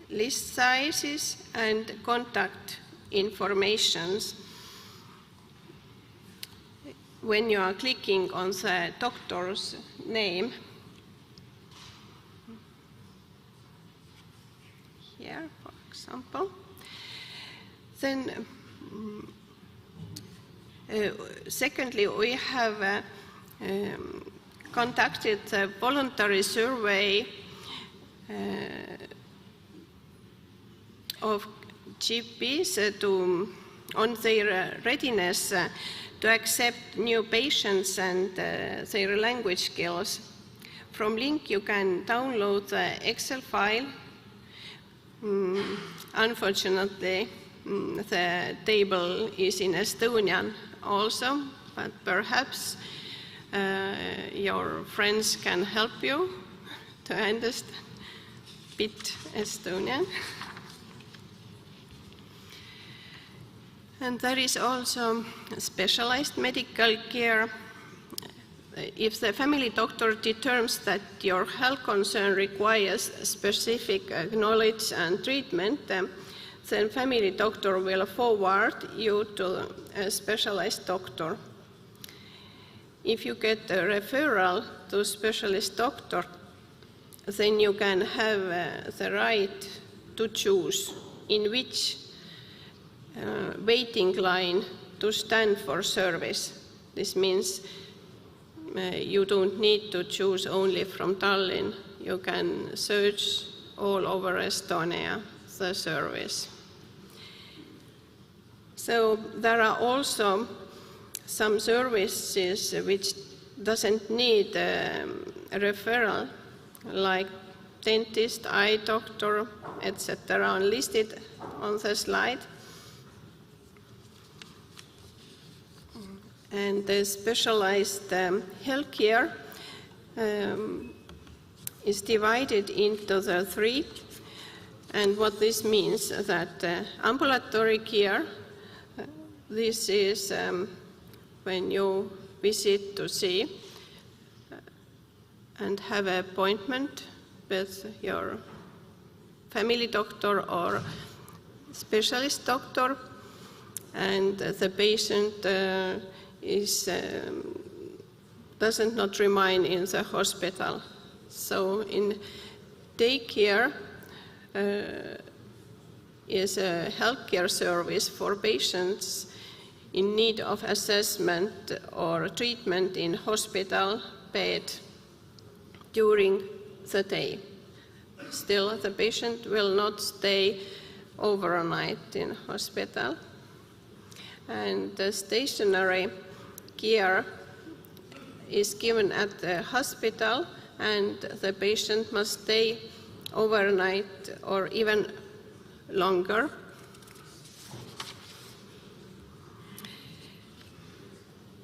list sizes and contact informations when you are clicking on the doctor's name. Here, for example. Then, secondly, we have conducted a voluntary survey of GPs on their readiness to accept new patients and their language skills. From link you can download the Excel file. Unfortunately, the table is in Estonian also, but perhaps your friends can help you to understand a bit Estonian. And there is also specialized medical care. If the family doctor determines that your health concern requires specific knowledge and treatment, then family doctor will forward you to a specialized doctor. If you get a referral to specialist doctor, then you can have the right to choose in which waiting line to stand for service. This means you don't need to choose only from Tallinn. you can search all over Estonia the service. So there are also some services which doesn't need a referral, like dentist, eye doctor, etc., are listed on the slide. And the specialized healthcare is divided into the three. And what this means is that ambulatory care, this is when you visit to see and have an appointment with your family doctor or specialist doctor, and the patient doesn't not remain in the hospital. So in daycare is a healthcare service for patients in need of assessment or treatment in hospital bed during the day. Still, the patient will not stay overnight in hospital. And the stationary care is given at the hospital, and the patient must stay overnight or even longer.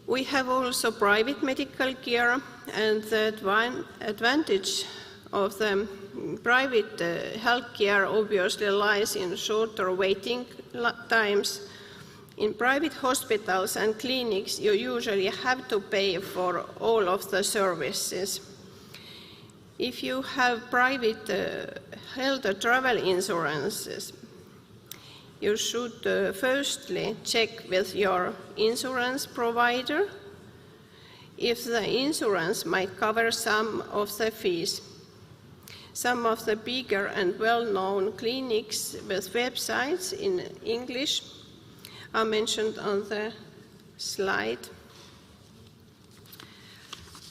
We have also private medical care, and the advantage of the private health care obviously lies in shorter waiting times. In private hospitals and clinics, you usually have to pay for all of the services. If you have private health or travel insurances, you should firstly check with your insurance provider if the insurance might cover some of the fees. Some of the bigger and well-known clinics with websites in English are mentioned on the slide.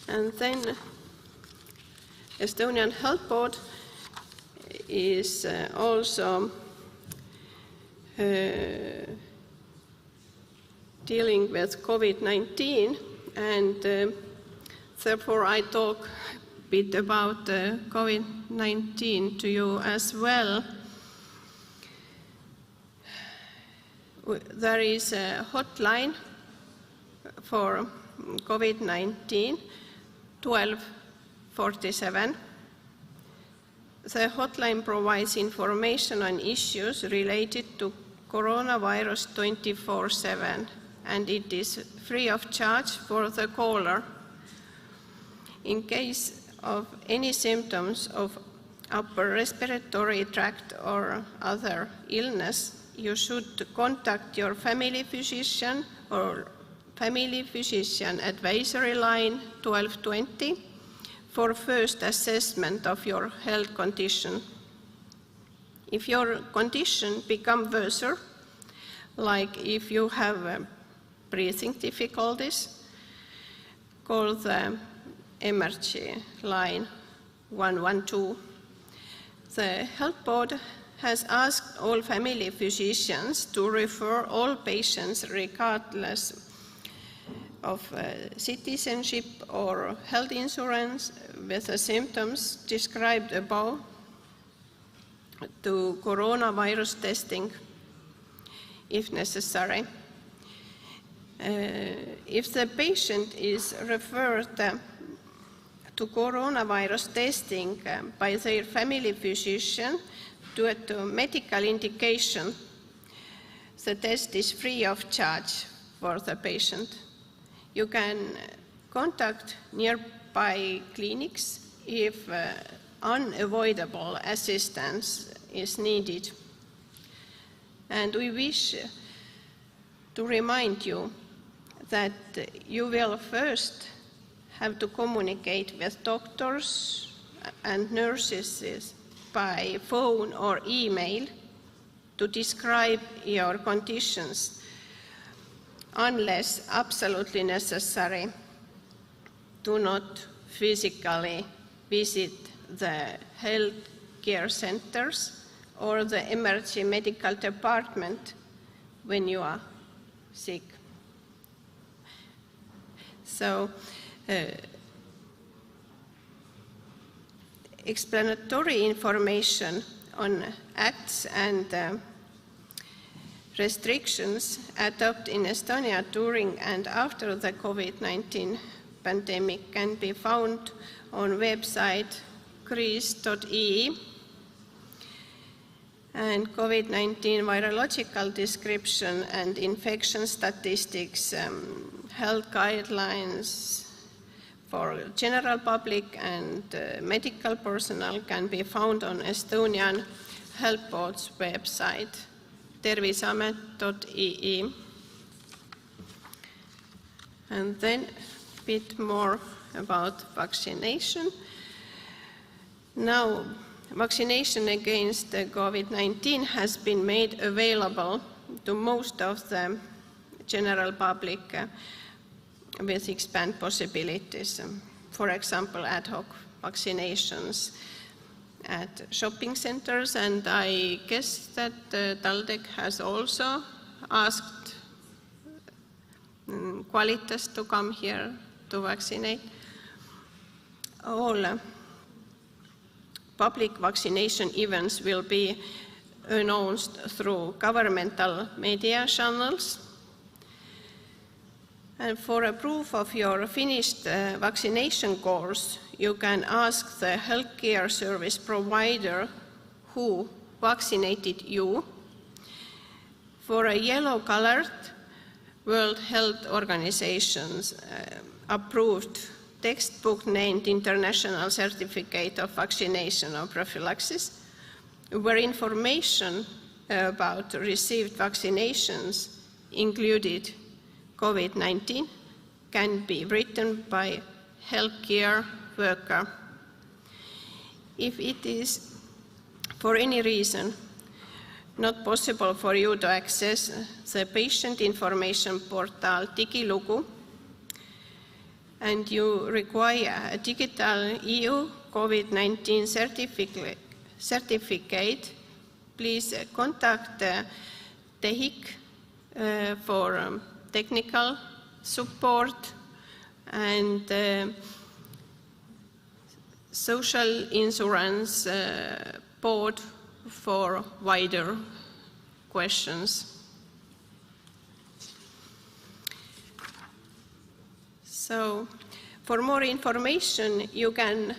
And then Estonian Health Board is also dealing with COVID-19, and therefore I talk a bit about COVID-19 to you as well. There is a hotline for COVID-19, 1247. The hotline provides information on issues related to coronavirus 24/7, and it is free of charge for the caller. In case of any symptoms of upper respiratory tract or other illness, you should contact your family physician or family physician advisory line 1220 for first assessment of your health condition. If your condition becomes worse, like if you have breathing difficulties, call the emergency line 112. The Health Board has asked all family physicians to refer all patients regardless of citizenship or health insurance with the symptoms described above to coronavirus testing if necessary. If the patient is referred to coronavirus testing by their family physician due to medical indication, the test is free of charge for the patient. You can contact nearby clinics if unavoidable assistance is needed. And we wish to remind you that you will first have to communicate with doctors and nurses by phone or email to describe your conditions, unless absolutely necessary. Do not physically visit the health care centers or the emergency medical department when you are sick. So, explanatory information on acts and restrictions adopted in Estonia during and after the COVID-19 pandemic can be found on website kris.ee. And COVID-19 virological description and infection statistics, health guidelines for general public and medical personnel can be found on Estonian Health Board's website, terviseamet.ee. And then a bit more about vaccination. Now, vaccination against COVID-19 has been made available to most of the general public with expanded possibilities. For example, ad hoc vaccinations at shopping centers, and I guess that TalTech has also asked Qualitas to come here to vaccinate. All public vaccination events will be announced through governmental media channels. And for a proof of your finished vaccination course, you can ask the healthcare service provider who vaccinated you. For a yellow-colored World Health Organization's approved textbook named International Certificate of Vaccination or Prophylaxis, where information about received vaccinations included COVID-19 can be written by healthcare worker. If it is for any reason not possible for you to access the patient information portal Digilugu, and you require a digital EU COVID-19 certificate, please contact TEHIK for technical support and social insurance board for wider questions. So, for more information, you can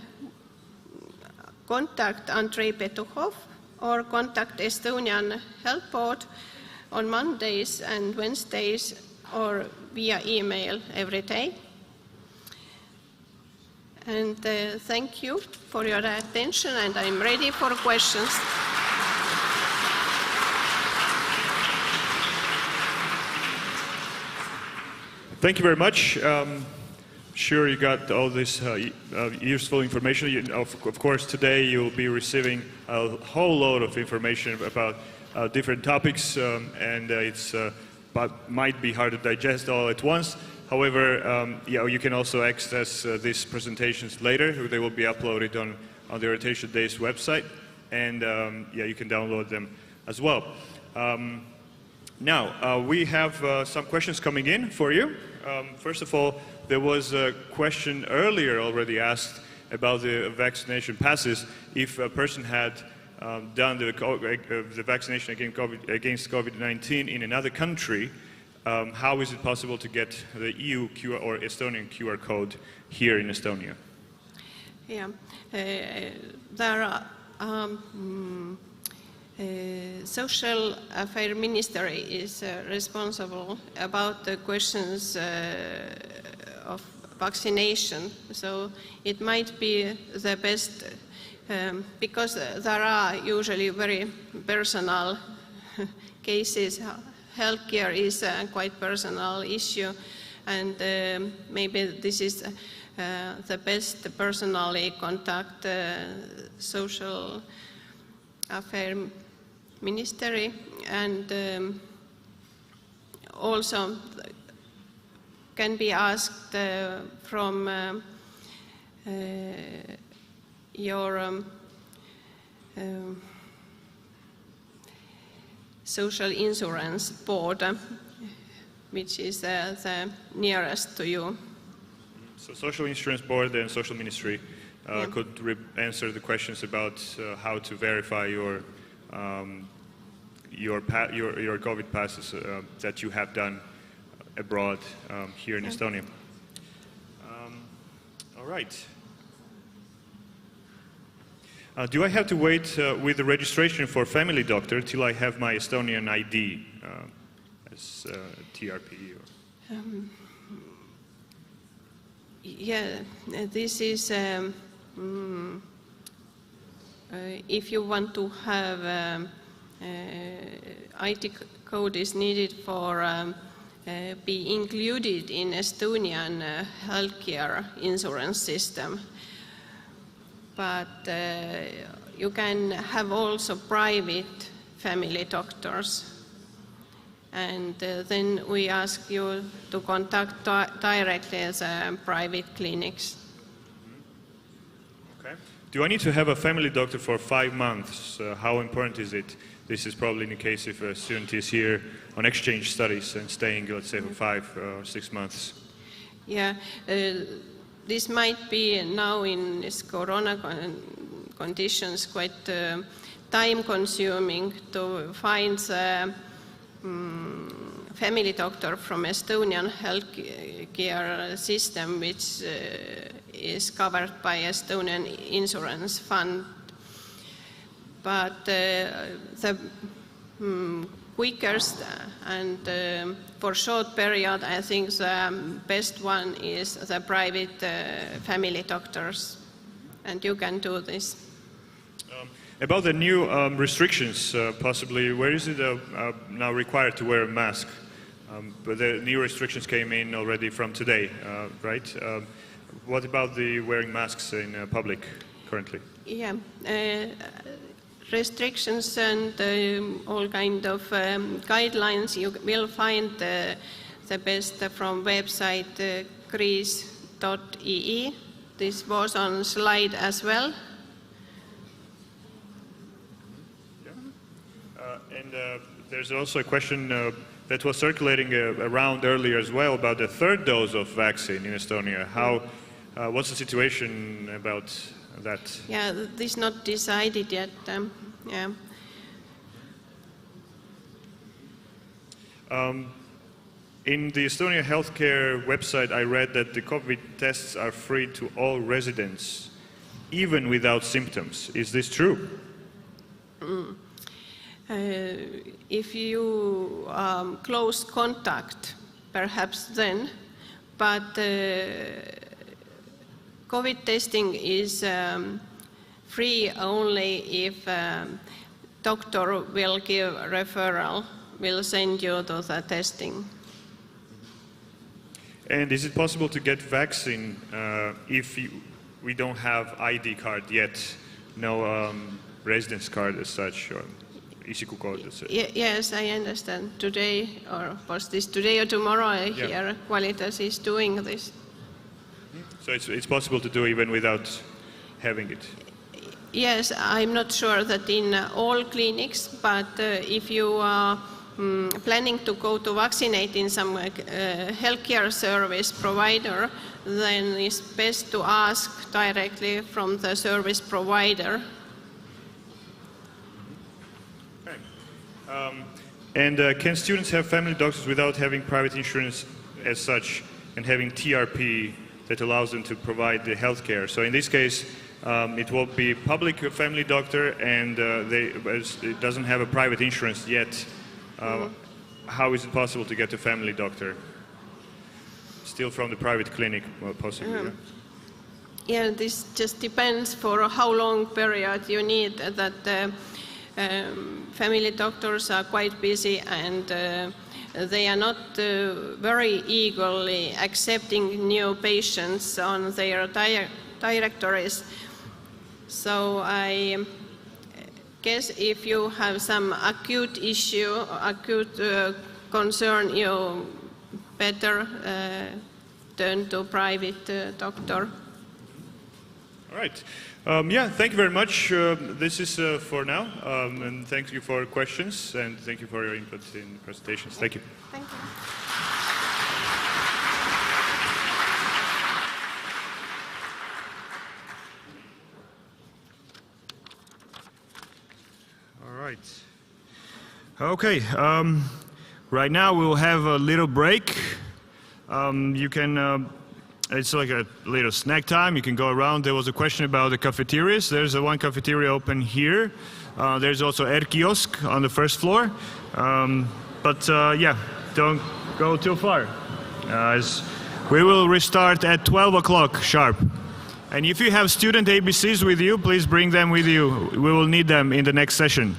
contact Andrei Petukhov or contact Estonian Health Board on Mondays and Wednesdays or via email every day. And thank you for your attention, and I'm ready for questions. Thank you very much. Sure you got all this useful information. Of course, today you'll be receiving a whole load of information about different topics, and it's might be hard to digest all at once. However, yeah, you can also access these presentations later. They will be uploaded on the Orientation Days website, and yeah, you can download them as well. Now, we have some questions coming in for you. First of all, there was a question earlier already asked about the vaccination passes. If a person had done the vaccination against COVID-19 in another country, how is it possible to get the EU QR or Estonian QR code here in Estonia? Yeah, there are Social Affairs Ministry is responsible about the questions of vaccination, so it might be the best because there are usually very personal cases. Healthcare is a quite personal issue, and maybe this is the best to personally contact Social Affairs Ministry, and also can be asked from your social insurance board, which is the nearest to you. So social insurance board and social ministry could answer the questions about how to verify your COVID passes that you have done abroad here in Estonia. All right. Do I have to wait with the registration for family doctor till I have my Estonian ID as TRP? Or? Yeah, this is if you want to have IT code is needed for be included in Estonian healthcare insurance system. But you can have also private family doctors. And then we ask you to contact directly as private clinics. Okay. Do I need to have a family doctor for 5 months? How important is it? This is probably in the case if a student is here on exchange studies and staying, let's say, for 5 or 6 months. Yeah, this might be now in this corona conditions quite time-consuming to find a family doctor from Estonian healthcare system, which is covered by Estonian insurance fund. But the quickest and for short period, I think the best one is the private family doctors, and you can do this. About the new restrictions, possibly, where is it now required to wear a mask? But the new restrictions came in already from today, right? What about the wearing masks in public currently? Yeah. Restrictions and all kind of guidelines you will find the best from website greece.ee. This was on slide as well. And there's also a question that was circulating around earlier as well about the third dose of vaccine in Estonia. What's the situation about that? Yeah, this is not decided yet. Yeah. In the Estonia healthcare website, I read that the COVID tests are free to all residents, even without symptoms. Is this true? If you close contact, perhaps then, but COVID testing is free only if doctor will give referral, will send you to the testing. And is it possible to get vaccine if we don't have ID card yet, no residence card as such, or isikukood? Yes, I understand. Today, or was this today or tomorrow, I hear Qualitas is doing this. So it's possible to do even without having it? Yes, I'm not sure that in all clinics, but if you are planning to go to vaccinate in some healthcare service provider, then it's best to ask directly from the service provider. Okay. And can students have family doctors without having private insurance as such and having TRP that allows them to provide the health care? So in this case, it will be public family doctor and it doesn't have a private insurance yet. How is it possible to get a family doctor? Still from the private clinic, well, possibly. Yeah, this just depends for how long period you need. That family doctors are quite busy and they are not very eagerly accepting new patients on their directories. So I guess if you have some acute issue, acute concern, you better turn to private doctor. All right. Yeah, thank you very much. This is for now. And thank you for questions, and thank you for your input in the presentations. Thank you. Thank you. All right. Okay. Right now we will have a little break. You can. It's like a little snack time. You can go around. There was a question about the cafeterias. There's one cafeteria open here. There's also Air Kiosk on the first floor. Yeah, don't go too far. As we will restart at 12 o'clock sharp. And if you have student ABCs with you, please bring them with you. We will need them in the next session.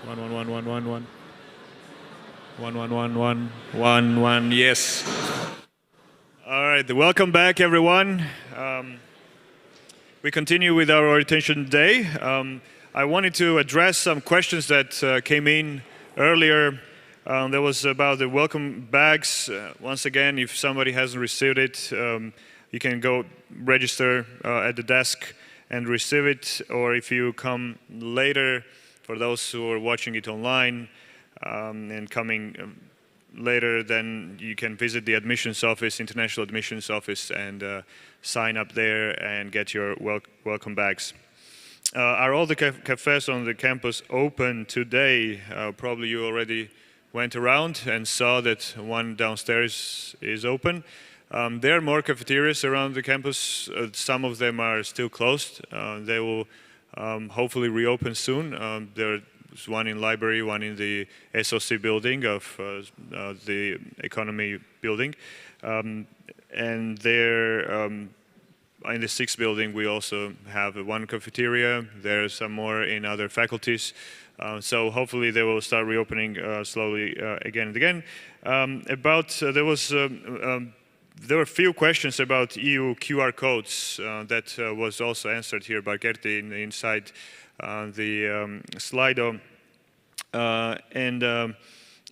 1. 1. Yes. All right. Welcome back, everyone. We continue with our orientation day. I wanted to address some questions that came in earlier. That was about the welcome bags. Once again, if somebody hasn't received it, you can go register at the desk and receive it. Or if you come later, for those who are watching it online and coming later, then you can visit the admissions office, international admissions office, and sign up there and get your welcome bags. Are all the cafes on the campus open today? Probably you already went around and saw that one downstairs is open. There are more cafeterias around the campus. Some of them are still closed. They will hopefully reopen soon. There's one in library, one in the SOC building of the economy building. And there, in the 6th building, we also have one cafeteria. There are some more in other faculties. So hopefully they will start reopening slowly again and again. There were a few questions about EU QR codes that was also answered here by Gerti inside the Slido.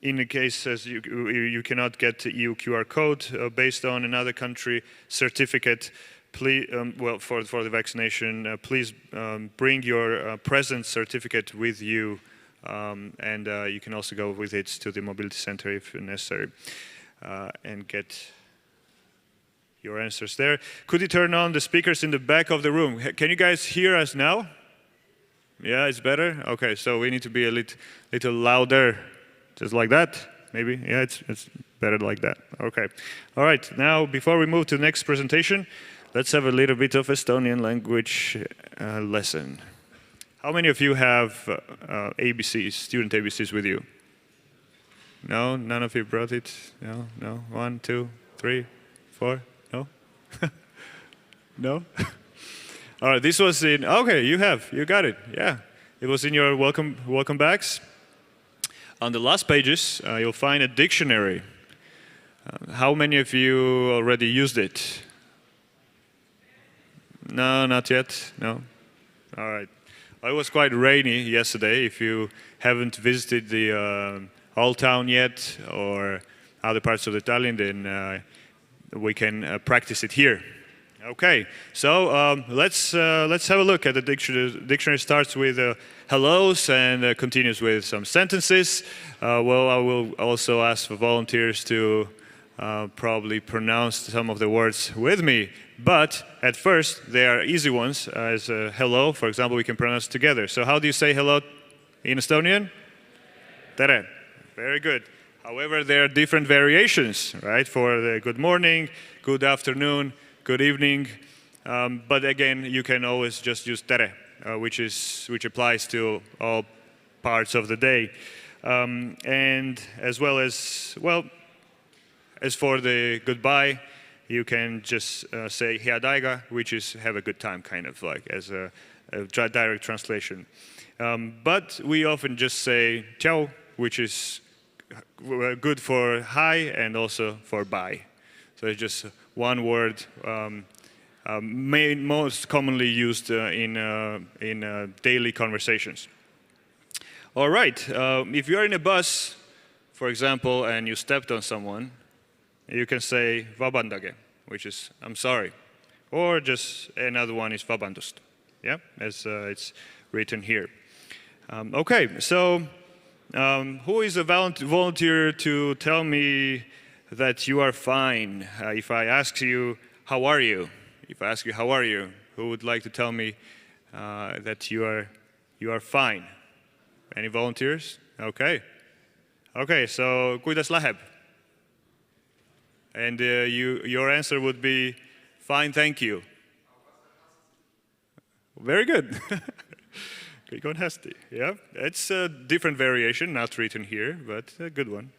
In the case as you cannot get the EU QR code based on another country certificate, please, for the vaccination, please bring your present certificate with you, and you can also go with it to the mobility center if necessary, and get your answers there. Could you turn on the speakers in the back of the room? Can you guys hear us now? Yeah, it's better? Okay, so we need to be a little louder, just like that, maybe? Yeah, it's better like that. Okay. All right, now before we move to the next presentation, let's have a little bit of Estonian language lesson. How many of you have ABCs, student ABCs with you? No? None of you brought it? No? 1, 2, 3, 4? No? No? All right, this was in, okay, you got it, yeah. It was in your welcome bags. On the last pages, you'll find a dictionary. How many of you already used it? No, not yet, no? All right. It was quite rainy yesterday. If you haven't visited the Old Town yet or other parts of the Tallinn, then we can practice it here. Okay, so let's have a look at the dictionary. The dictionary starts with hellos and continues with some sentences. Well, I will also ask the volunteers to probably pronounce some of the words with me. But at first, they are easy ones. As hello, for example, we can pronounce together. So how do you say hello in Estonian? Tere. Very good. However, there are different variations, right? For the good morning, good afternoon, good evening. But again, you can always just use tere, which applies to all parts of the day. And as well as, well, as for the goodbye, you can just say head aega, which is have a good time, kind of like as a direct translation. But we often just say ciao, which is good for hi and also for bye. So it's just one word, most commonly used in daily conversations. All right, if you're in a bus, for example, and you stepped on someone, you can say vabandage, which is I'm sorry. Or just another one is vabandust, yeah, as it's written here. Okay, so who is a volunteer to tell me that you are fine? If I ask you, how are you? If I ask you, how are you? Who would like to tell me that you are fine? Any volunteers? Okay. Okay, so kuidas läheb? And your answer would be, fine, thank you. Very good. Kõik on hästi. Yeah, it's a different variation, not written here, but a good one.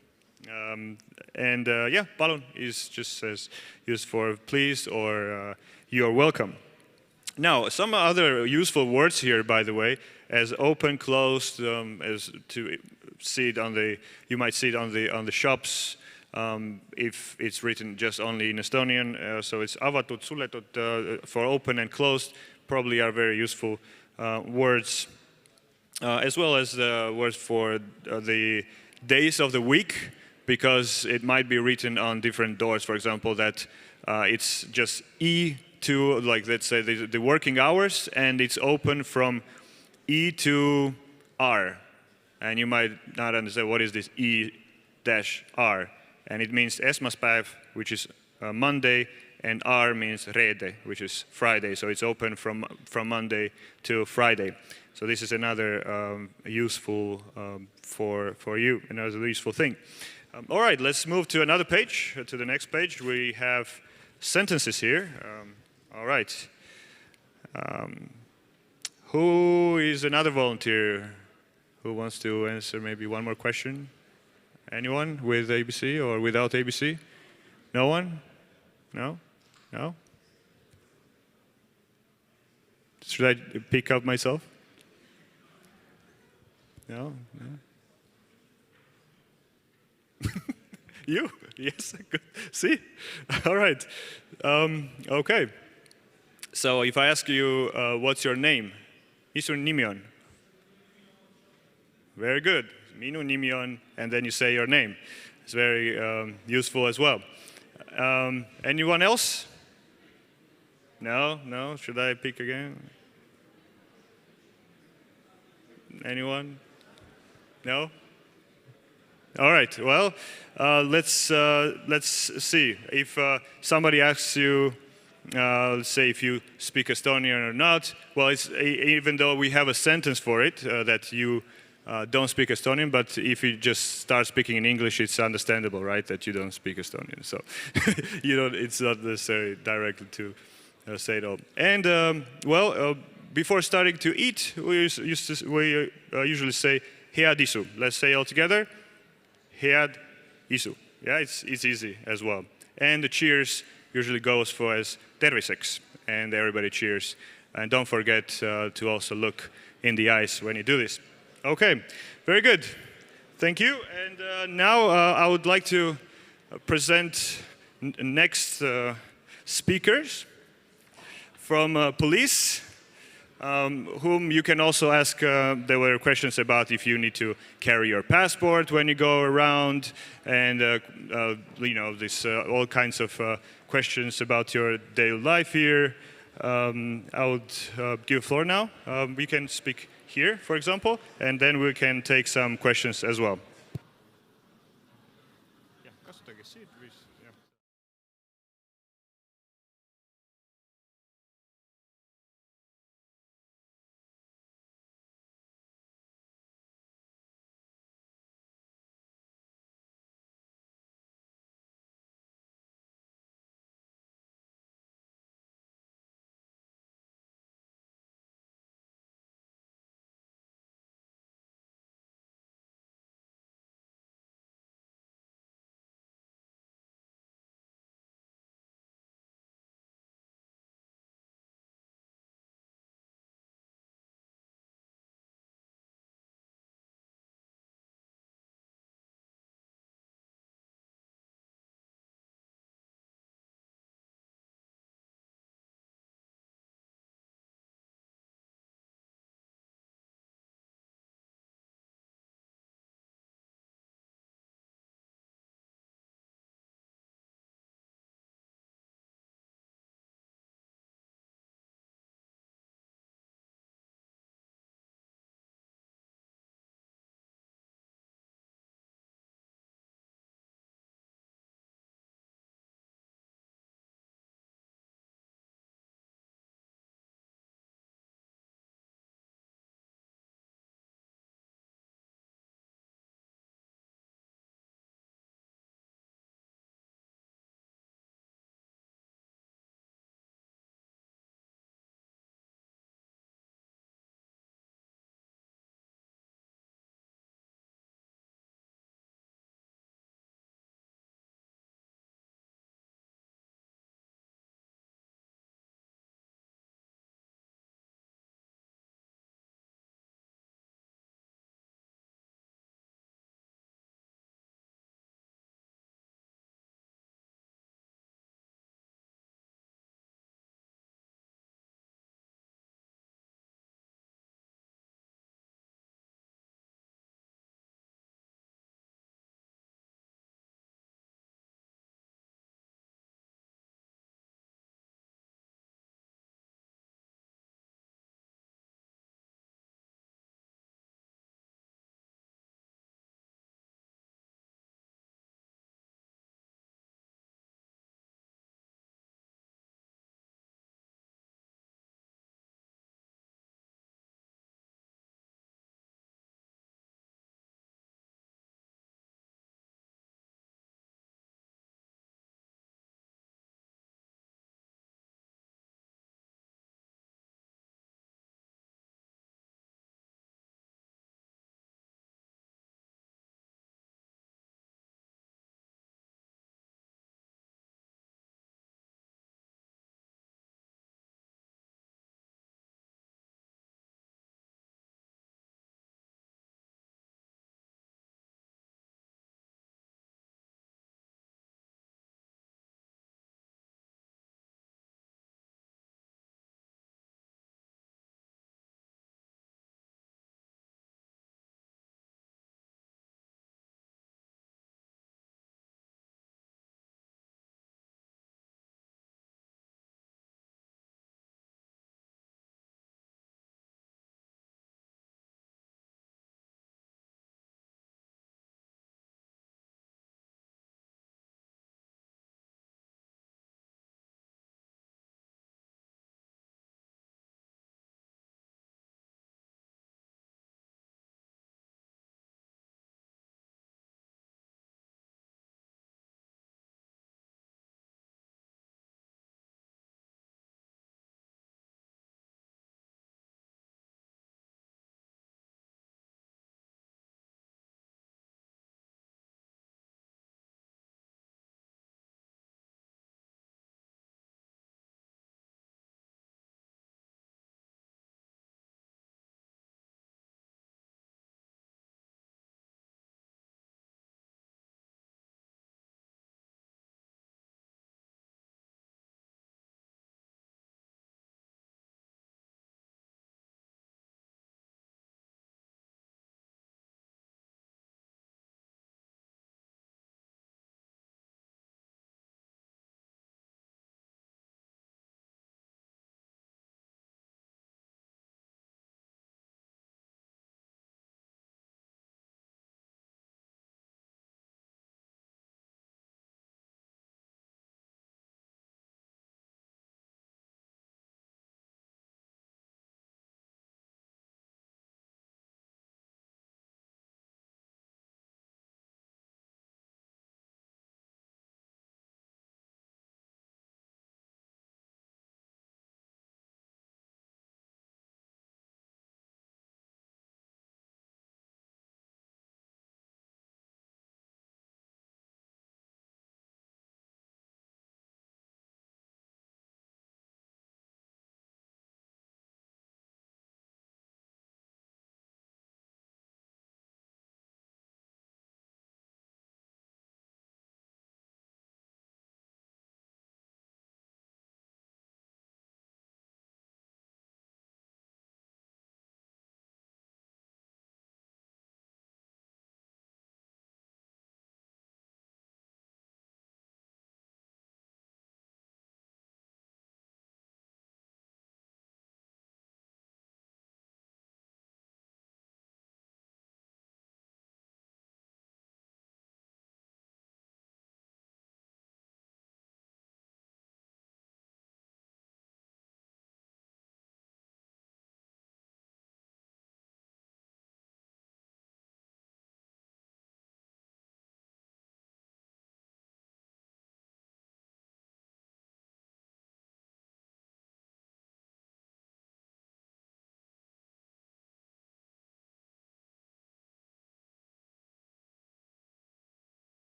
Yeah, palun is just as used for please or you're welcome. Now, some other useful words here, by the way. as open, closed, as to see it on the, you might see it on the shops, if it's written just only in Estonian. So it's avatud, suletud for open and closed, probably are very useful words, as well as words for the days of the week, because it might be written on different doors, for example, that it's just E to, like, let's say the working hours, and it's open from E to R. And you might not understand what is this E-R. And it means esmaspäev, which is Monday, and R means reede, which is Friday. So it's open from Monday to Friday. So this is another useful for you, another useful thing. All right, let's move to another page, to the next page. We have sentences here. All right. Who is another volunteer who wants to answer maybe one more question? Anyone with ABC or without ABC? No one? No? No? Should I pick up myself? No? No? You? Yes, good. See? All right. Okay. So if I ask you, what's your name? Mis su nimi on? Very good. Minu nimi on, and then you say your name. It's very useful as well. Anyone else? No? No? Should I pick again? Anyone? No? All right. Well, let's see. If somebody asks you, let's say if you speak Estonian or not, well, it's, even though we have a sentence for it that you don't speak Estonian, but if you just start speaking in English, it's understandable, right, that you don't speak Estonian. So you don't, it's not necessary directly to say it all. And well, before starting to eat, we usually say head isu. Let's say all together, head isu. Yeah, it's easy as well. And the cheers usually goes for as terviseks, and everybody cheers. And don't forget to also look in the eyes when you do this. Okay, very good. Thank you. And now I would like to present next speakers from police, whom you can also ask. There were questions about if you need to carry your passport when you go around, and you know, this all kinds of questions about your daily life here. I would give the floor now. We can speak here, for example, and then we can take some questions as well.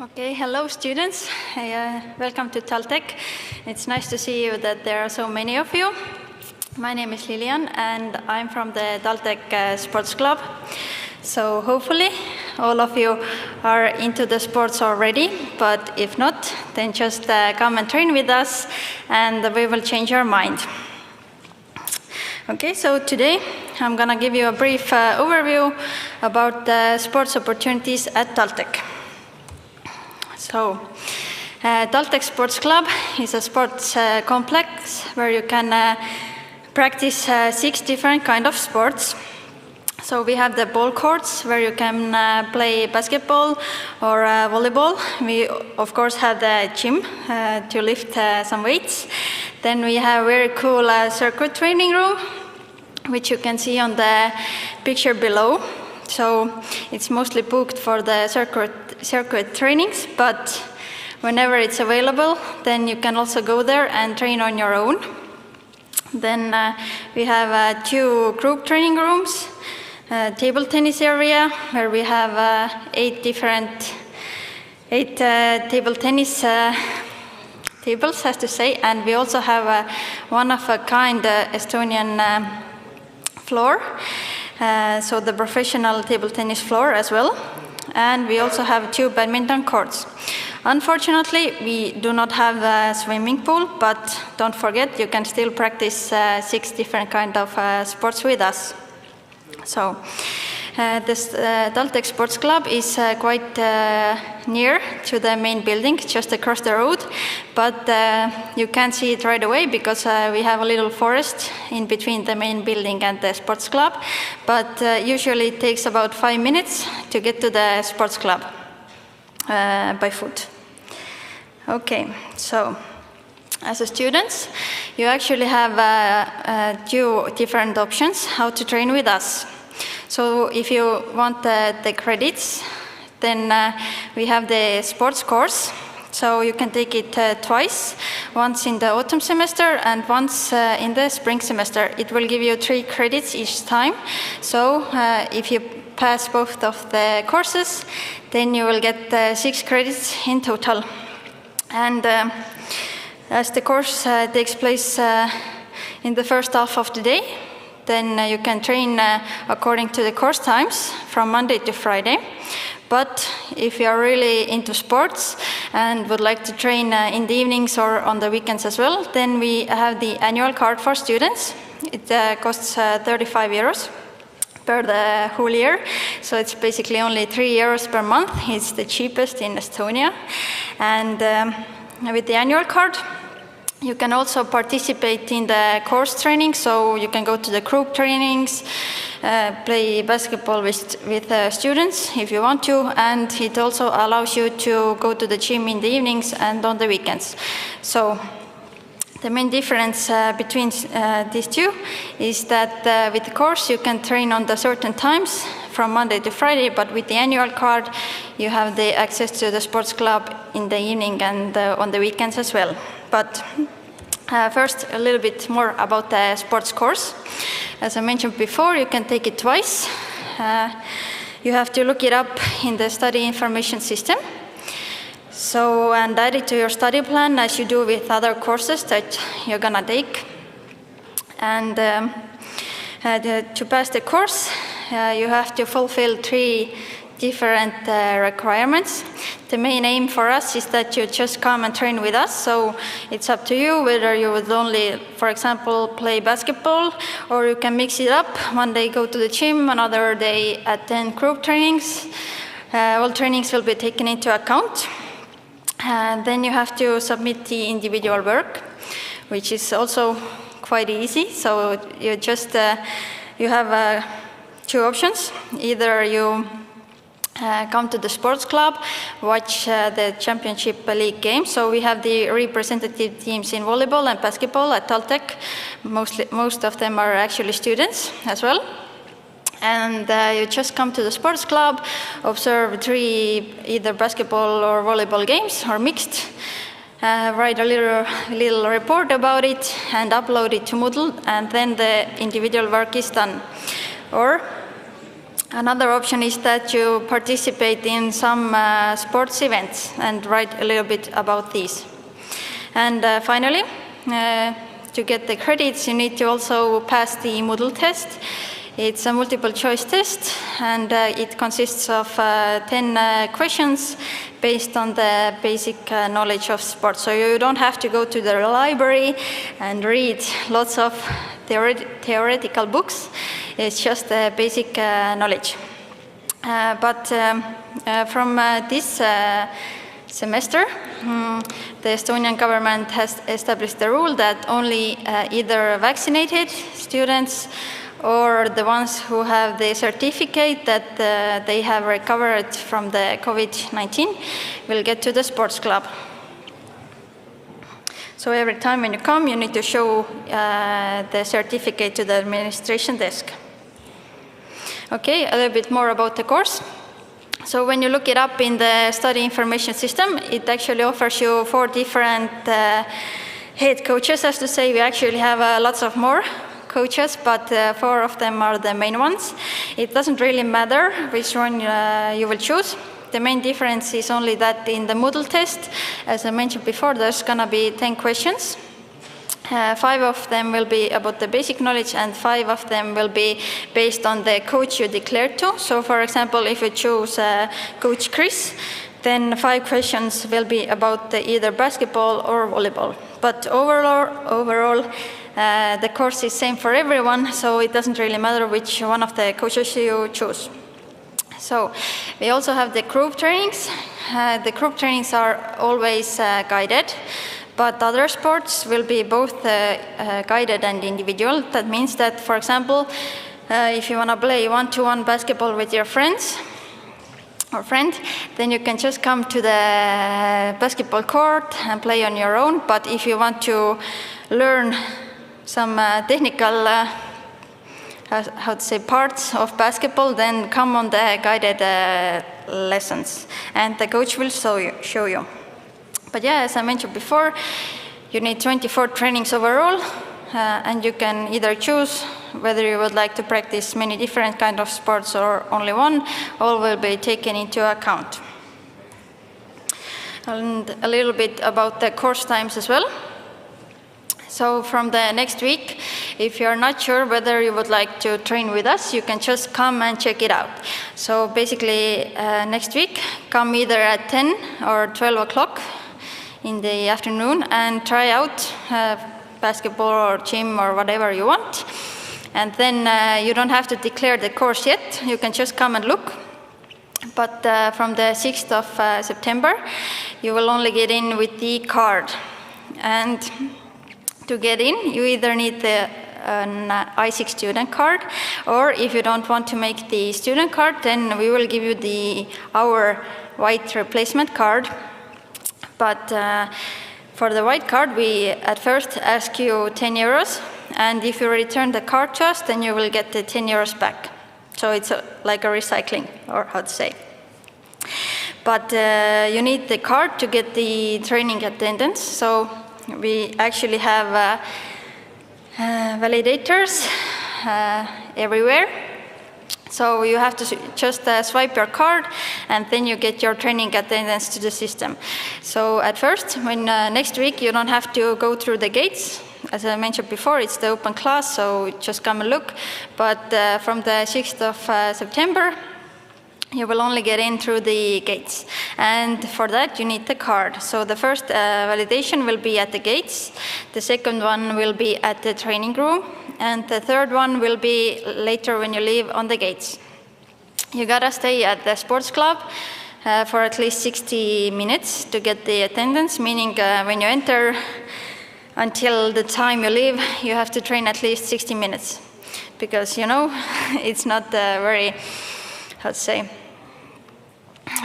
Okay, hello students. Welcome to TalTech. It's nice to see you that there are so many of you. My name is Lilian and I'm from the TalTech Sports Club. So hopefully all of you are into the sports already, but if not, then just come and train with us and we will change your mind. Okay, so today I'm gonna give you a brief overview about the sports opportunities at TalTech. So, TalTech Sports Club is a sports complex where you can practice 6 different kinds of sports. So we have the ball courts where you can play basketball or volleyball. We of course have the gym to lift some weights. Then we have a very cool circuit training room, which you can see on the picture below. So it's mostly booked for the circuit trainings, but whenever it's available, then you can also go there and train on your own. Then we have 2 group training rooms, table tennis area, where we have 8 table tennis tables, as to say, and we also have a one-of-a-kind Estonian floor, so the professional table tennis floor as well. And we also have 2 badminton courts. Unfortunately, we do not have a swimming pool, but don't forget, you can still practice 6 different kinds of sports with us. So, this TalTech Sports Club is quite near to the main building, just across the road, but you can't see it right away because we have a little forest in between the main building and the sports club, but usually it takes about 5 minutes to get to the sports club by foot. Okay, so as a student, you actually have 2 different options how to train with us. So if you want the credits, then we have the sports course. So you can take it twice, once in the autumn semester and once in the spring semester. It will give you 3 credits each time. So if you pass both of the courses, then you will get 6 credits in total. And as the course takes place in the first half of the day, then you can train according to the course times from Monday to Friday. But if you are really into sports and would like to train in the evenings or on the weekends as well, then we have the annual card for students. It costs 35 euros per the whole year. So it's basically only 3 euros per month. It's the cheapest in Estonia. And with the annual card, you can also participate in the course training, so you can go to the group trainings, play basketball with students if you want to, and it also allows you to go to the gym in the evenings and on the weekends. So the main difference between these 2 is that with the course you can train on the certain times from Monday to Friday, but with the annual card you have the access to the sports club in the evening and on the weekends as well. But first, a little bit more about the sports course. As I mentioned before, you can take it twice. You have to look it up in the study information system. So, and add it to your study plan as you do with other courses that you're gonna take. And to pass the course, you have to fulfill 3 different requirements. The main aim for us is that you just come and train with us, so it's up to you whether you would only, for example, play basketball, or you can mix it up. One day go to the gym, another day attend group trainings. All trainings will be taken into account. Then you have to submit the individual work, which is also quite easy. So you just, you have 2 options. Either you come to the sports club, watch the championship league games. So we have the representative teams in volleyball and basketball at TalTech. Most of them are actually students as well. And you just come to the sports club, observe 3 either basketball or volleyball games or mixed, write a little report about it and upload it to Moodle, and then the individual work is done. Or Another option is that you participate in some sports events and write a little bit about these. And finally, to get the credits, you need to also pass the Moodle test. It's a multiple choice test, and it consists of 10 questions based on the basic knowledge of sports. So you don't have to go to the library and read lots of theoretical books. It's just basic knowledge. But from this semester, the Estonian government has established the rule that only either vaccinated students or the ones who have the certificate that they have recovered from the COVID-19 will get to the sports club. So every time when you come, you need to show the certificate to the administration desk. Okay, a little bit more about the course. So when you look it up in the study information system, it actually offers you 4 different head coaches. As to say, we actually have lots of more coaches, but 4 of them are the main ones. It doesn't really matter which one you will choose. The main difference is only that in the Moodle test, as I mentioned before, there's going to be 10 questions. 5 of them will be about the basic knowledge, and 5 of them will be based on the coach you declared to. So, for example, if you choose Coach Chris, then 5 questions will be about either basketball or volleyball. But overall, the course is same for everyone, so it doesn't really matter which one of the coaches you choose. So we also have the group trainings. The group trainings are always guided, but other sports will be both guided and individual. That means that, for example, if you want to play one-to-one basketball with your friends or friend, then you can just come to the basketball court and play on your own. But if you want to learn some technical parts of basketball, then come on the guided lessons, and the coach will show you. But yeah, as I mentioned before, you need 24 trainings overall, and you can either choose whether you would like to practice many different kinds of sports or only one. All will be taken into account. And a little bit about the course times as well. So from the next week, if you're not sure whether you would like to train with us, you can just come and check it out. So basically, next week, come either at 10 or 12 o'clock in the afternoon and try out basketball or gym or whatever you want. And then you don't have to declare the course yet. You can just come and look. But from the 6th of September, you will only get in with the card. And to get in, you either need an I6 student card, or if you don't want to make the student card, then we will give you our white replacement card. But for the white card, we at first ask you 10 euros, and if you return the card to us, then you will get the 10 euros back. So it's like a recycling, or how to say. But you need the card to get the training attendance. So we actually have validators everywhere. So you have to just swipe your card, and then you get your training attendance to the system. So at first, when next week, you don't have to go through the gates. As I mentioned before, it's the open class, so just come and look. But from the 6th of September, you will only get in through the gates. And for that, you need the card. So the first validation will be at the gates. The second one will be at the training room. And the third one will be later when you leave on the gates. You gotta stay at the sports club for at least 60 minutes to get the attendance, meaning when you enter until the time you leave, you have to train at least 60 minutes. Because, you know, it's not very, how to say,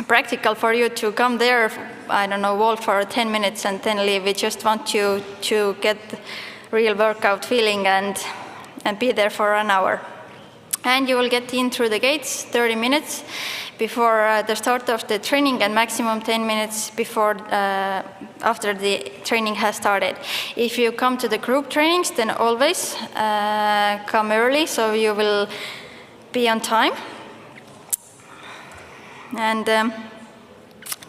practical for you to come there, I don't know, walk for 10 minutes and then leave. We just want you to get real workout feeling and be there for an hour. And you will get in through the gates 30 minutes before the start of the training, and maximum 10 minutes before after the training has started. If you come to the group trainings, then always come early, so you will be on time. And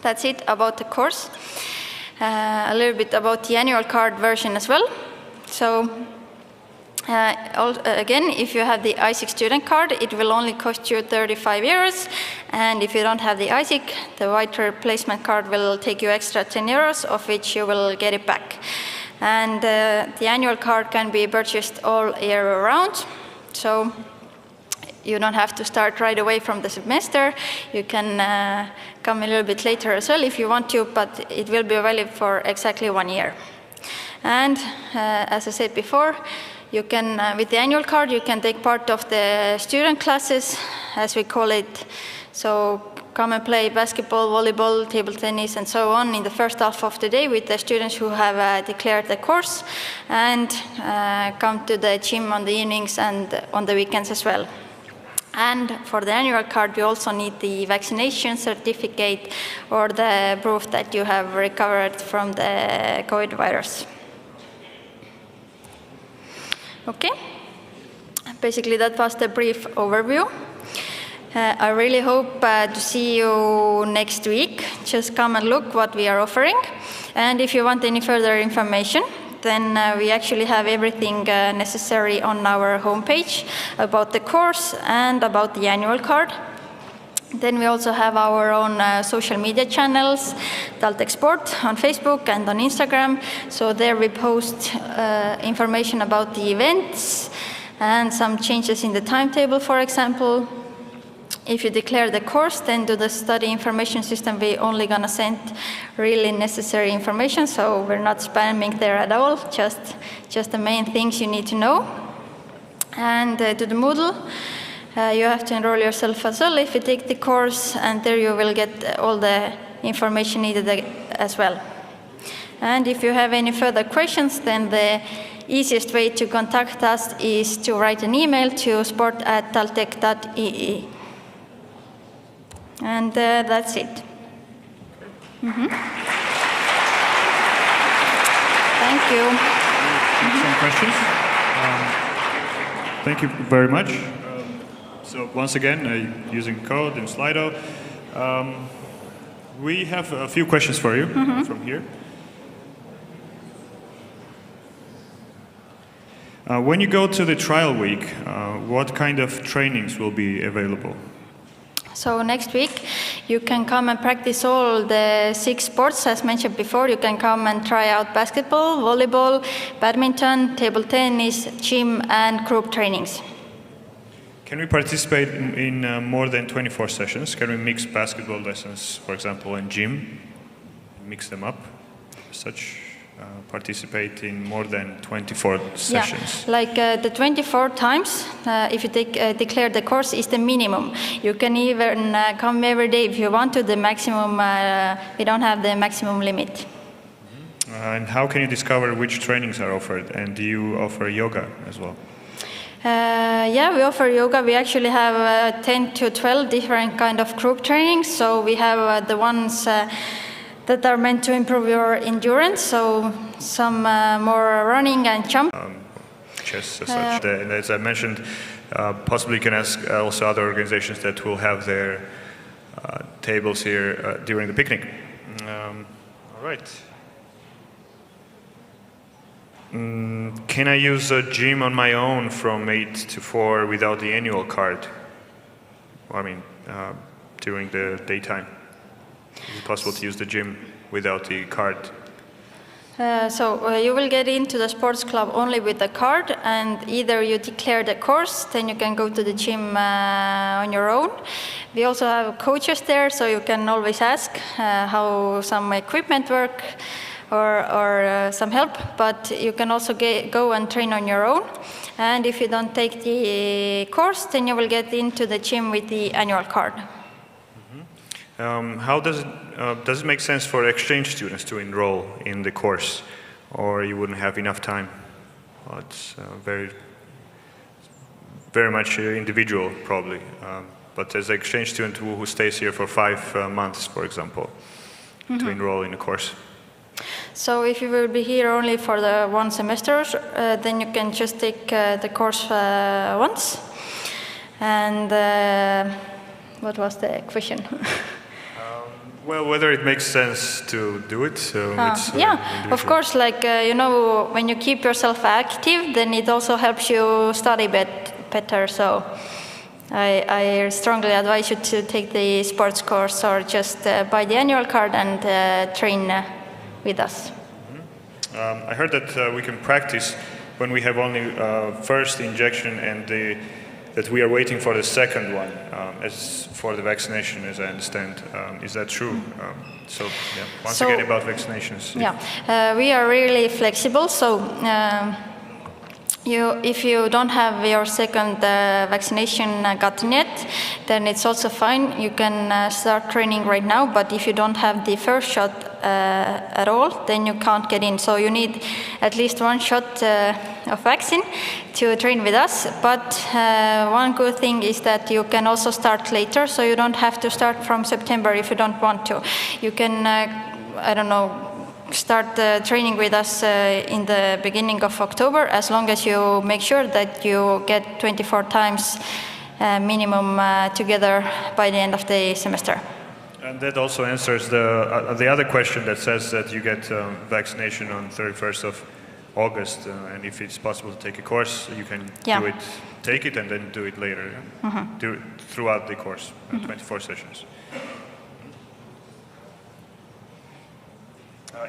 that's it about the course. A little bit about the annual card version as well. So again, if you have the ISIC student card, it will only cost you 35 euros. And if you don't have the ISIC, the white replacement card will take you extra 10 euros, of which you will get it back. And the annual card can be purchased all year round. So you don't have to start right away from the semester. You can come a little bit later as well if you want to, but it will be valid for exactly 1 year. And as I said before, you can, with the annual card, you can take part of the student classes, as we call it. So come and play basketball, volleyball, table tennis, and so on in the first half of the day with the students who have declared the course, and come to the gym on the evenings and on the weekends as well. And for the annual card, you also need the vaccination certificate or the proof that you have recovered from the COVID virus. Okay, basically that was the brief overview. I really hope to see you next week. Just come and look what we are offering. And if you want any further information, then we actually have everything necessary on our homepage about the course and about the annual card. Then we also have our own social media channels, TalTech Sport on Facebook and on Instagram. So there we post information about the events and some changes in the timetable, for example. If you declare the course, then to the study information system, we're only going to send really necessary information. So we're not spamming there at all, just the main things you need to know. And to the Moodle, you have to enroll yourself as well if you take the course, and there you will get all the information needed as well. And if you have any further questions, then the easiest way to contact us is to write an email to sport@taltech.ee. And that's it. Thank you. Some questions? Thank you very much. So once again, using code in Slido, we have a few questions for you from here. When you go to the trial week, what kind of trainings will be available? So next week, you can come and practice all the 6 sports, as mentioned before. You can come and try out basketball, volleyball, badminton, table tennis, gym, and group trainings. Can we participate in more than 24 sessions? Can we mix basketball lessons, for example, and gym, mix them up, such? Participate in more than 24 sessions? Yeah, like the 24 times, if you declare the course, is the minimum. You can even come every day if you want to. The maximum, we don't have the maximum limit. And how can you discover which trainings are offered? And do you offer yoga as well? Yeah, we offer yoga. We actually have 10 to 12 different kind of group trainings. So we have the ones that are meant to improve your endurance, so some more running and jump. Chess, as such. And as I mentioned, possibly you can ask also other organizations that will have their tables here during the picnic. All right. Can I use a gym on my own from 8 to 4 without the annual card? I mean, during the daytime. Is it possible to use the gym without the card? So you will get into the sports club only with the card, and either you declare the course, then you can go to the gym on your own. We also have coaches there, so you can always ask how some equipment work or some help, but you can also go and train on your own. And if you don't take the course, then you will get into the gym with the annual card. How does it make sense for exchange students to enroll in the course, or you wouldn't have enough time? Well, it's very much individual, probably. But as an exchange student who stays here for 5 months, for example, to enroll in a course. So if you will be here only for the 1 semester, then you can just take the course once. And what was the question? Well, whether it makes sense to do it. So it's, yeah, of course, like, when you keep yourself active, then it also helps you study better. So I strongly advise you to take the sports course or just buy the annual card and train with us. I heard that we can practice when we have only first injection and that we are waiting for the second one as for the vaccination, as I understand. Is that true? So once again about vaccinations. Yeah, we are really flexible. So if you don't have your second vaccination gotten yet, then it's also fine. You can start training right now. But if you don't have the first shot at all, then you can't get in. So you need at least one shot of vaccine to train with us. But one good thing is that you can also start later. So you don't have to start from September if you don't want to. You can, I don't know, start training with us in the beginning of October, as long as you make sure that you get 24 times minimum together by the end of the semester. And that also answers the other question that says that you get vaccination on 31st of August, and if it's possible to take a course, you can do it, take it, and then do it later. Do it throughout the course, 24 sessions.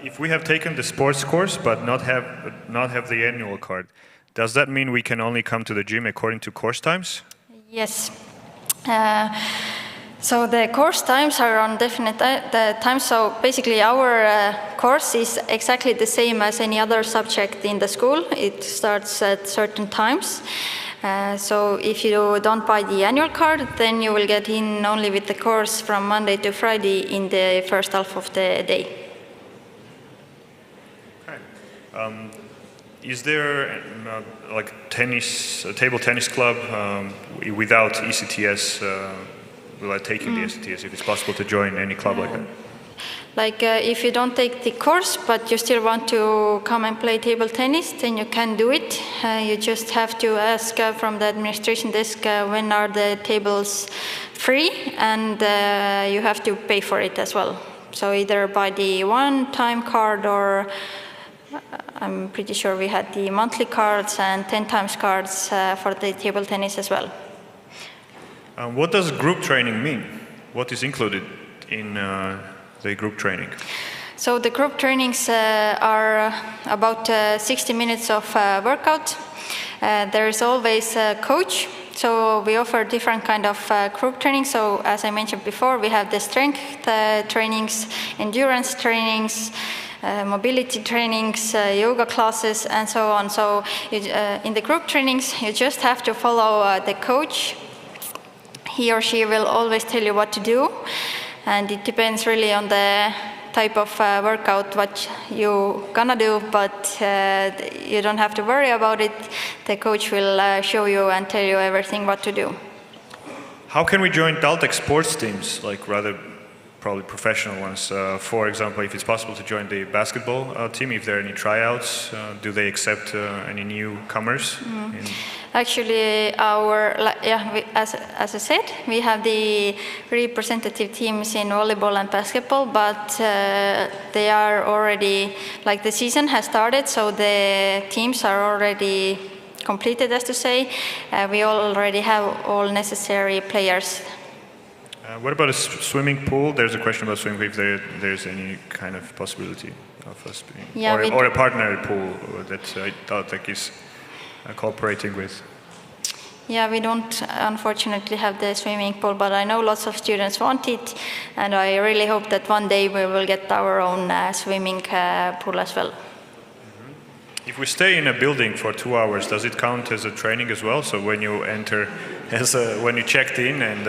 If we have taken the sports course but not have the annual card, does that mean we can only come to the gym according to course times? Yes. So the course times are on definite times. So basically our course is exactly the same as any other subject in the school. It starts at certain times. So if you don't buy the annual card, then you will get in only with the course from Monday to Friday in the first half of the day. Is there like a table tennis club without ECTS, without taking the ECTS, if it's possible to join any club like that? Like if you don't take the course, but you still want to come and play table tennis, then you can do it. You just have to ask from the administration desk when are the tables free, and you have to pay for it as well. So either buy the one-time card, or I'm pretty sure we had the monthly cards and 10 times cards for the table tennis as well. What does group training mean? What is included in the group training? So the group trainings are about 60 minutes of workout. There is always a coach. So we offer different kind of group training. So as I mentioned before, we have the strength trainings, endurance trainings, mobility trainings, yoga classes, and so on. So in the group trainings, you just have to follow the coach. He or she will always tell you what to do, and it depends really on the type of workout what you're gonna do, but you don't have to worry about it. The coach will show you and tell you everything what to do. How can we join TalTech sports teams, like rather probably professional ones? For example, if it's possible to join the basketball team, if there are any tryouts, do they accept any newcomers? Actually, as I said, we have the representative teams in volleyball and basketball, but they are already, like the season has started, so the teams are already completed, as to say. We already have all necessary players. What about a swimming pool? There's a question about swimming pool, if there's any kind of possibility of us being, or a partner pool that TalTech is cooperating with. Yeah, we don't unfortunately have the swimming pool, but I know lots of students want it, and I really hope that one day we will get our own swimming pool as well. If we stay in a building for 2 hours, does it count as a training as well? So when you enter, when you checked in and,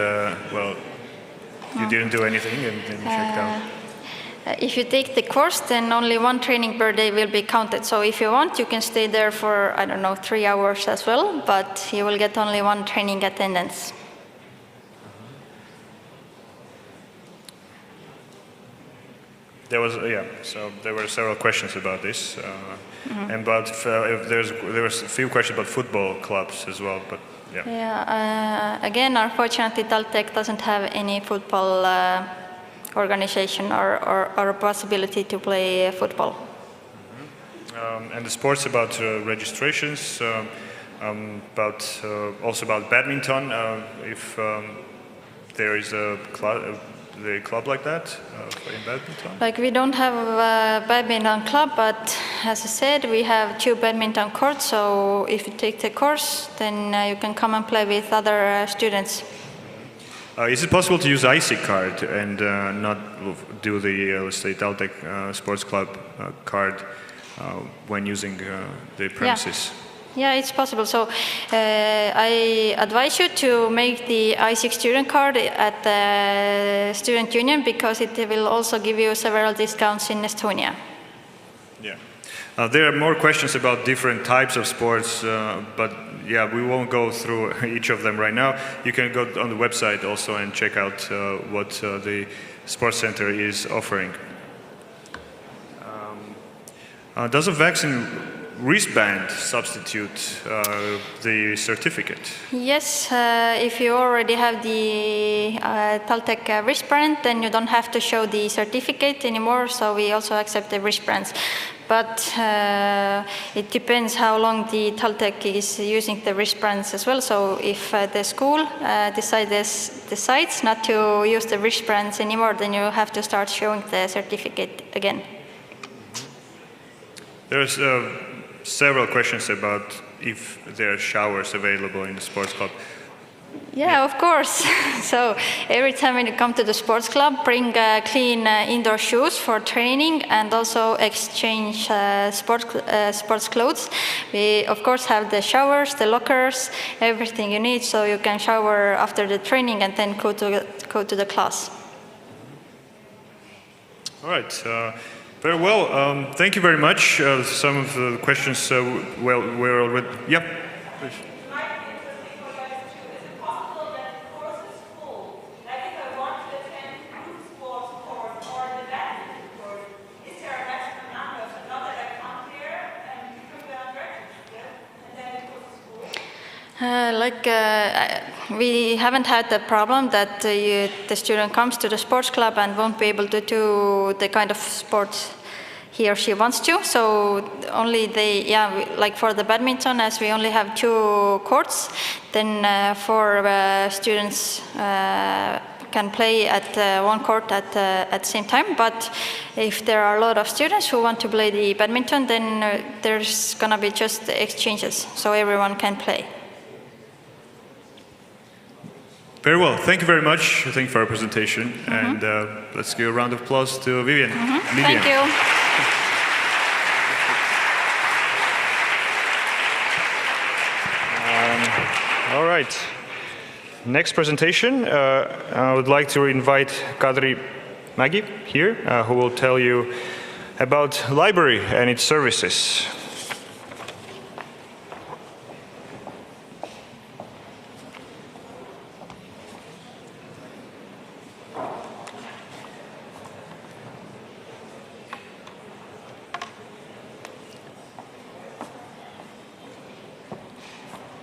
well, you didn't do anything and then you checked out? If you take the course, then only one training per day will be counted. So if you want, you can stay there for, I don't know, 3 hours as well, but you will get only one training attendance. There were several questions about this, and about there was a few questions about football clubs as well. But Again, unfortunately, TalTech doesn't have any football organization or possibility to play football. And the sports about registrations, also about badminton, if there is a club like that in badminton? Like, we don't have a badminton club, but as I said, we have 2 badminton courts, so if you take the course, then you can come and play with other students. Is it possible to use IC card and not do the, let's say, TalTech Sports Club card when using the premises? Yeah, it's possible. So I advise you to make the I6 student card at the student union, because it will also give you several discounts in Estonia. Yeah. There are more questions about different types of sports, but yeah, we won't go through each of them right now. You can go on the website also and check out what the sports center is offering. Does a vaccine wristband substitute the certificate? Yes, if you already have the TalTech wristband, then you don't have to show the certificate anymore, so we also accept the wristbands. But it depends how long the TalTech is using the wristbands as well. So if the school decides not to use the wristbands anymore, then you have to start showing the certificate again. There's several questions about if there are showers available in the sports club. Yeah, of course. So every time when you come to the sports club, bring clean indoor shoes for training and also exchange sports clothes. We, of course, have the showers, the lockers, everything you need, so you can shower after the training and then go to the class. All right. Very well. Thank you very much. Some of the questions, we're already... Yep. Please. We haven't had the problem that the student comes to the sports club and won't be able to do the kind of sports he or she wants to. So only like for the badminton, as we only have 2 courts, then 4 students can play at one court at the same time. But if there are a lot of students who want to play the badminton, then there's gonna be just exchanges, so everyone can play. Very well. Thank you very much. Thank you for our presentation. And let's give a round of applause to Vivian. Thank you. All right. Next presentation, I would like to invite Kadri Mägi here, who will tell you about library and its services.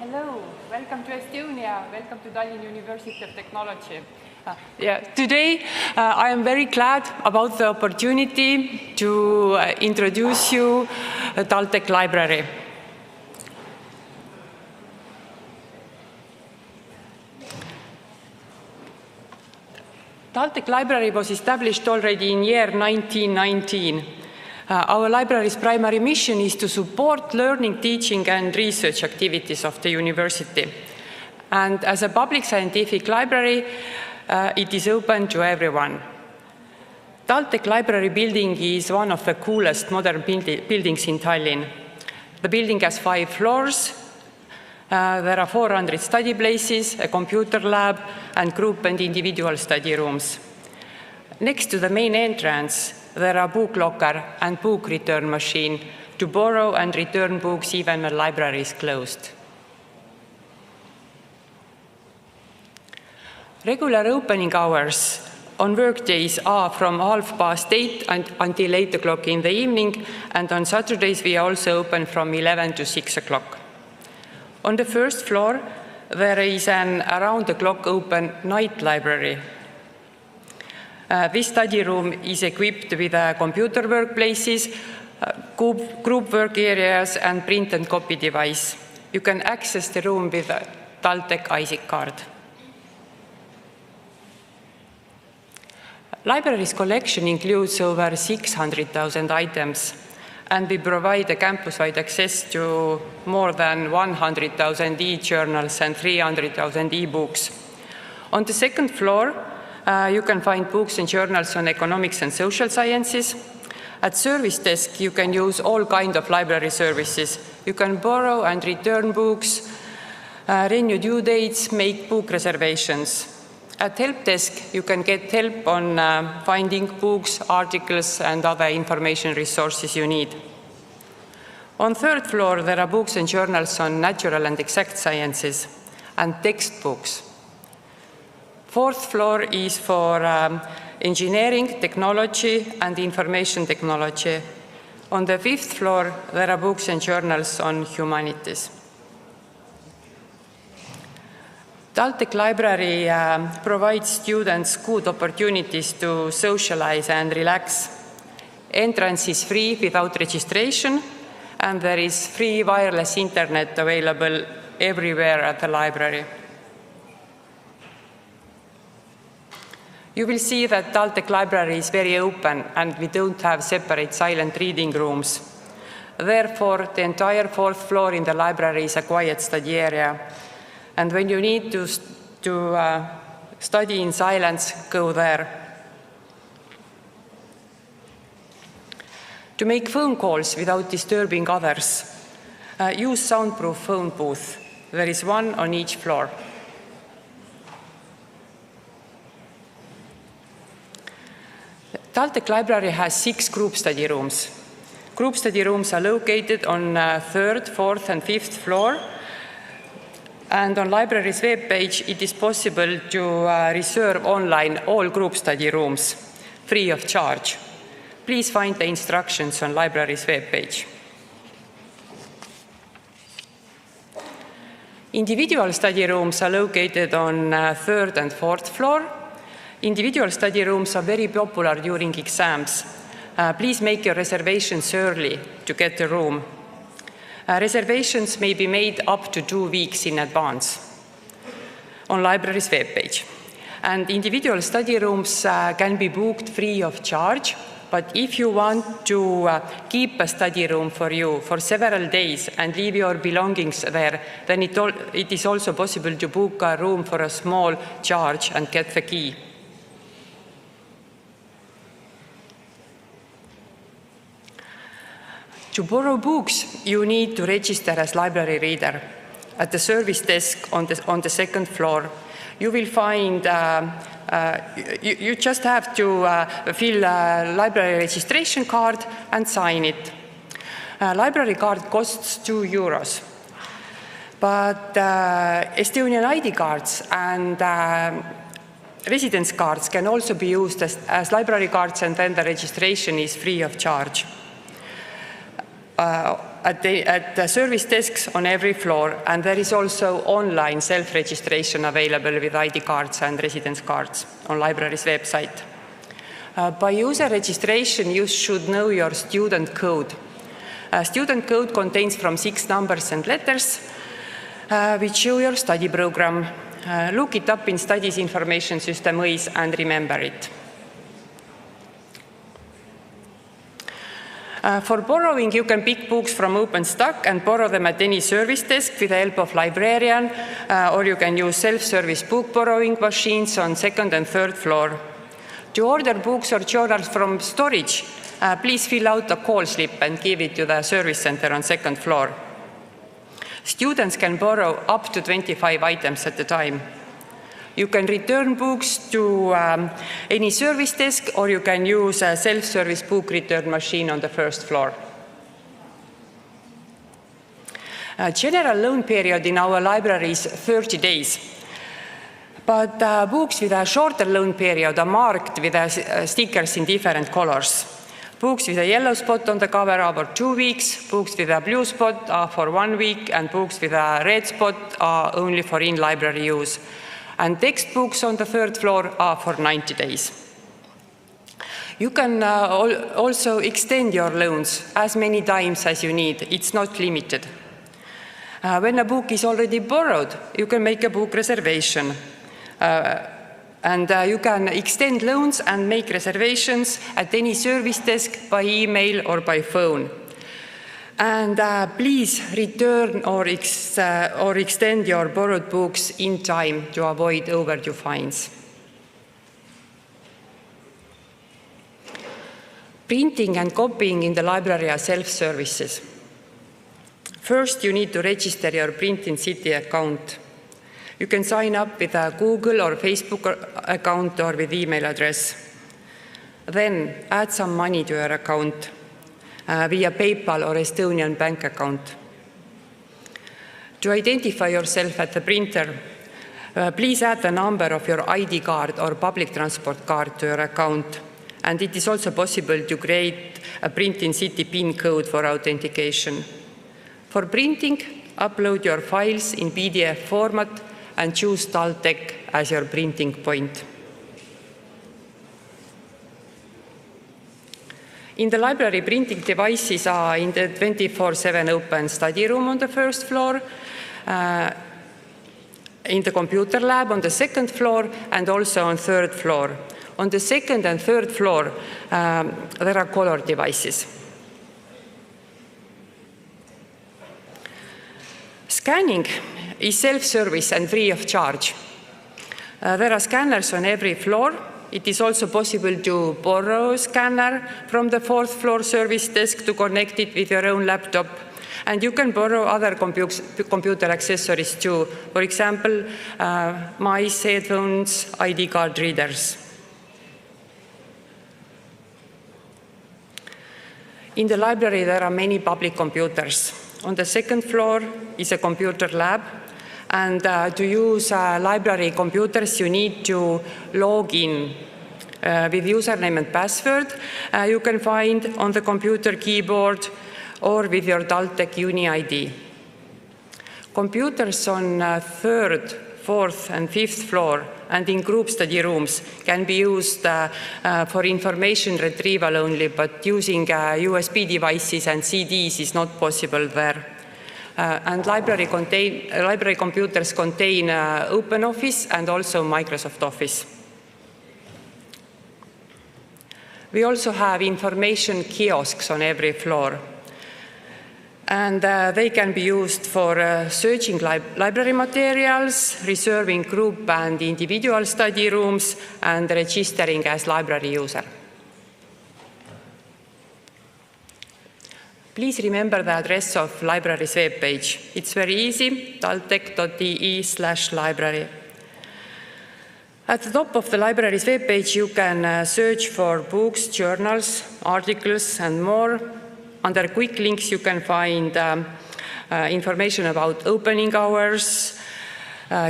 Hello, welcome to Estonia, welcome to Tallinn University of Technology. Today I am very glad about the opportunity to introduce you the TalTech library. TalTech library was established already in year 1919. Our library's primary mission is to support learning, teaching and research activities of the university. And as a public scientific library, it is open to everyone. TalTech library building is one of the coolest modern buildings in Tallinn. The building has 5 floors. There are 400 study places, a computer lab, and group and individual study rooms. Next to the main entrance, there are book locker and book return machine to borrow and return books even when library is closed. Regular opening hours on workdays are from 8:30 until 8 o'clock in the evening, and on Saturdays we are also open from 11 to 6 o'clock. On the first floor, there is an around-the-clock open night library. This study room is equipped with computer workplaces, group work areas, and print and copy device. You can access the room with a TalTech ISIC card. Library's collection includes over 600,000 items, and we provide a campus-wide access to more than 100,000 e-journals and 300,000 e-books. On the second floor, you can find books and journals on economics and social sciences. At service desk, you can use all kinds of library services. You can borrow and return books, renew due dates, make book reservations. At help desk, you can get help on finding books, articles, and other information resources you need. On third floor, there are books and journals on natural and exact sciences and textbooks. Fourth floor is for engineering, technology, and information technology. On the fifth floor, there are books and journals on humanities. TalTech Library provides students good opportunities to socialize and relax. Entrance is free without registration, and there is free wireless internet available everywhere at the library. You will see that TalTech Library is very open, and we don't have separate silent reading rooms. Therefore, the entire fourth floor in the library is a quiet study area. And when you need to study in silence, go there. To make phone calls without disturbing others, use soundproof phone booth. There is one on each floor. TalTech Library has 6 group study rooms. Group study rooms are located on 3rd, 4th, and 5th floor. And on library's webpage, it is possible to reserve online all group study rooms, free of charge. Please find the instructions on library's webpage. Individual study rooms are located on 3rd and 4th floor. Individual study rooms are very popular during exams. Please make your reservations early to get a room. Reservations may be made up to 2 weeks in advance on library's webpage. And individual study rooms can be booked free of charge, but if you want to keep a study room for you for several days and leave your belongings there, then it is also possible to book a room for a small charge and get the key. To borrow books, you need to register as library reader. At the service desk on the 2nd floor, you will find, you just have to fill a library registration card and sign it. Library card costs €2. But Estonian ID cards and residence cards can also be used as library cards, and then the registration is free of charge. At the service desks on every floor, and there is also online self-registration available with ID cards and residence cards on library's website. By user registration, you should know your student code. Student code contains from 6 numbers and letters, which show your study program. Look it up in Studies Information System OIS and remember it. For borrowing, you can pick books from OpenStack and borrow them at any service desk with the help of librarian, or you can use self-service book borrowing machines on 2nd and 3rd floor. To order books or journals from storage, please fill out a call slip and give it to the service center on 2nd floor. Students can borrow up to 25 items at a time. You can return books to any service desk, or you can use a self-service book return machine on the 1st floor. General loan period in our library is 30 days. But books with a shorter loan period are marked with stickers in different colors. Books with a yellow spot on the cover are for 2 weeks, books with a blue spot are for 1 week, and books with a red spot are only for in-library use. And textbooks on the 3rd floor are for 90 days. You can also extend your loans as many times as you need. It's not limited. When a book is already borrowed, you can make a book reservation. And you can extend loans and make reservations at any service desk by email or by phone. And please return or extend your borrowed books in time to avoid overdue fines. Printing and copying in the library are self-services. First, you need to register your Print in City account. You can sign up with a Google or Facebook account or with email address. Then add some money to your account via PayPal or Estonian bank account. To identify yourself at the printer, please add the number of your ID card or public transport card to your account. And it is also possible to create a Print in City PIN code for authentication. For printing, upload your files in PDF format and choose TalTech as your printing point. In the library, printing devices are in the 24/7 open study room on the 1st floor, in the computer lab on the 2nd floor, and also on 3rd floor. On the 2nd and 3rd floor, there are color devices. Scanning is self-service and free of charge. There are scanners on every floor. It is also possible to borrow a scanner from the 4th floor service desk to connect it with your own laptop. And you can borrow other computer accessories too. For example, mice, headphones, ID card readers. In the library, there are many public computers. On the 2nd floor is a computer lab. And to use library computers, you need to log in with username and password you can find on the computer keyboard or with your TalTech Uni ID. Computers on 3rd, 4th, and 5th floor and in group study rooms can be used for information retrieval only, but using USB devices and CDs is not possible there. And library computers contain OpenOffice and also Microsoft Office. We also have information kiosks on every floor. And they can be used for searching library materials, reserving group and individual study rooms, and registering as library user. Please remember the address of library's webpage. It's very easy, taltech.ee/library. At the top of the library's webpage, you can search for books, journals, articles, and more. Under quick links, you can find information about opening hours,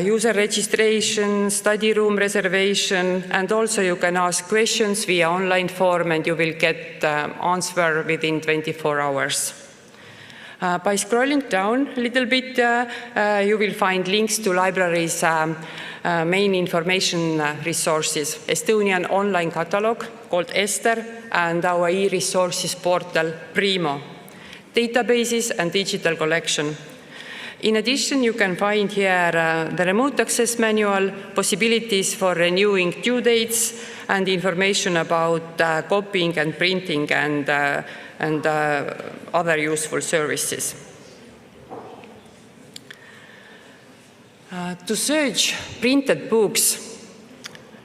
user registration, study room reservation, and also you can ask questions via online form and you will get answer within 24 hours. By scrolling down a little bit, you will find links to library's main information resources, Estonian online catalog called Ester, and our e-resources portal Primo, databases and digital collection. In addition, you can find here the remote access manual, possibilities for renewing due dates, and information about copying and printing and other useful services. To search printed books,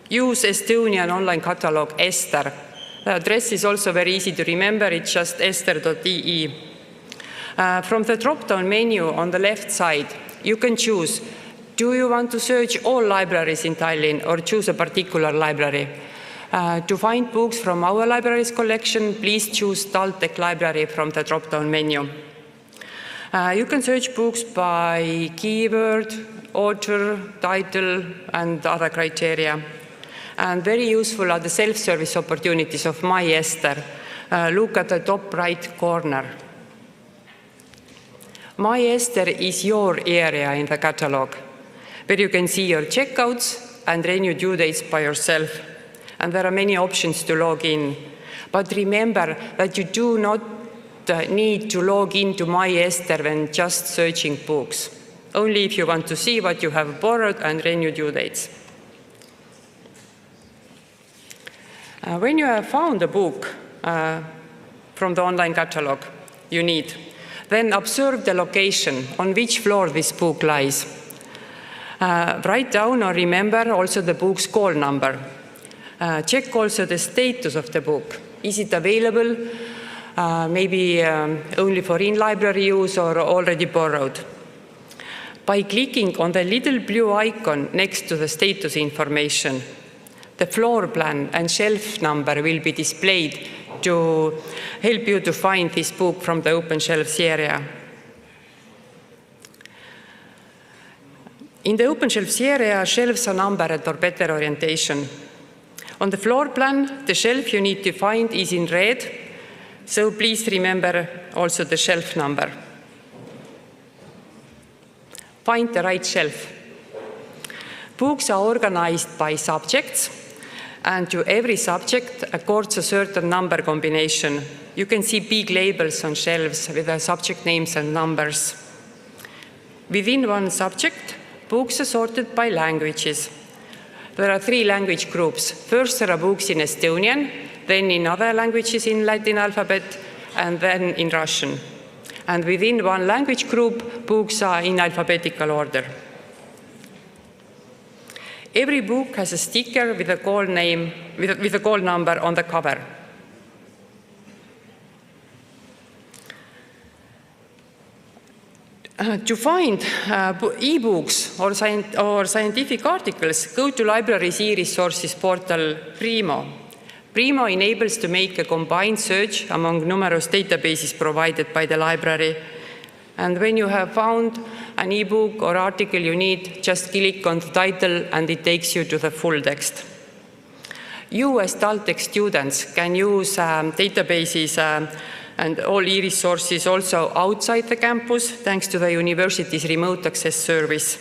use Estonian online catalog Ester. The address is also very easy to remember. It's just ester.ee. From the drop-down menu on the left side, you can choose, do you want to search all libraries in Tallinn or choose a particular library? To find books from our library's collection, please choose TalTech Library from the drop-down menu. You can search books by keyword, author, title, and other criteria. And very useful are the self-service opportunities of My Ester. look at the top right corner. My Ester is your area in the catalog, where you can see your checkouts and renew due dates by yourself. And there are many options to log in. But remember that you do not need to log into My Ester when just searching books, only if you want to see what you have borrowed and renew due dates. When you have found a book from the online catalog you need, then observe the location on which floor this book lies. Write down or remember also the book's call number. Check also the status of the book. Is it available, maybe only for in-library use or already borrowed? By clicking on the little blue icon next to the status information, the floor plan and shelf number will be displayed to help you to find this book from the open shelves area. In the open shelves area, shelves are numbered for better orientation. On the floor plan, the shelf you need to find is in red, so please remember also the shelf number. Find the right shelf. Books are organized by subjects, and to every subject accords a certain number combination. You can see big labels on shelves with the subject names and numbers. Within one subject, books are sorted by languages. There are 3 language groups. First, there are books in Estonian, then in other languages in Latin alphabet, and then in Russian. And within one language group, books are in alphabetical order. Every book has a sticker with a call name, with a call number on the cover. To find e-books or scientific articles, go to library's e-resources portal Primo. Primo enables to make a combined search among numerous databases provided by the library. And when you have found an e-book or article you need, just click on the title and it takes you to the full text. You as TalTech students can use databases and all e-resources also outside the campus, thanks to the university's remote access service.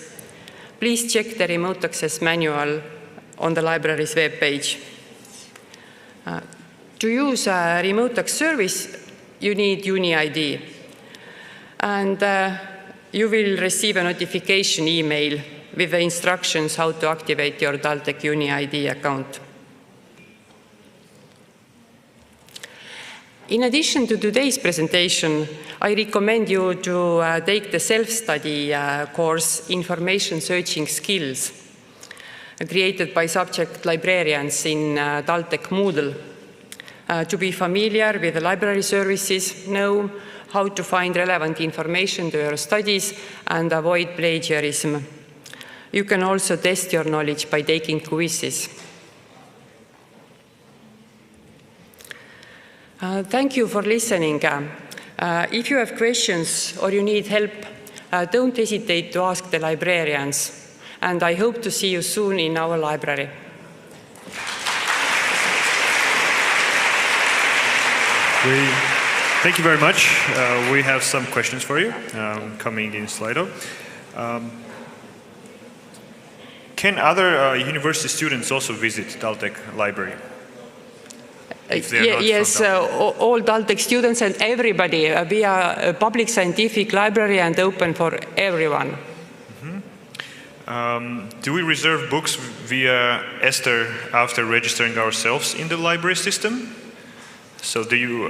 Please check the remote access manual on the library's webpage. To use a remote access service, you need UniID. And you will receive a notification email with the instructions how to activate your TalTech UniID account. In addition to today's presentation, I recommend you to take the self-study course, Information Searching Skills, created by subject librarians in TalTech Moodle. To be familiar with the library services, know how to find relevant information to your studies and avoid plagiarism. You can also test your knowledge by taking quizzes. Thank you for listening. If you have questions or you need help, don't hesitate to ask the librarians. And I hope to see you soon in our library. Thank you very much. We have some questions for you coming in Slido. Can other university students also visit TalTech library? Yes, all TalTech students and everybody. We are a public scientific library and open for everyone. Do we reserve books via Ester after registering ourselves in the library system? So do you,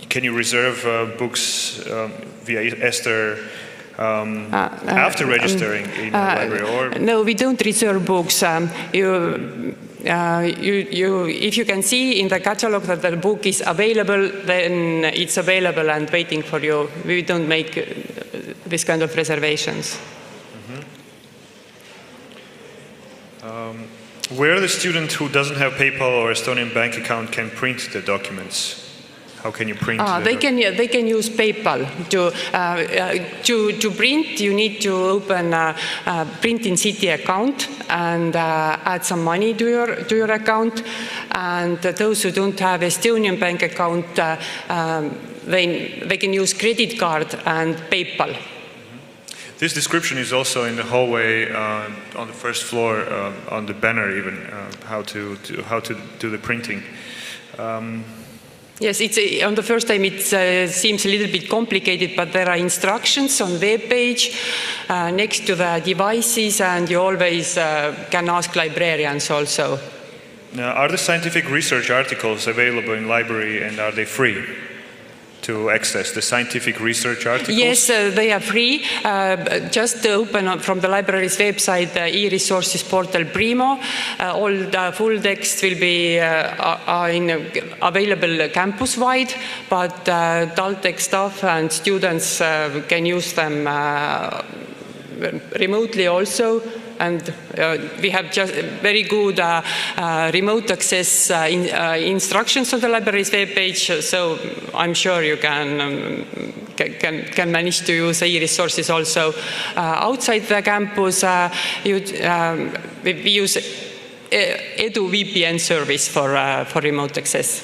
can you reserve books via Ester after registering in the library? Or? No, we don't reserve books. If you can see in the catalog that the book is available, then it's available and waiting for you. We don't make this kind of reservations. Where the student who doesn't have PayPal or Estonian bank account can print the documents? How can you print? They can use PayPal. To print, you need to open a Print in City account and add some money to your account. And those who don't have Estonian bank account, they can use credit card and PayPal. This description is also in the hallway on the first floor, on the banner even, how to do the printing. Yes, on the first time it seems a little bit complicated, but there are instructions on the web page next to the devices, and you always can ask librarians also. Are the scientific research articles available in library, and are they free to access the scientific research articles? Yes, they are free. Just open up from the library's website the e-resources portal Primo. All the full text will be available campus-wide, but TalTech staff and students can use them remotely also. And we have just very good remote access instructions on the library's webpage, so I'm sure you can manage to use e-resources also outside the campus. We use Edu VPN service for remote access.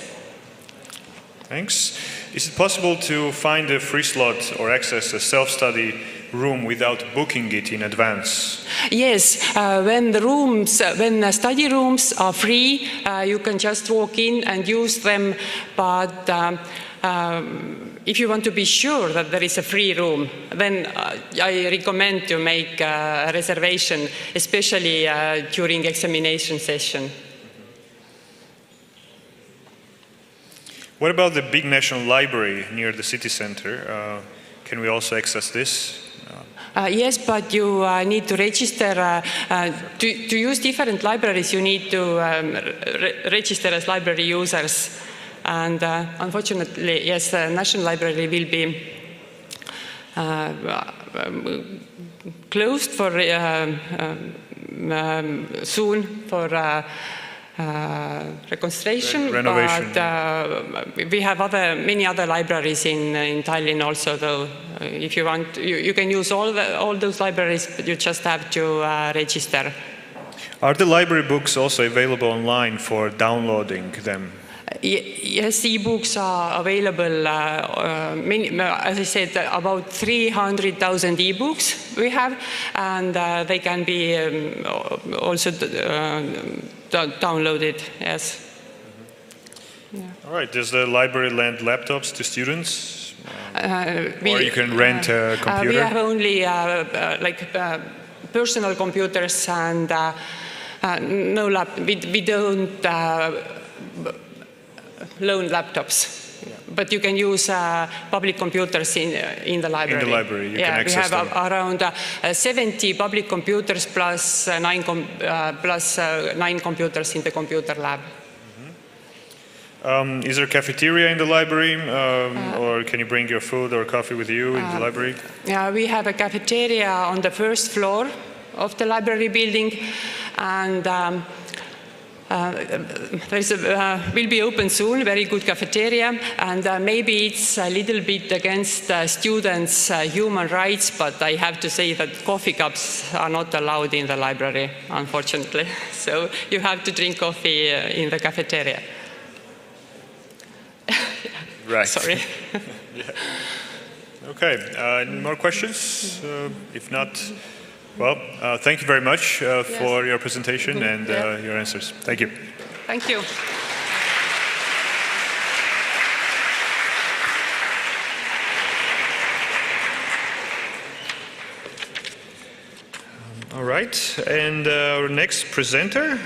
Thanks. Is it possible to find a free slot or access a self-study room without booking it in advance? Yes, when the study rooms are free, you can just walk in and use them. But if you want to be sure that there is a free room, then I recommend to make a reservation, especially during examination session. What about the big national library near the city center? Can we also access this? Yes, but you need to register. To use different libraries, you need to register as library users. And unfortunately, yes, the National Library will be closed for soon for reconstruction, renovation. But we have many other libraries in Tallinn also. Though, if you want, you can use all those libraries, but you just have to register. Are the library books also available online for downloading them? Yes, e-books are available. As I said, about 300,000 e-books we have, and they can be also downloaded. Yes. Yeah. All right. Does the library lend laptops to students, or you can rent a computer? We have only personal computers and no laptop. We don't loan laptops. Yeah. But you can use public computers in the library. In the library, you can access them. We have around 70 public computers plus 9 computers in the computer lab. Mm-hmm. Is there a cafeteria in the library, or can you bring your food or coffee with you in the library? Yeah, we have a cafeteria on the first floor of the library building, and will be open soon, very good cafeteria, and maybe it's a little bit against students' human rights, but I have to say that coffee cups are not allowed in the library, unfortunately. So you have to drink coffee in the cafeteria. Right. Sorry. Yeah. Okay, any more questions? If not, well, thank you very much for your presentation and your answers. Thank you. Thank you. All right, and our next presenter,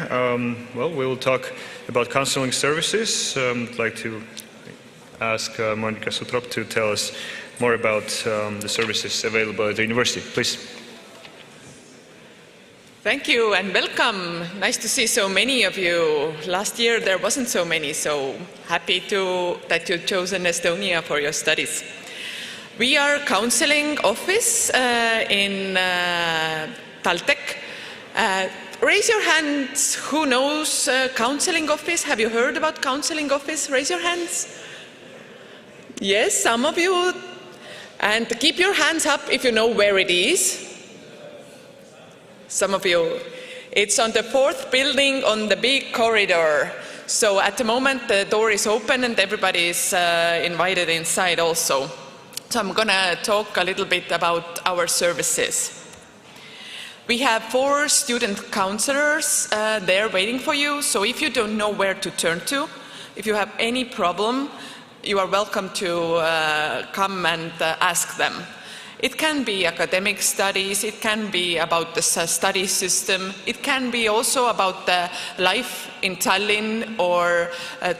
well, we will talk about counseling services. I'd like to ask Monika Sutrop to tell us more about the services available at the university. Please. Thank you and welcome. Nice to see so many of you. Last year there wasn't so many, so happy that you've chosen Estonia for your studies. We are counseling office in TalTech. Raise your hands who knows counseling office. Have you heard about counseling office? Raise your hands. Yes, some of you. And keep your hands up if you know where it is. Some of you. It's on the 4th building on the big corridor. So at the moment the door is open and everybody is invited inside also. So I'm going to talk a little bit about our services. We have 4 student counselors there waiting for you. So if you don't know where to turn to, if you have any problem, you are welcome to come and ask them. It can be academic studies, it can be about the study system, it can be also about the life in Tallinn or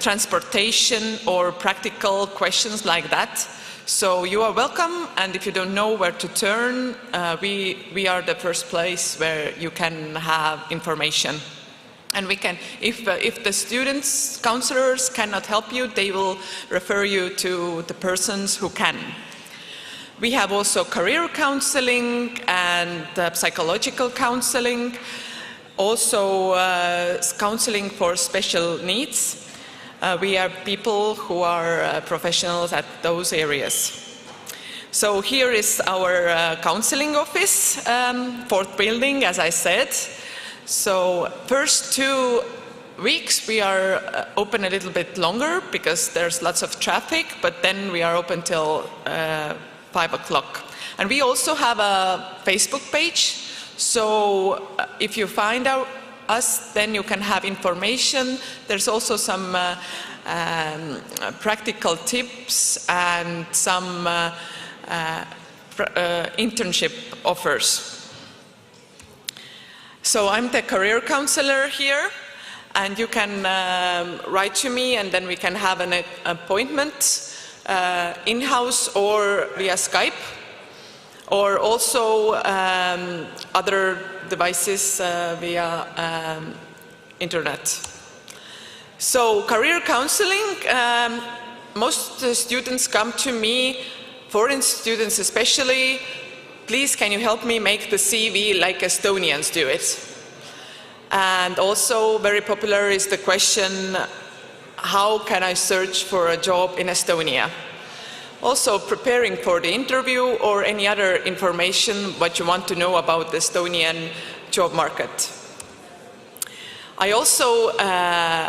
transportation or practical questions like that. So you are welcome, and if you don't know where to turn, we are the first place where you can have information. And we can, if the students, counselors cannot help you, they will refer you to the persons who can. We have also career counseling and psychological counseling, also counseling for special needs. We are people who are professionals at those areas. So here is our counseling office, 4th building, as I said. So first 2 weeks we are open a little bit longer because there's lots of traffic, but then we are open till 5 o'clock. And we also have a Facebook page, so if you find out us, then you can have information. There's also some practical tips and some internship offers. So I'm the career counselor here, and you can write to me and then we can have an appointment in-house or via Skype, or also other devices via internet. So career counseling, most students come to me, foreign students especially, please can you help me make the CV like Estonians do it? And also very popular is the question, how can I search for a job in Estonia? Also preparing for the interview or any other information what you want to know about the Estonian job market. I also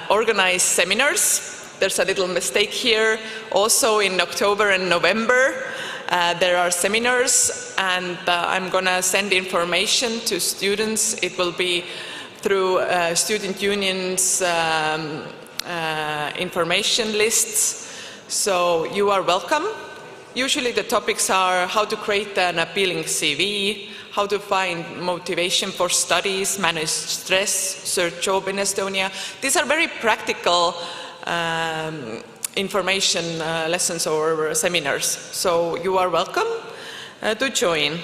organize seminars. There's a little mistake here. Also in October and November there are seminars, and I'm going to send information to students. It will be through student unions information lists, so you are welcome. Usually the topics are how to create an appealing CV, how to find motivation for studies, manage stress, search job in Estonia. These are very practical information lessons or seminars, so you are welcome to join.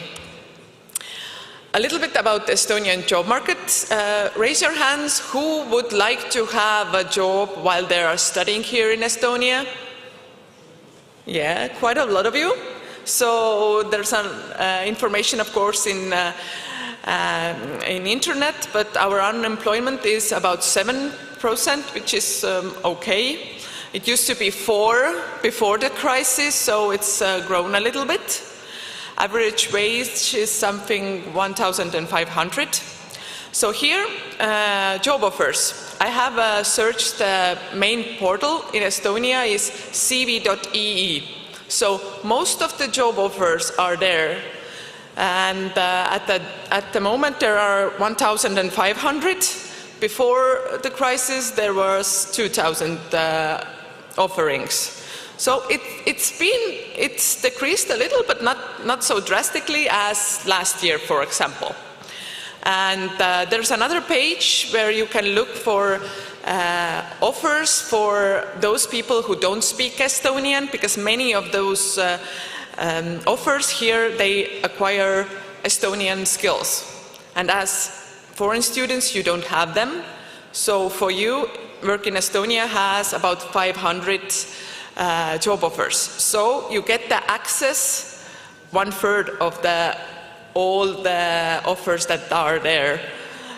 A little bit about the Estonian job market. Raise your hands who would like to have a job while they are studying here in Estonia. Yeah, quite a lot of you. So there's some information, of course, in internet, but our unemployment is about 7%, which is okay. It used to be 4% before the crisis, so it's grown a little bit. Average wage is something 1,500. So here, job offers. I have searched the main portal in Estonia is cv.ee. So most of the job offers are there. And at the moment there are 1,500. Before the crisis there was 2,000 offerings. So it's decreased a little, but not so drastically as last year, for example. And there's another page where you can look for offers for those people who don't speak Estonian, because many of those offers here, they acquire Estonian skills. And as foreign students, you don't have them. So for you, Work in Estonia has about 500 job offers. So you get the access, 1/3 of all the offers that are there.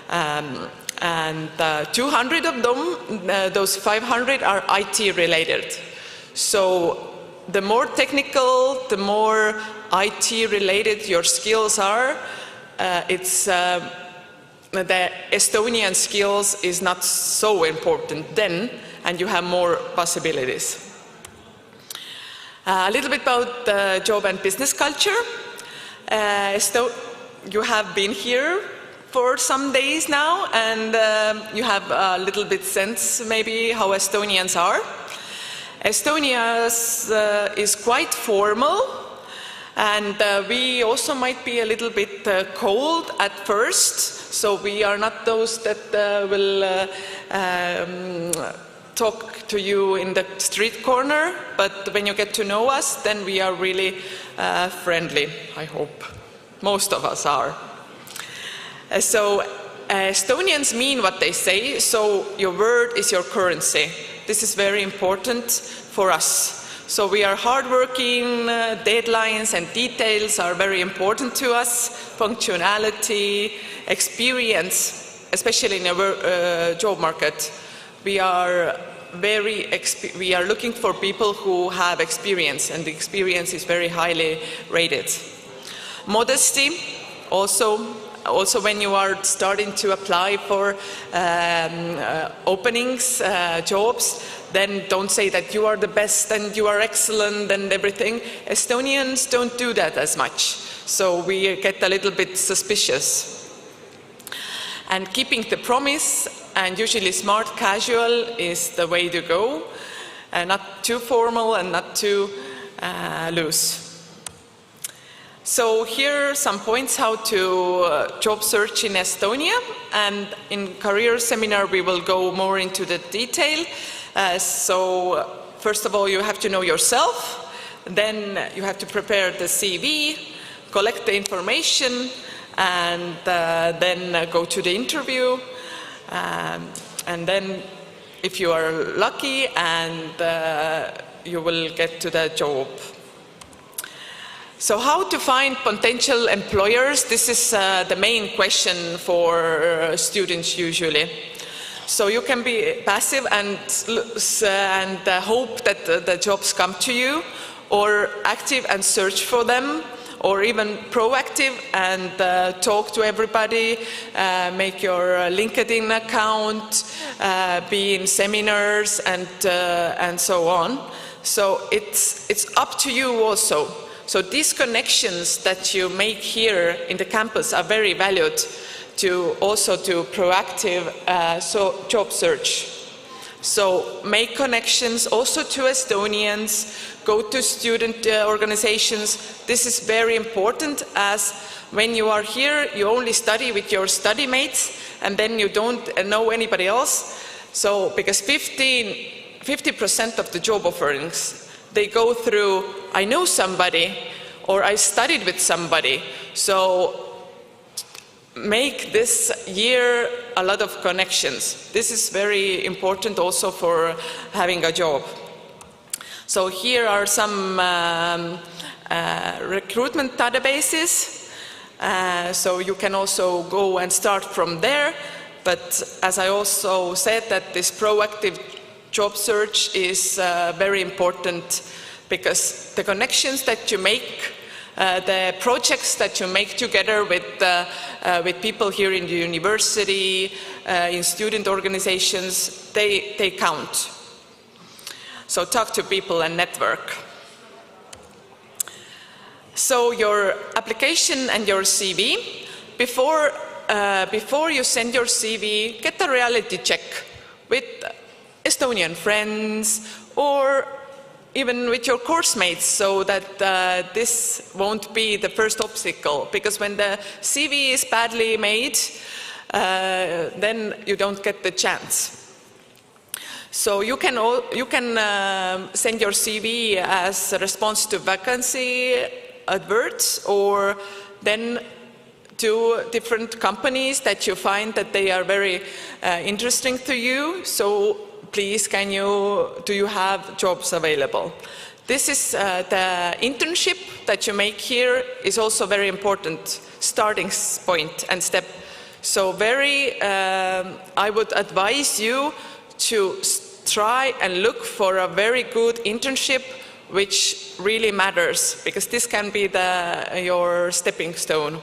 And 200 of them, those 500 are IT related. So the more technical, the more IT related your skills are, the Estonian skills is not so important then, and you have more possibilities. A little bit about the job and business culture. You have been here for some days now, and you have a little bit sense maybe how Estonians are. Estonia is quite formal, and we also might be a little bit cold at first, so we are not those that will talk to you in the street corner, but when you get to know us, then we are really friendly, I hope. Most of us are. So Estonians mean what they say, so your word is your currency. This is very important for us. So we are hardworking, deadlines and details are very important to us, punctuality, experience, especially in our job market. We are looking for people who have experience, and the experience is very highly rated. Modesty, also when you are starting to apply for openings, jobs, then don't say that you are the best and you are excellent and everything. Estonians don't do that as much, so we get a little bit suspicious. And keeping the promise, and usually smart casual is the way to go, not too formal and not too loose. So here are some points how to job search in Estonia, and in career seminar we will go more into the detail. So first of all you have to know yourself, then you have to prepare the CV, collect the information, and then go to the interview, and then if you are lucky, and you will get to the job. So how to find potential employers? This is the main question for students usually. So you can be passive and hope that the jobs come to you, or active and search for them, or even proactive and talk to everybody, make your LinkedIn account, be in seminars and so on. So it's up to you also. So these connections that you make here in the campus are very valued to proactive job search. So make connections also to Estonians, go to student organizations. This is very important, as when you are here, you only study with your study mates, and then you don't know anybody else. So because 50% of the job offerings, they go through, I know somebody, or I studied with somebody. So make this year a lot of connections. This is very important also for having a job. So here are some recruitment databases. So you can also go and start from there. But as I also said, that this proactive job search is very important, because the connections that you make, the projects that you make together with people here in the university, in student organizations, they count. So talk to people and network. So your application and your CV, before you send your CV, get a reality check with Estonian friends, or even with your course mates, so that this won't be the first obstacle. Because when the CV is badly made, then you don't get the chance. So you can send your CV as a response to vacancy adverts, or then to different companies that you find that they are very interesting to you. So please, do you have jobs available? This is the internship that you make here is also very important starting point and step. So I would advise you to try and look for a very good internship which really matters, because this can be your stepping stone.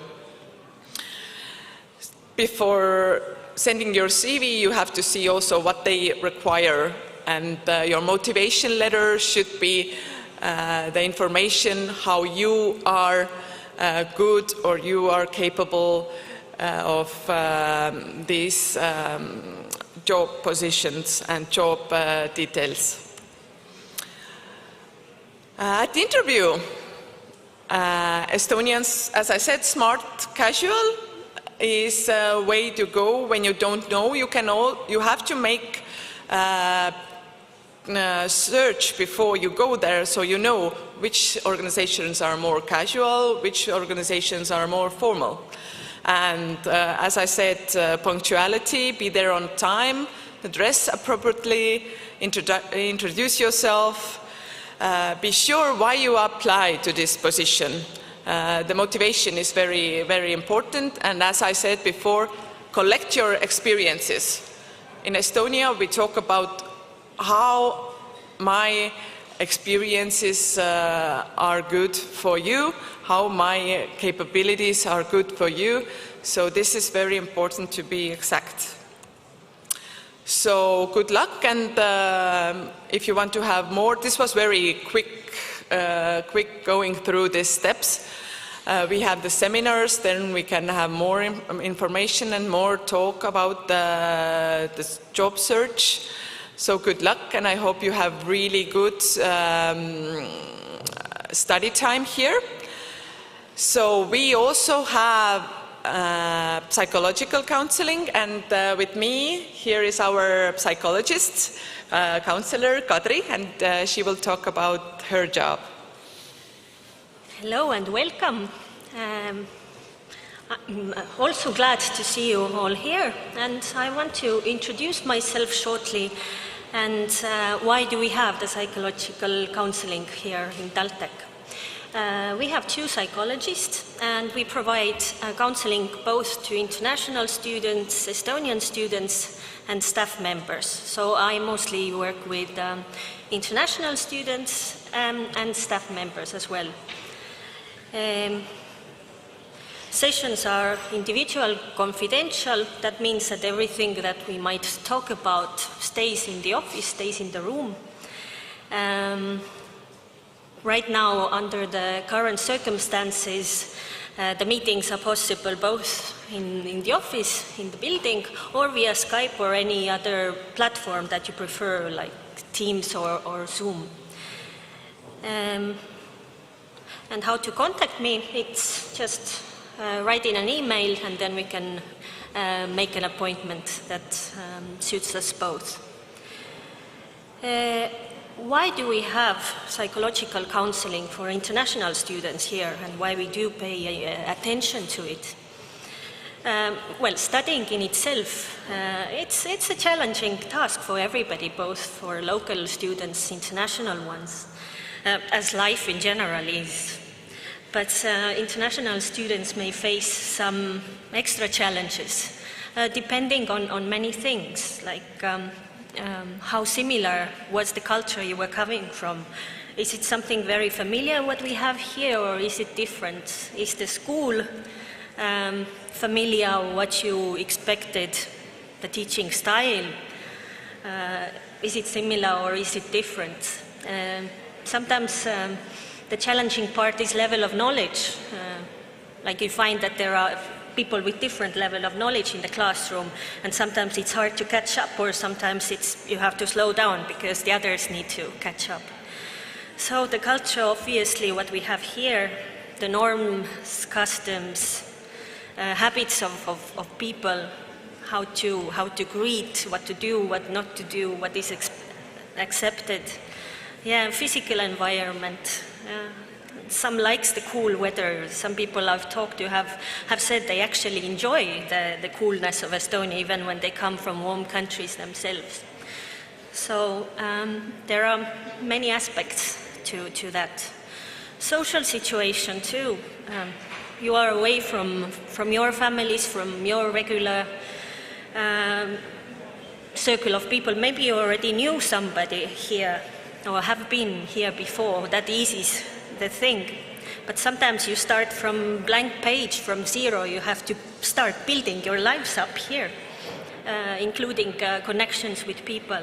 Before sending your CV, you have to see also what they require, and your motivation letter should be the information how you are good or you are capable of these job positions and job details. At the interview, Estonians, as I said, smart casual is a way to go when you don't know. You have to make search before you go there, so you know which organizations are more casual, which organizations are more formal. And as I said, punctuality, be there on time, dress appropriately, introduce yourself, be sure why you apply to this position. The motivation is very, very important, and as I said before, collect your experiences. In Estonia, we talk about how my experiences are good for you, how my capabilities are good for you. So this is very important to be exact. So good luck, and if you want to have more, this was very quick going through these steps. We have the seminars, then we can have more information and more talk about the job search. So good luck, and I hope you have really good study time here. So we also have psychological counseling, and with me here is our psychologist, counselor Kadri, and she will talk about her job. Hello and welcome. I'm also glad to see you all here, and I want to introduce myself shortly and why do we have the psychological counseling here in TalTech. We have 2 psychologists, and we provide counseling both to international students, Estonian students, and staff members. So I mostly work with international students and staff members as well. Sessions are individual, confidential. That means that everything that we might talk about stays in the office, stays in the room. Right now, under the current circumstances, the meetings are possible both in the office, in the building, or via Skype or any other platform that you prefer, like Teams or Zoom. And how to contact me, it's just write in an email, and then we can make an appointment that suits us both. Why do we have psychological counseling for international students here, and why we do pay attention to it? Well, studying in itself, it's a challenging task for everybody, both for local students, international ones, as life in general is. But international students may face some extra challenges, depending on many things, like how similar was the culture you were coming from? Is it something very familiar what we have here, or is it different? Is the school familiar what you expected, the teaching style? Is it similar or is it different? Sometimes the challenging part is level of knowledge. Like you find that there are people with different level of knowledge in the classroom, and sometimes it's hard to catch up, or sometimes you have to slow down because the others need to catch up. So the culture, obviously, what we have here, the norms, customs, habits of people, how to greet, what to do, what not to do, what is accepted. Yeah, physical environment. Some likes the cool weather. Some people I've talked to have said they actually enjoy the coolness of Estonia, even when they come from warm countries themselves. So there are many aspects to that. Social situation too. You are away from your families, from your regular circle of people. Maybe you already knew somebody here, or have been here before. That eases the thing. But sometimes you start from blank page, from zero. You have to start building your lives up here, including connections with people.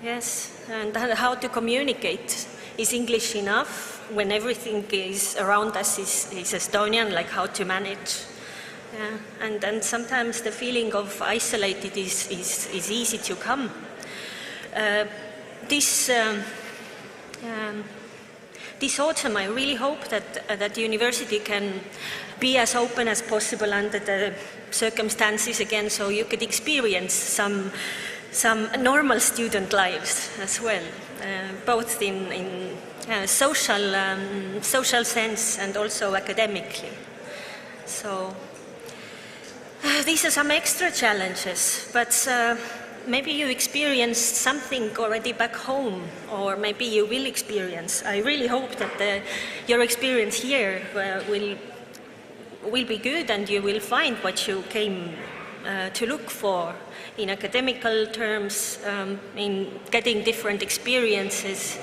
Yes, and how to communicate. Is English enough when everything is around us is Estonian, like how to manage? And then sometimes the feeling of isolated is easy to come. This autumn, I really hope that the university can be as open as possible under the circumstances again, so you could experience some normal student lives as well, both in social sense and also academically. So these are some extra challenges, but maybe you experienced something already back home, or maybe you will experience. I really hope that your experience here will be good and you will find what you came to look for in academical terms, in getting different experiences,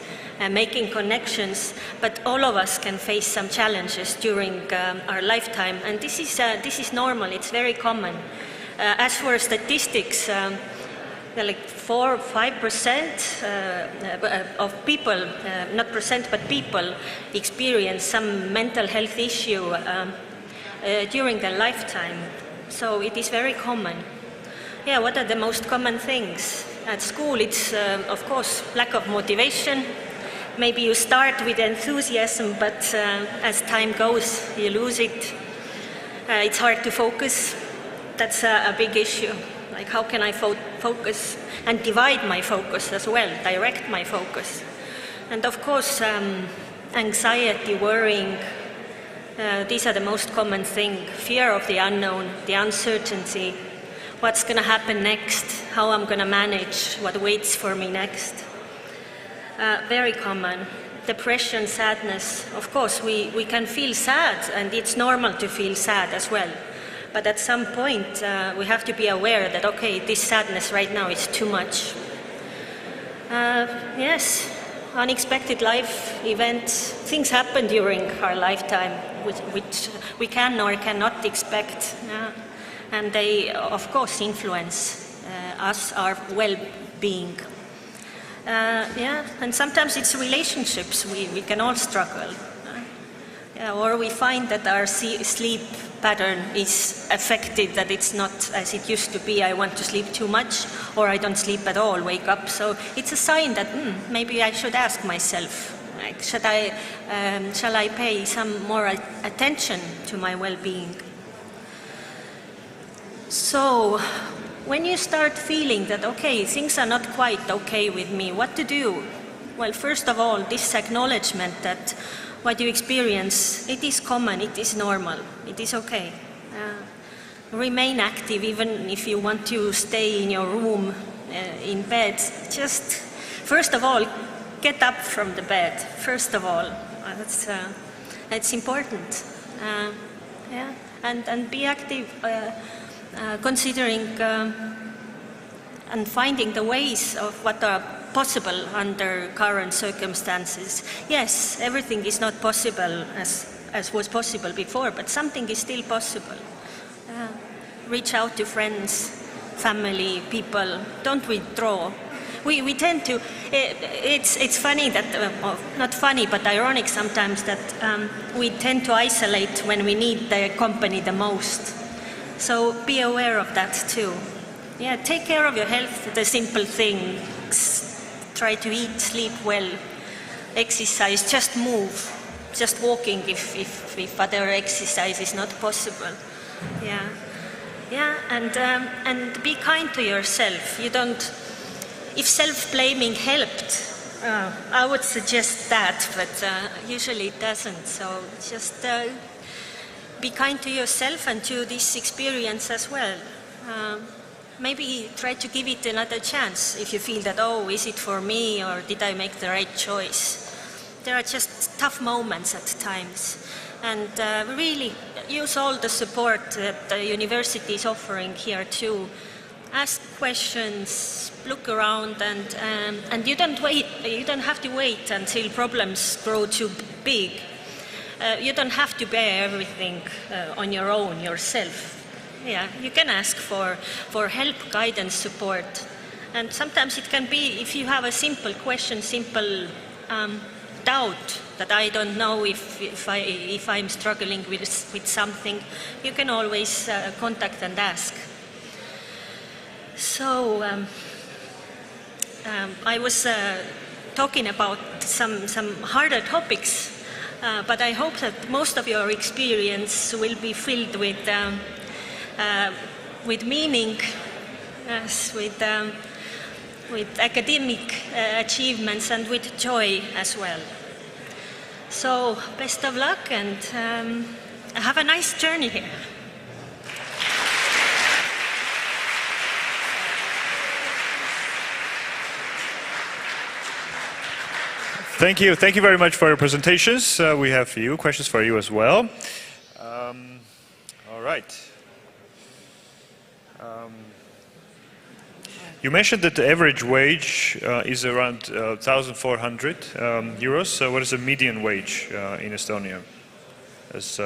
making connections, but all of us can face some challenges during our lifetime, and this is normal, it's very common. As for statistics, like 4 or 5% of people, not percent, but people experience some mental health issue during their lifetime. So it is very common. Yeah, what are the most common things? At school, it's, of course, lack of motivation. Maybe you start with enthusiasm, but as time goes, you lose it. It's hard to focus. That's a big issue. Like, how can I focus and divide my focus as well, direct my focus? And of course, anxiety, worrying, these are the most common thing. Fear of the unknown, the uncertainty, what's going to happen next, how I'm going to manage, what waits for me next. Very common. Depression, sadness. Of course, we can feel sad, and it's normal to feel sad as well. But at some point, we have to be aware that, okay, this sadness right now is too much. Yes, unexpected life events, things happen during our lifetime, which we can or cannot expect. And they, of course, influence us, our well-being. And sometimes it's relationships. We can all struggle. Or we find that our sleep pattern is affected, that it's not as it used to be. I want to sleep too much, or I don't sleep at all, wake up. So it's a sign that maybe I should ask myself, like, shall I pay some more attention to my well-being? So when you start feeling that, okay, things are not quite okay with me, what to do? Well, first of all, this acknowledgement that what you experience, it is common, it is normal, it is okay. Remain active even if you want to stay in your room, in bed. Just, first of all, get up from the bed, first of all. That's important. And be active, considering and finding the ways of what are possible under current circumstances. Yes, everything is not possible as was possible before, but something is still possible. Reach out to friends, family, people. Don't withdraw. We tend to, it's funny that, not funny, but ironic sometimes that we tend to isolate when we need the company the most. So be aware of that too. Yeah, take care of your health, the simple things. Try to eat, sleep well, exercise, just move, just walking if other exercise is not possible. And be kind to yourself. If self-blaming helped, I would suggest that, but usually it doesn't. So just be kind to yourself and to this experience as well. Maybe try to give it another chance if you feel that, oh, is it for me, or did I make the right choice? There are just tough moments at times. And really use all the support that the university is offering here too. ask questions, look around, and you don't wait. You don't have to wait until problems grow too big. You don't have to bear everything on your own yourself. Yeah, you can ask for help, guidance, support, and sometimes it can be if you have a simple question, simple doubt that I don't know if I'm struggling with something, you can always contact and ask. So I was talking about some harder topics, but I hope that most of your experience will be filled with meaning, yes, with academic achievements and with joy as well. So best of luck and have a nice journey here. Thank you. Thank you very much for your presentations. We have a few questions for you as well. All right. You mentioned that the average wage is around 1,400 euros. So what is the median wage in Estonia? As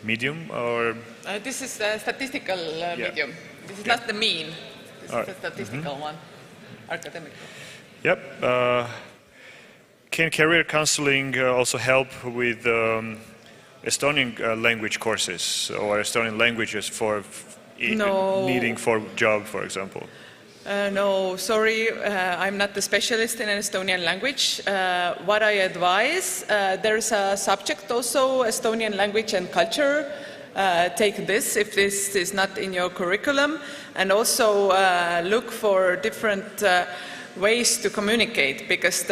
medium or? This is a statistical medium. This is not the mean. This is the statistical one, academic. Yep. Can career counseling also help with Estonian language courses or Estonian languages for needing for job, for example? No, sorry, I'm not the specialist in Estonian language. What I advise, there's a subject also, Estonian language and culture. Take this if this is not in your curriculum, and also look for different ways to communicate, because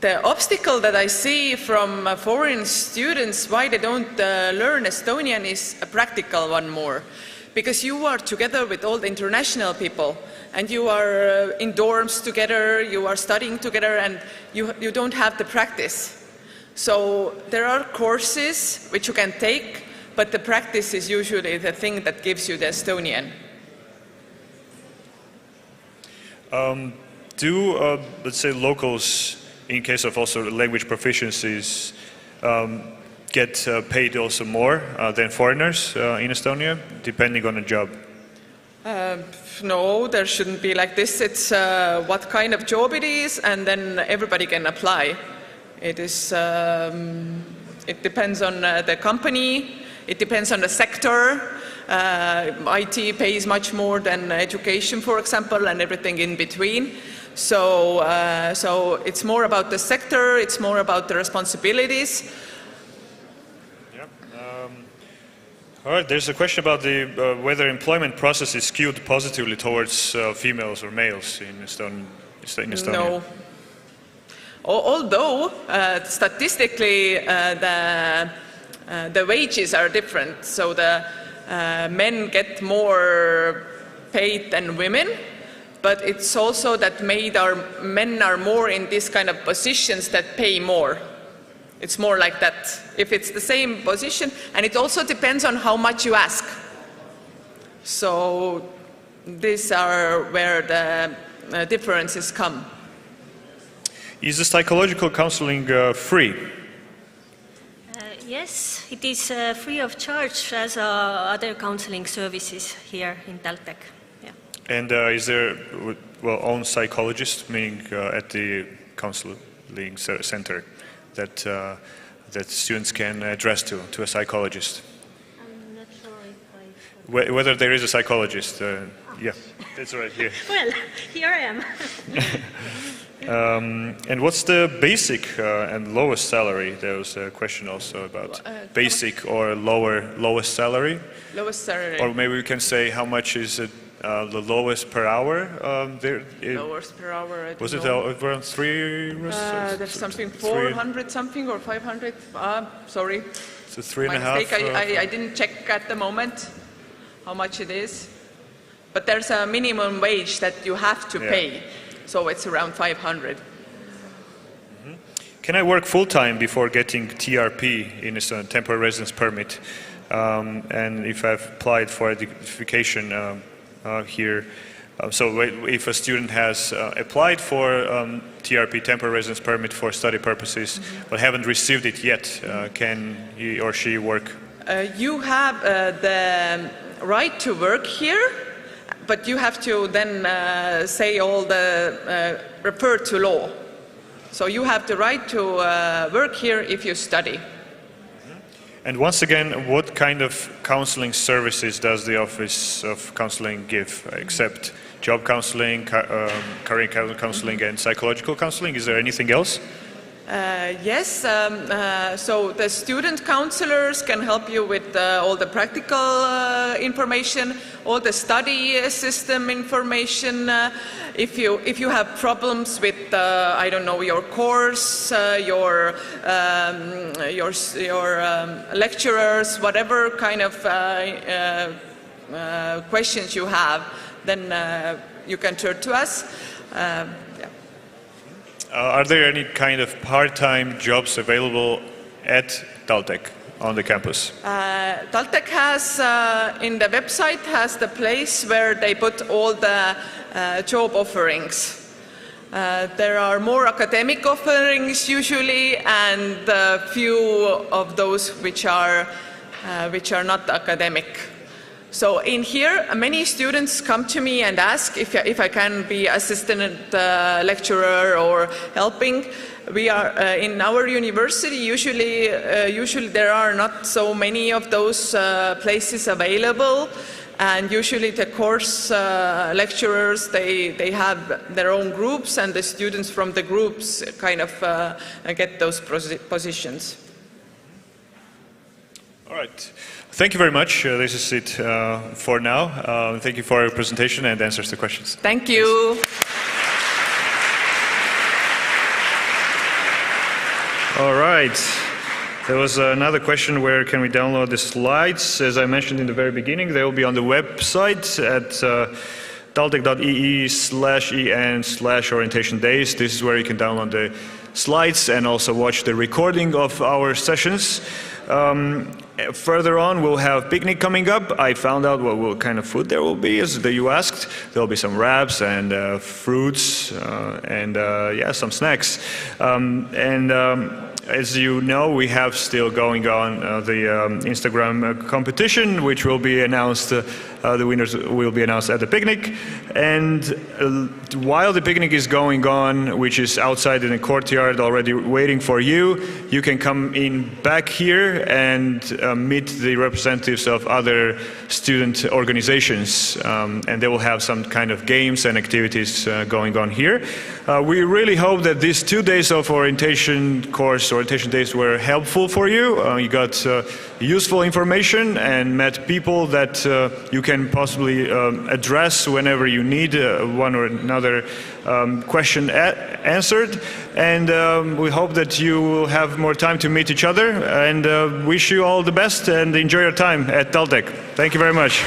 the obstacle that I see from foreign students why they don't learn Estonian is a practical one more. Because you are together with all the international people and you are in dorms together, you are studying together, and you don't have the practice. So there are courses which you can take, but the practice is usually the thing that gives you the Estonian. Do, let's say, locals, in case of also language proficiencies, get paid also more than foreigners in Estonia, depending on the job? No, there shouldn't be like this. It's what kind of job it is, and then everybody can apply. It is. It depends on the company. It depends on the sector. IT pays much more than education, for example, and everything in between. So, so it's more about the sector. It's more about the responsibilities. All right, there's a question about the whether employment process is skewed positively towards females or males in Estonia. No. Although statistically the wages are different, so the men get more paid than women, but it's also that men are more in this kind of positions that pay more. It's more like that, if it's the same position, and it also depends on how much you ask. So these are where the differences come. Is the psychological counseling free? Yes, it is free of charge as other counseling services here in TalTech. Yeah. And is there own psychologist, meaning at the counseling center, that students can address to a psychologist? I'm not sure if Whether there is a psychologist, yeah, that's right here. Well, here I am. And what's the basic and lowest salary? There was a question also about basic or lowest salary. Lowest salary. Or maybe we can say how much is it the lowest per hour? Lowest per hour. Was it around 3 euros? There's something 400 something or 500. Sorry. So 3.5. I didn't check at the moment how much it is, but there's a minimum wage that you have to pay, so it's around 500. Mm-hmm. Can I work full time before getting TRP in a temporary residence permit? And if I've applied for identification, here. So if a student has applied for TRP, temporary residence permit for study purposes, but haven't received it yet, can he or she work? You have the right to work here, but you have to then say all the refer to law. So you have the right to work here if you study. And once again, what kind of counseling services does the Office of Counseling give, except job counseling, career counseling, and psychological counseling? Is there anything else? Yes, so the student counselors can help you with all the practical information, all the study system information. If you have problems with, I don't know, your course, your lecturers, whatever kind of questions you have, then you can turn to us. Are there any kind of part-time jobs available at TalTech on the campus? TalTech has, in the website, has the place where they put all the job offerings. There are more academic offerings usually, and a few of those which are not academic. So in here, many students come to me and ask if I can be assistant lecturer or helping. We are in our university. Usually there are not so many of those places available, and usually the course lecturers they have their own groups, and the students from the groups kind of get those positions. All right. Thank you very much. This is it for now. Thank you for your presentation and answers to questions. Thank you. All right. There was another question, where can we download the slides? As I mentioned in the very beginning, they will be on the website at taltech.ee/en/orientation days. This is where you can download the slides and also watch the recording of our sessions. Further on, we'll have picnic coming up. I found out what kind of food there will be, as you asked. There will be some wraps and fruits and yeah, some snacks. As you know, we have still going on the Instagram competition, which will be announced. The winners will be announced at the picnic. And while the picnic is going on, which is outside in the courtyard already waiting for you, you can come in back here and meet the representatives of other student organizations. And they will have some kind of games and activities going on here. We really hope that these 2 days of orientation days were helpful for you. You got useful information and met people that you can possibly address whenever you need one or another question answered. And we hope that you will have more time to meet each other, and wish you all the best and enjoy your time at TalTech. Thank you very much.